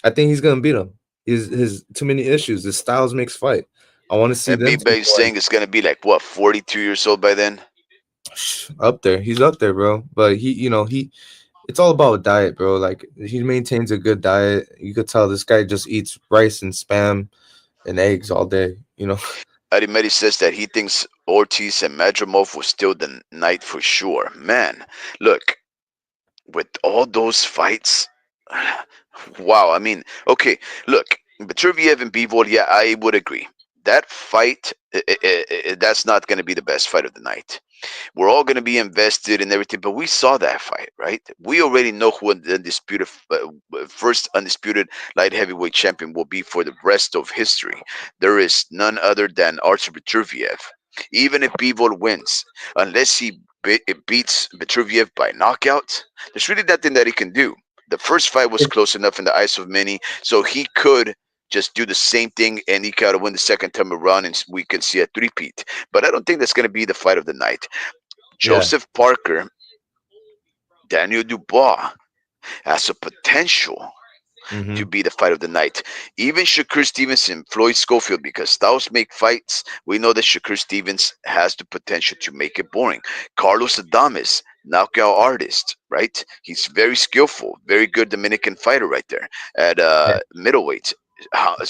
I think he's gonna beat him. His too many issues. His styles makes fight. I want to see And them Big two Bang going Singh is gonna be like what, 42 years old by then? up there. He's up there, bro. But he it's all about diet, bro. Like he maintains a good diet. You could tell this guy just eats rice and spam and eggs all day. Arimedi says that he thinks Ortiz and Madrimov will steal the night for sure. Man, look, with all those fights, wow. I mean, okay, look, Petriviev and Bivol, yeah, I would agree. That fight, that's not going to be the best fight of the night. We're all going to be invested in everything, but we saw that fight, right? We already know who the undisputed, first undisputed light heavyweight champion will be for the rest of history. There is none other than Artur Beterbiev. Even if Bivol wins, unless he beats Beterbiev by knockout, there's really nothing that he can do. The first fight was close enough in the eyes of many, so he could just do the same thing and he got to win the second time around and we can see a three-peat. But I don't think that's going to be the fight of the night. Yeah. Joseph Parker, Daniel Dubois has a potential to Mm-hmm. be the fight of the night. Even Shakur Stevenson, Floyd Schofield, because styles make fights, we know that Shakur Stevens has the potential to make it boring. Carlos Adames, knockout artist, right? He's very skillful, very good Dominican fighter right there at Yeah. middleweight.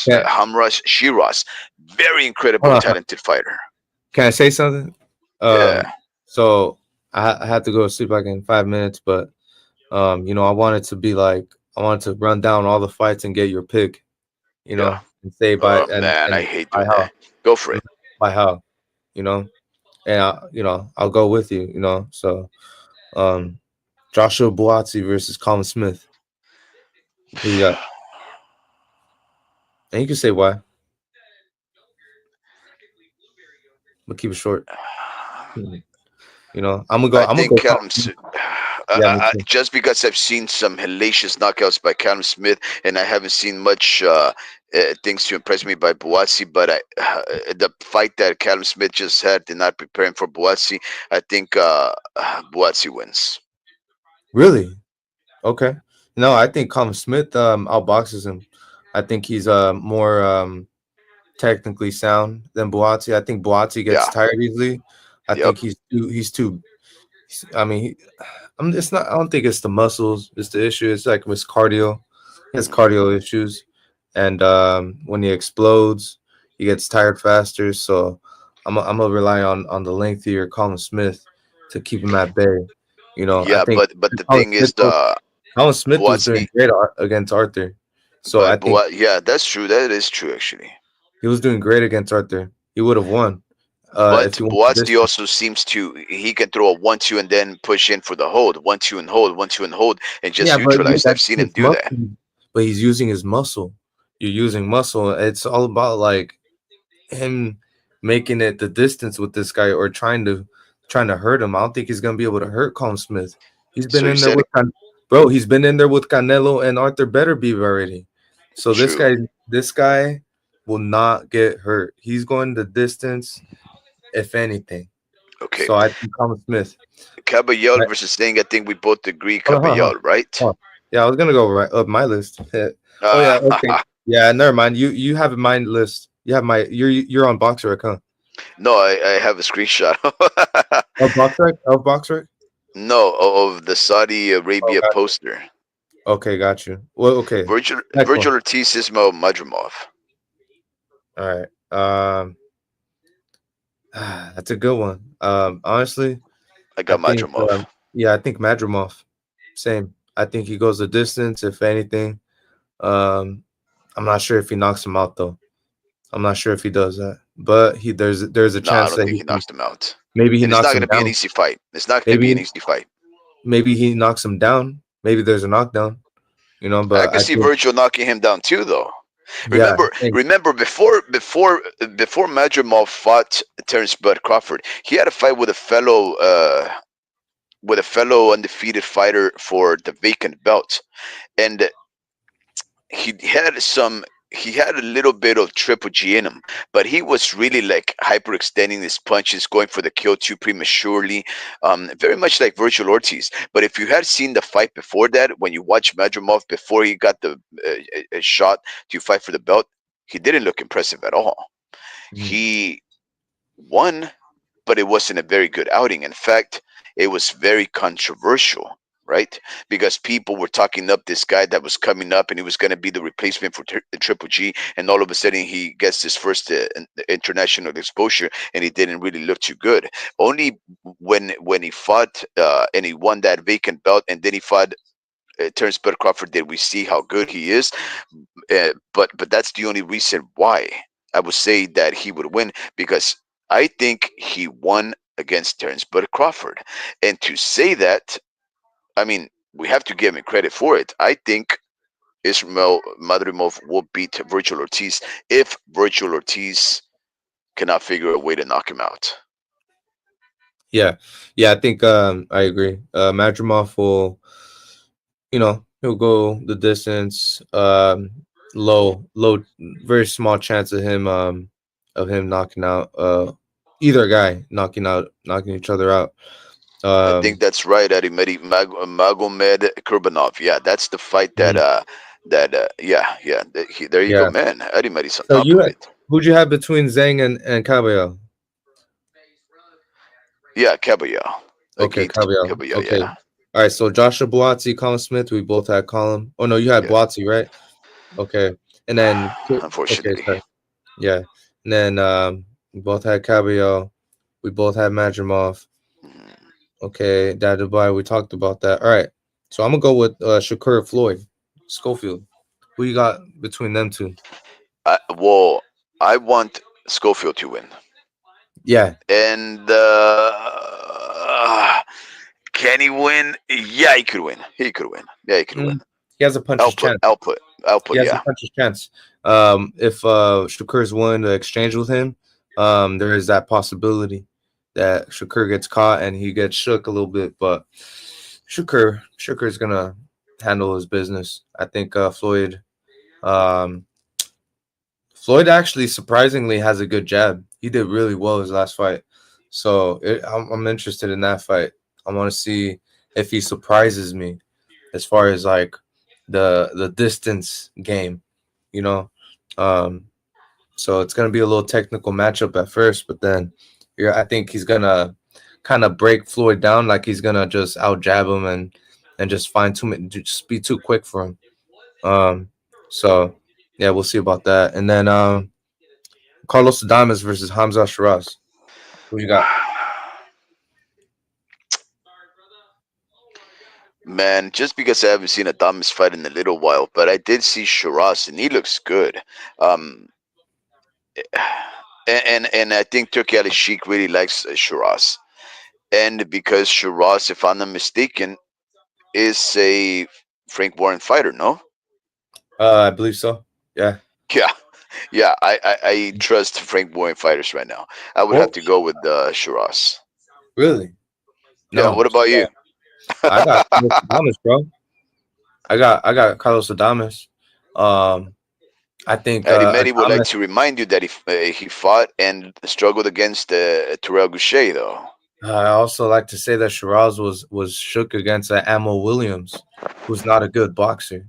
Yeah. Hamras Shiraz, very incredible, Hold on. talented fighter. Can I say something? Yeah, So I had to go to sleep like in 5 minutes, but I wanted to be like I wanted to run down all the fights and get your pick, yeah. and say Oh man, I and hate by doing how that. Go for mm, it. by how, you know, and I'll go with you, So um Joshua Buatsi versus Colin Smith. Who you got? And you can say why, but keep it short. Mhm. I I'm gonna think go Callum, Colin Smith. Yeah, me too. just because I've seen some hellacious knockouts by Callum Smith, and I haven't seen much things to impress me by Buatsi, but the fight that Callum Smith just had, did not preparing for Buatsi. I think Buatsi wins. Really? Okay. No, I think Colin Smith outboxes him. I think he's more technically sound than Buatsi. I think Buatsi gets Yeah. tired easily. I Yep. think I mean, it's not. I don't think it's the muscles. It's the issue. It's like with cardio. He has Mhm. cardio issues, and when he explodes, he gets tired faster. So I'm gonna rely on the lengthier Colin Smith to keep him at bay. I Yeah, think but the Colin thing Smith is, was, the Colin Smith was doing Buatsi, great against Arthur. So I but think Yeah, that's true. That is true actually. he was doing great against Arthur. He would have won But if he won the Boazzi distance. also seems to, he can throw a 1-2 and then push in for the hold, 1-2 and hold, 1-2 and hold, and just Yeah, but neutralize. I've that's seen him his do that. muscle. But he's using his muscle. You're using muscle. It's all about like him making it the distance with this guy or trying to hurt him. I don't think he's gonna be able to hurt Colin Smith. He's So been you in there said with bro. He's been in there with Canelo and Arthur Beterbiev already. So true. this guy will not get hurt. He's going the distance, if anything. Okay, So I think Colin Smith. Caballero Right. versus Sting. I think we both agree Hold on, hold on, hold on. Caballero, right? Hold on. Yeah, I was gonna go right up my list. Oh yeah, okay. Uh, Yeah, never mind. You have my list. You have my you're on Boxrec, huh? no, I have a screenshot. Oh, Boxrec? Oh, Boxrec? No, of the Saudi Oh, Arabia got you. poster. Okay, got you. Well, okay. Next one. Virgil Ortiz Ismail Madrimov. All right. That's a good one. Honestly, I I got think Madrimov. yeah, I think Madrimov. Same. I think he goes the distance, if anything. Um, I'm not sure if he knocks him out though. I'm not sure if he does that, but there's a No, I chance don't that think he knocks him out. maybe he And it's not knocks going him to be an down. easy fight. It's not going to be an Maybe easy fight. he knocks him down. Maybe there's a knockdown. I But could I see think Virgil knocking him down too, though. Yeah, I Remember, think. remember before Madrimov fought Terrence Bud Crawford, he had a fight with a fellow undefeated fighter for the vacant belt, and he had some he had a little bit of triple G in him, but he was really like hyperextending his punches, going for the kill too prematurely, very much like Virgil Ortiz. But if you had seen the fight before that, when you watch Madrimov before he got the shot to fight for the belt, he didn't look impressive at all. Mhm. He won, but it wasn't a very good outing. In fact, it was very controversial, right? Because people were talking up this guy that was coming up and he was going to be the replacement for Triple G, and all of a sudden he gets his first international exposure, and he didn't really look too good. Only when he fought and he won that vacant belt, and then he fought. Terrence Bud Crawford, did we see how good he is? But that's the only reason why I would say that he would win, because I think he won against Terrence Bud Crawford. And to say that, I mean, we have to give him credit for it. I think Ismail Madrimov will beat Virgil Ortiz if Virgil Ortiz cannot figure a way to knock him out. Yeah, yeah, I think I agree. Madrimov will, he'll go the distance. Low, very small chance of him knocking out either guy knocking each other out. I think Um, that's right, Magomed Kurbanov. Yeah, that's the fight that mhm, yeah. There you go, yeah. man. Eddie on So top of it. who'd you have between Zhang and Cabello? Yeah, Kabuya. Okay, Agit Cabello. Kabuya, Okay. yeah. All right. So Joshua Buatsi, Colin Smith. We both had Colin. Oh no, you had Yeah. Buatsi, right? Okay. And then okay, Unfortunately. sorry. Yeah. And then we both had Cabello. We both had Madrimov. Mhm. Okay, Dad Dubai. We talked about that. All right. So I'm gonna go with Shakur Floyd, Schofield. Who you got between them two? Well, I want Schofield to win. Yeah. And can he win? Yeah, he could win. He could win. Yeah, he could win. Mm, he has a puncher's Output, chance. output, He output. has a Yeah. puncher's chance. If Shakur's willing to exchange with him, there is that possibility that Shakur gets caught and he gets shook a little bit. But Shakur's gonna handle his business. I think um, Floyd actually surprisingly has a good jab. He did really well his last fight, so I'm interested in that fight. I want to see if he surprises me as far as like the distance game, you know. Um, so it's gonna be a little technical matchup at first, but then yeah, I think he's gonna kind of break Floyd down, like he's gonna just out jab him and just find too many, just be too quick for him. Um, so yeah, we'll see about that. And then Carlos Adames versus Hamza Shiraz. Who you got? Man, just because I haven't seen Adames fight in a little while, but I did see Shiraz and he looks good. Um, and I think Turkey Ali Sheik really likes Shiraz. And because Shiraz, if I'm not mistaken, is a Frank Warren fighter, no? I believe so. Yeah. Yeah, yeah. I trust Frank Warren fighters right now. I would have Well, to go with Shiraz. really? Yeah. No. What about Yeah. you? I got Carlos Adames, bro. I got Carlos Adames. Um, I think Eddie Medi would like Adames. to remind you that he fought and struggled against Terrell Goucher, though. I also like to say that Shiraz was shook against Amo Williams, who's not a good boxer.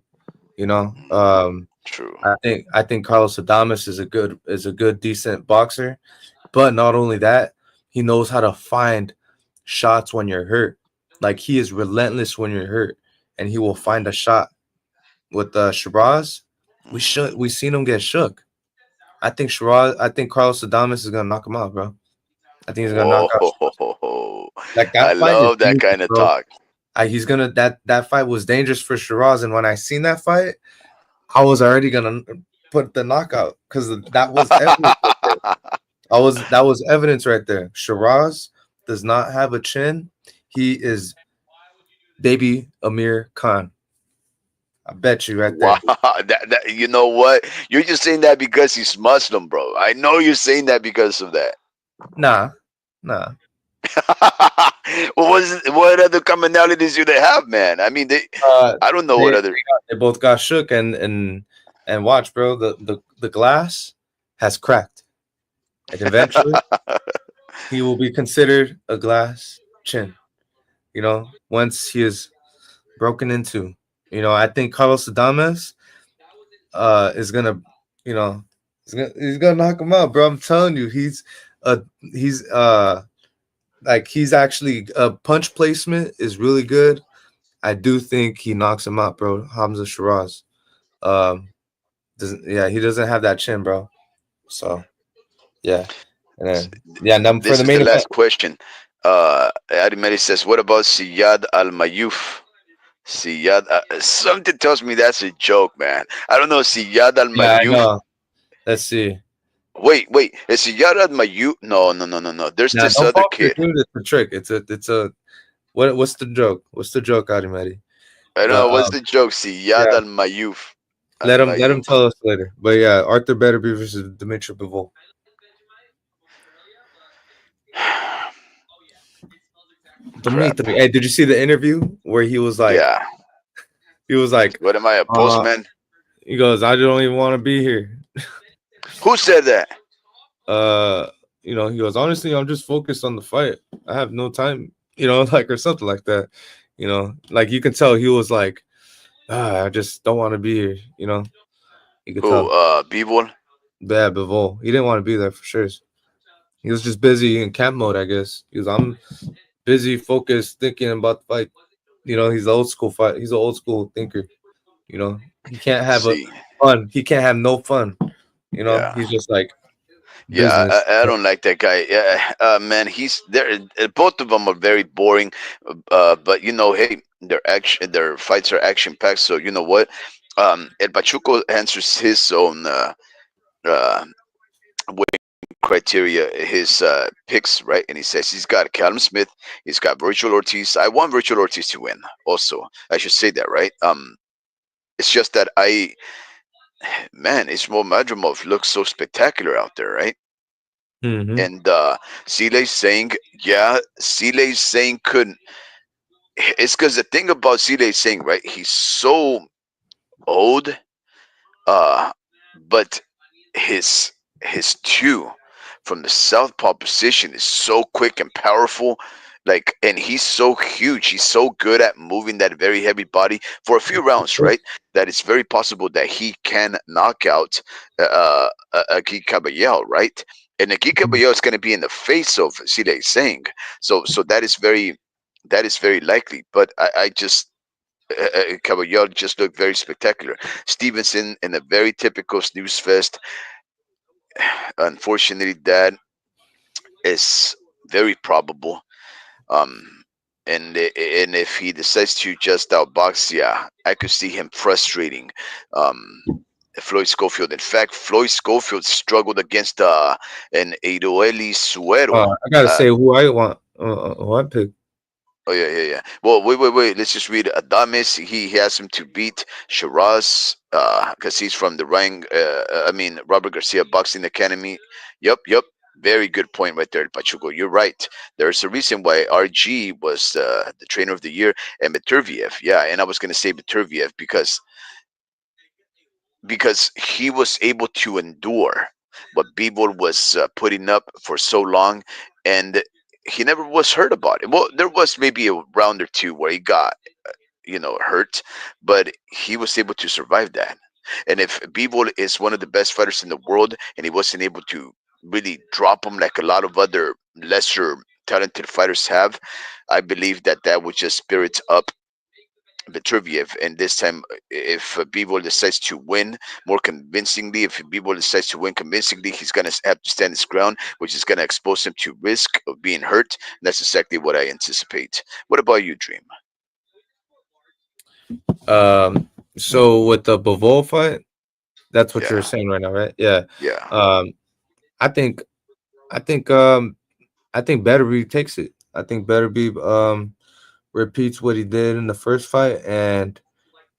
You know, True. I think Carlos Adames is a good decent boxer, but not only that, he knows how to find shots when you're hurt. Like he is relentless when you're hurt, and he will find a shot. With Shiraz, we seen him get shook. I think Carlos Adames is gonna knock him out, bro. I think he's gonna knock out Shiraz. Whoa! Like I that fight is love that dangerous, kind of bro. talk. He's gonna that fight was dangerous for Shiraz, and when I seen that fight, I was already gonna put the knockout because that was evidence right there. That was evidence right there. Shiraz does not have a chin. He is baby Amir Khan. I bet you right Wow, there. that you know what? You're just saying that because he's Muslim, bro. I know you're saying that because of that. Nah, nah. What other commonalities do they have, man? I mean, I don't know what other. They both got shook and watch, bro. The glass has cracked, and eventually he will be considered a glass chin. You know, once he is broken into. You know, I think Carlos Adames is gonna, you know, he's gonna knock him out, bro. I'm telling you, he's like he's actually punch placement is really good. I do think he knocks him out, bro. Hamza Shiraz. Um, doesn't yeah, he doesn't have that chin, bro. So yeah, and then yeah, now for This the is the main event, last question. Adimeli says, "What about Siyad Al Mayuf?" Siyad, something tells me that's a joke, man. I don't know. Siyad Al yeah, I Mayuf. know. Let's see. Wait. Is Siyad Al Mayuf? No. There's Now this don't other fall for it, kid. dude. It's a trick. It's a what's the joke? What's the joke, Adimari? I don't But know. What's the joke? Siyad yeah, Al Mayuf. Al let him Mayuf. tell us later. But yeah, Arthur Betterby versus Dimitri Bivol. Crap. Dimitri. Hey, did you see the interview where Yeah. he was like, What am I, a uh, postman? he goes, I don't even want to be here. Who said that? Uh, you know, he goes, honestly, I'm just focused on the fight. I have no time, you know, like or something like that. You know, like you can tell he was like, I just don't want to be here. You know, you could Who? tell. Bivol? Bad Bivol. He didn't want to be there for sure. He was just busy in camp mode, I guess. I'm busy, focused, thinking about the fight. You know, he's the old school fight. He's an old school thinker. You know, he can't have a See. fun. He can't have no fun. You know, Yeah. he's just like Yeah, business. I don't like that guy. Yeah, man, he's there. Both of them are very boring, but hey, their fights are action packed. So you know what? El Pachuco answers his own uh, criteria, his picks, right? And he says he's got Callum Smith, he's got Virgil Ortiz. I want Virgil Ortiz to win. Also, I should say that, right? It's just that man, Ismail Madrimov looks so spectacular out there, right? Mm-hmm. And Sile saying, yeah, Sile saying couldn't. It's because the thing about Sile saying, right? He's so old, uh, but his his two from the southpaw position is so quick and powerful. Like, and he's so huge. He's so good at moving that very heavy body for a few rounds, right? That it's very possible that he can knock out a Guy Caballero, right? And a Guy Caballero is going to be in the face of Sile Singh, so that is very likely. But I just Caballero just looked very spectacular. Stevenson in a very typical snooze fest. Unfortunately, that is very probable. Um, and if he decides to just outbox, yeah, I could see him frustrating um, Floyd Schofield. In fact, Floyd Schofield struggled against an Eidoeli Suero. I gotta Uh, say who I want. Who I pick. Oh yeah. Well, wait. Let's just read Adames. He has him to beat Shiraz, because he's from the Ryan. I mean Robert Garcia Boxing Academy. Yep. Very good point right there, Pachuco. You're right. There's a reason why RG was the trainer of the year and Beterbiev. Yeah, and I was gonna say Beterbiev because he was able to endure what Bieber was putting up for so long, and he never was hurt about it. Well, there was maybe a round or two where he got hurt, but he was able to survive that. And if Bivol is one of the best fighters in the world, and he wasn't able to really drop him like a lot of other lesser talented fighters have, I believe that that would just spirit up Beterbiev. And this time, if Bivol decides to win more convincingly, if Bivol decides to win convincingly, he's going to have to stand his ground, which is going to expose him to risk of being hurt. And that's exactly what I anticipate. What about you, Dream? So with the Bivol fight, that's what you're Yeah, saying right now, right? Yeah. yeah. Um, I think, I think, um, I think Betterby takes it. I think Betterby repeats what he did in the first fight, and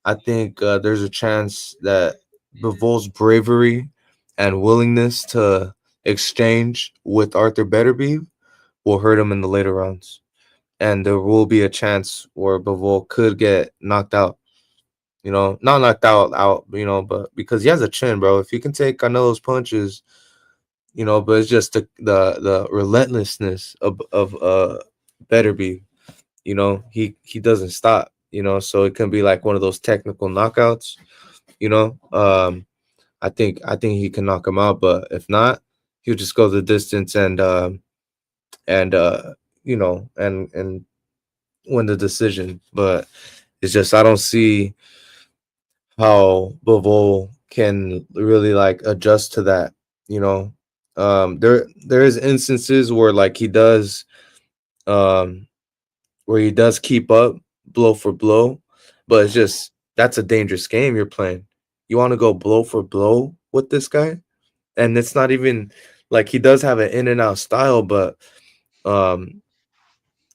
I think there's a chance that Bivol's bravery and willingness to exchange with Arthur Beterbiev will hurt him in the later rounds, and there will be a chance where Bivol could get knocked out. You know, not knocked out. You know, but because he has a chin, bro. If you can take Canelo's punches, you know, but it's just the relentlessness of Beterbiev. You know, he doesn't stop. You know, so it can be like one of those technical knockouts. You know, I think he can knock him out, but if not, he'll just go the distance and you know and win the decision. But it's just I don't see how Bivol can really like adjust to that. You know, there is instances where like um he does keep up blow for blow, but it's Mhm. just that's a dangerous game you're playing. You want to go blow for blow with this guy, and it's not even like he does have an in and out style, but um,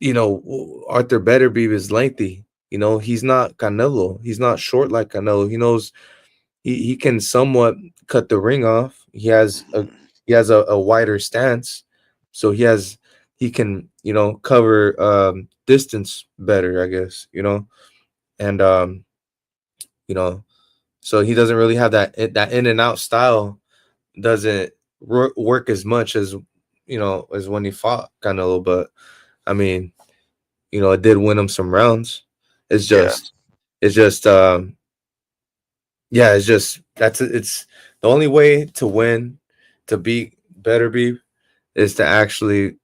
you know, Arthur Beterbiev is lengthy. You know, he's not Canelo. He's not short like Canelo. He knows he can somewhat cut the ring off. Mhm. He has a wider stance, so he can cover distance better, I guess. And you know, so he doesn't really have that in and out style. Doesn't work as much as as when he fought Canelo, but I mean, it did win him some rounds. It's Yeah. just, it's just, yeah, it's just it's the only way to win, to beat Beterbiev is to actually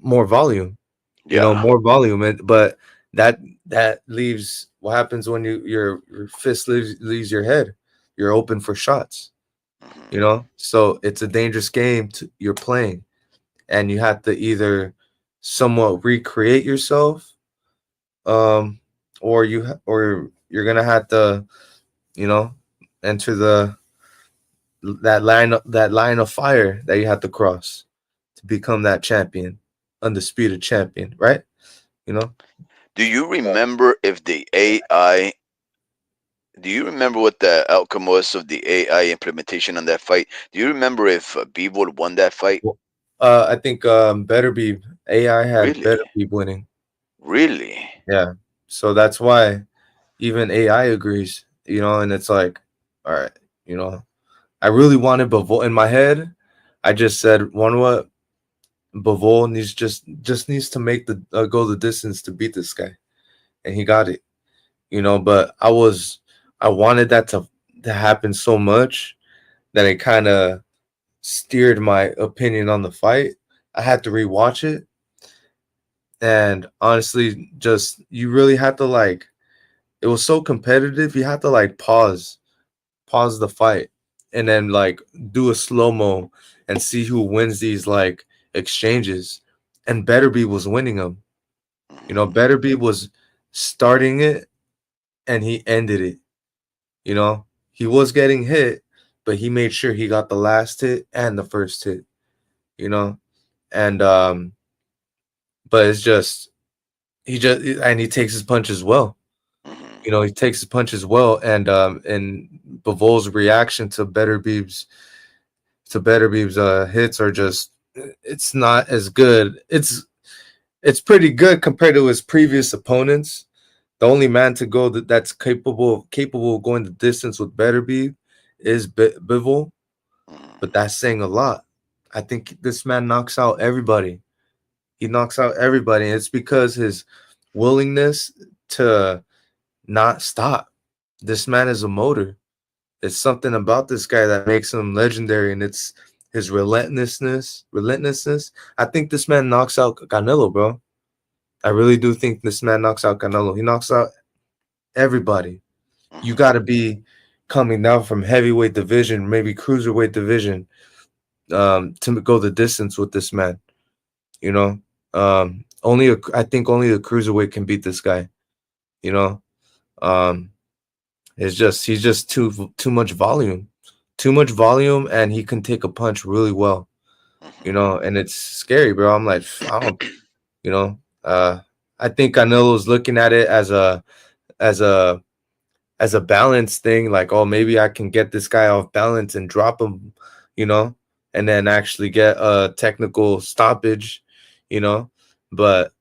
more volume, Yeah. more volume. But that that leaves what happens when your fist leaves your head. You're open for shots, Mhm. So it's a dangerous game you're playing, and you have to either somewhat recreate yourself, um, or you're gonna have to, you know, enter that line of fire that you have to cross to become that champion, undisputed champion, right? You know. Do you remember if the AI? Do you remember what the outcome was of the AI implementation on that fight? Do you remember if Bivol won that fight? Well, I think better be AI had Really? better be winning. Really? Yeah. So that's why even AI agrees, and it's like, all right, you know, I really wanted Bavol in my head. I just said, one what Bavol needs just needs to make the go the distance to beat this guy, and he got it. But I wanted that to happen so much that it kind of steered my opinion on the fight. I had to rewatch it, and honestly, just you really had to like. It was so competitive. You had to like pause the fight, and then like do a slow mo and see who wins these like exchanges. And Betterby was winning them. Mhm. Betterby was starting it and he ended it. He was getting hit, but he made sure he got the last hit and the first hit. You know, and but it's just he takes his punches well. Mhm. He takes his punches well, and Bivol's reaction to Better Beeps hits are just it's not as good. It's pretty good compared to his previous opponents. The only man to go that's capable of going the distance with Better Beep is Bivol, but Mhm. that's saying a lot. I think this man knocks out everybody. He knocks out everybody. And it's because his willingness to not stop. This man is a motor. It's something about this guy that makes him legendary, and it's his relentlessness. I think this man knocks out Canelo, bro. I really do think this man knocks out Canelo. He knocks out everybody. You got to Mhm. be coming down from heavyweight division, maybe cruiserweight division, to go the distance with this man. You know, I think only the cruiserweight can beat this guy. You know, um, he's just too much volume, and he can take a punch really well. Mhm. And it's scary, bro. I'm like, I don't, you know, I think Canelo's looking at it as a as a balance thing, like, oh, maybe I can get this guy off balance and drop him, you know, and then actually get a technical stoppage, you know. But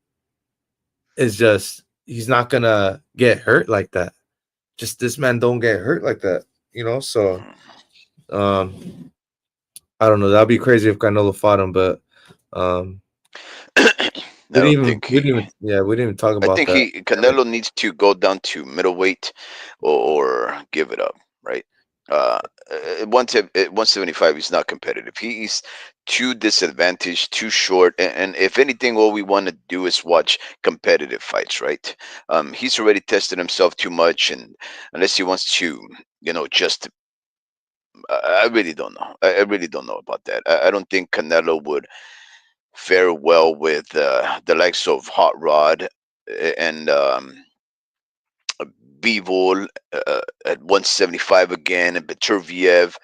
it's just he's not gonna get hurt like that. Just this man don't get hurt like that, you know. So Mhm. um I don't know. That'd be crazy if Canelo fought him, but um I don't think we didn't he. even yeah, we didn't even talk I about think that. he Canelo needs to go down to middleweight or give it up, right? Uh, 175 is not competitive. He is too disadvantaged, too short, and if anything, all we want to do is watch competitive fights, right? He's already tested himself too much, and unless he wants to, just I really don't know. I really don't know about that. I don't think Canelo would fare well with the likes of Hot Rod and Bivol at 175 again, and Beterbiev.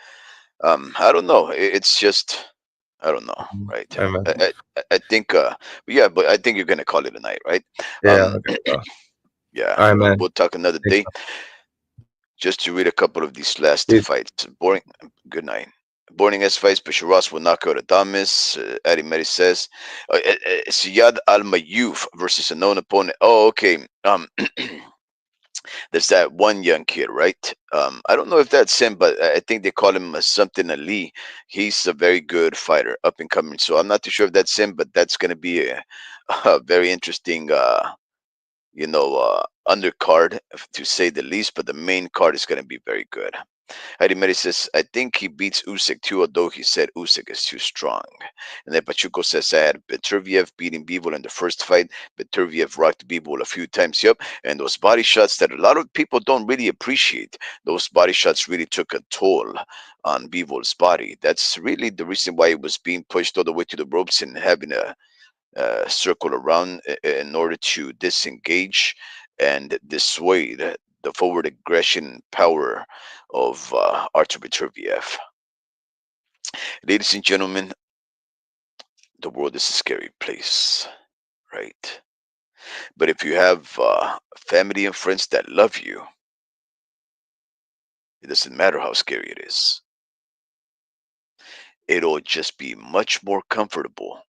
I don't know. It's just I don't know, Mhm. right? Hey, man. I think, yeah, but I think you're gonna call it a night, right? Yeah, Um, okay. yeah, All right, man. we'll talk another Thanks, day. Just to read a couple of these last man. fights. Boring. Good night. Boring as fights, but Shiraz will knock out Adames. Adi Meri says, Siyad Al Mayuf versus a known opponent. Oh, okay. There's that one young kid, right? I don't know if that's him, but I think they call him something Ali. He's a very good fighter, up and coming. So I'm not too sure if that's him, but that's going to be a very interesting, undercard, to say the least. But the main card is going to be very good. Heidi Meri says, I think he beats Usyk too, although he said Usyk is too strong. And then Pachuco says, I had Beterbiev beating Bivol in the first fight. Beterbiev rocked Bivol a few times, yep. And those body shots that a lot of people don't really appreciate, those body shots really took a toll on Bivol's body. That's really the reason why he was being pushed all the way to the ropes and having a circle around in order to disengage and dissuade the forward aggression power of Artur Beterbiev. Ladies and gentlemen, the world is a scary place, right? But if you have family and friends that love you, it doesn't matter how scary it is. It'll just be much more comfortable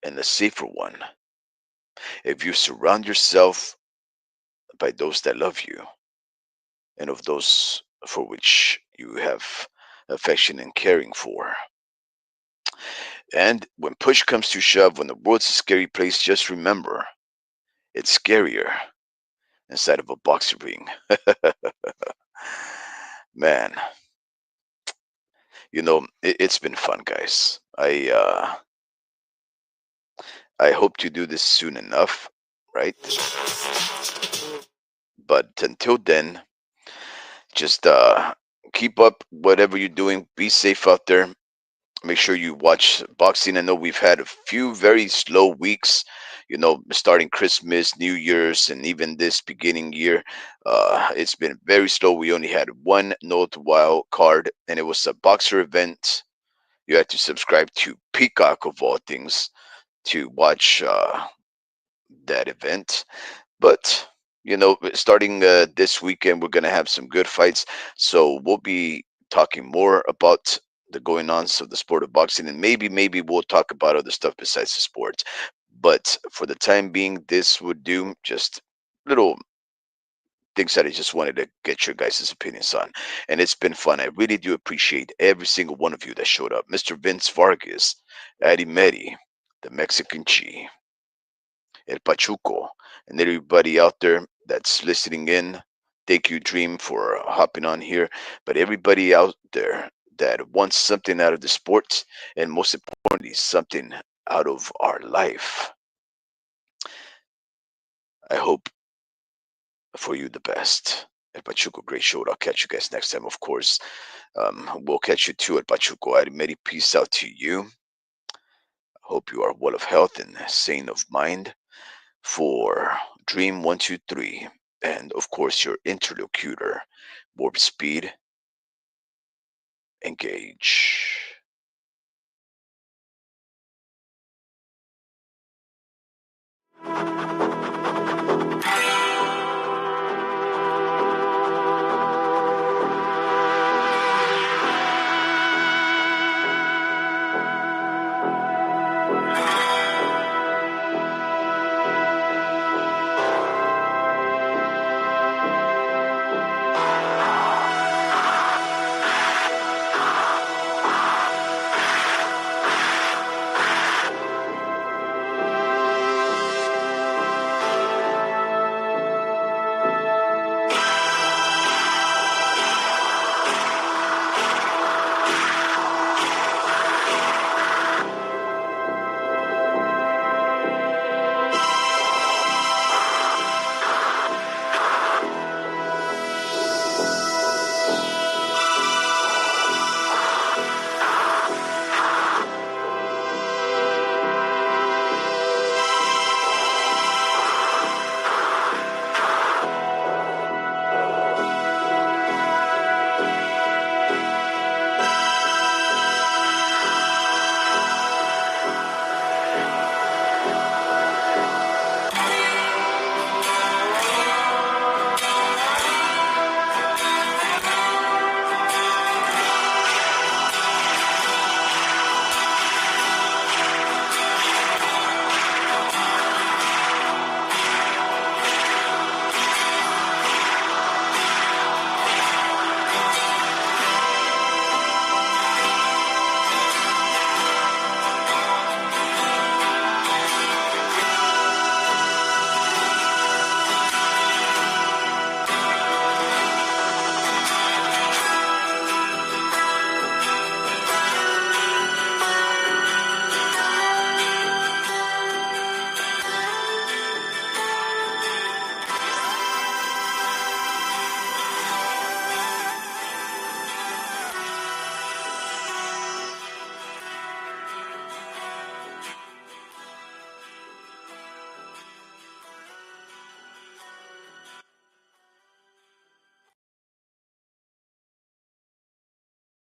and a safer one if you surround yourself by those that love you and of those for which you have affection and caring for. And when push comes to shove, when the world's a scary place, just remember it's scarier inside of a boxing ring. Man, it's been fun, guys. I hope to do this soon enough, right? But until then, just keep up whatever you're doing. Be safe out there. Make sure you watch boxing. I know we've had a few very slow weeks, starting Christmas, New Year's, and even this beginning year. It's been very slow. We only had one North Wild card, and it was a boxer event. You had to subscribe to Peacock, of all things, to watch that event. But starting this weekend, we're gonna have some good fights. So we'll be talking more about the going ons of the sport of boxing, and maybe we'll talk about other stuff besides the sport. But for the time being, this would do. Just little things that I just wanted to get your guys' opinions on, and it's been fun. I really do appreciate every single one of you that showed up, Mr. Vince Vargas, Eddie Medi, the Mexican G, El Pachuco, and everybody out there that's listening in. Thank you, Dream, for hopping on here. But everybody out there that wants something out of the sports, and most importantly, something out of our life, I hope for you the best. El Pachuco, great show. I'll catch you guys next time, of course. We'll catch you too at Pachuco. I many peace out to you. Hope you are well of health and sane of mind. For Dream 123, and of course your interlocutor, Warp Speed, engage.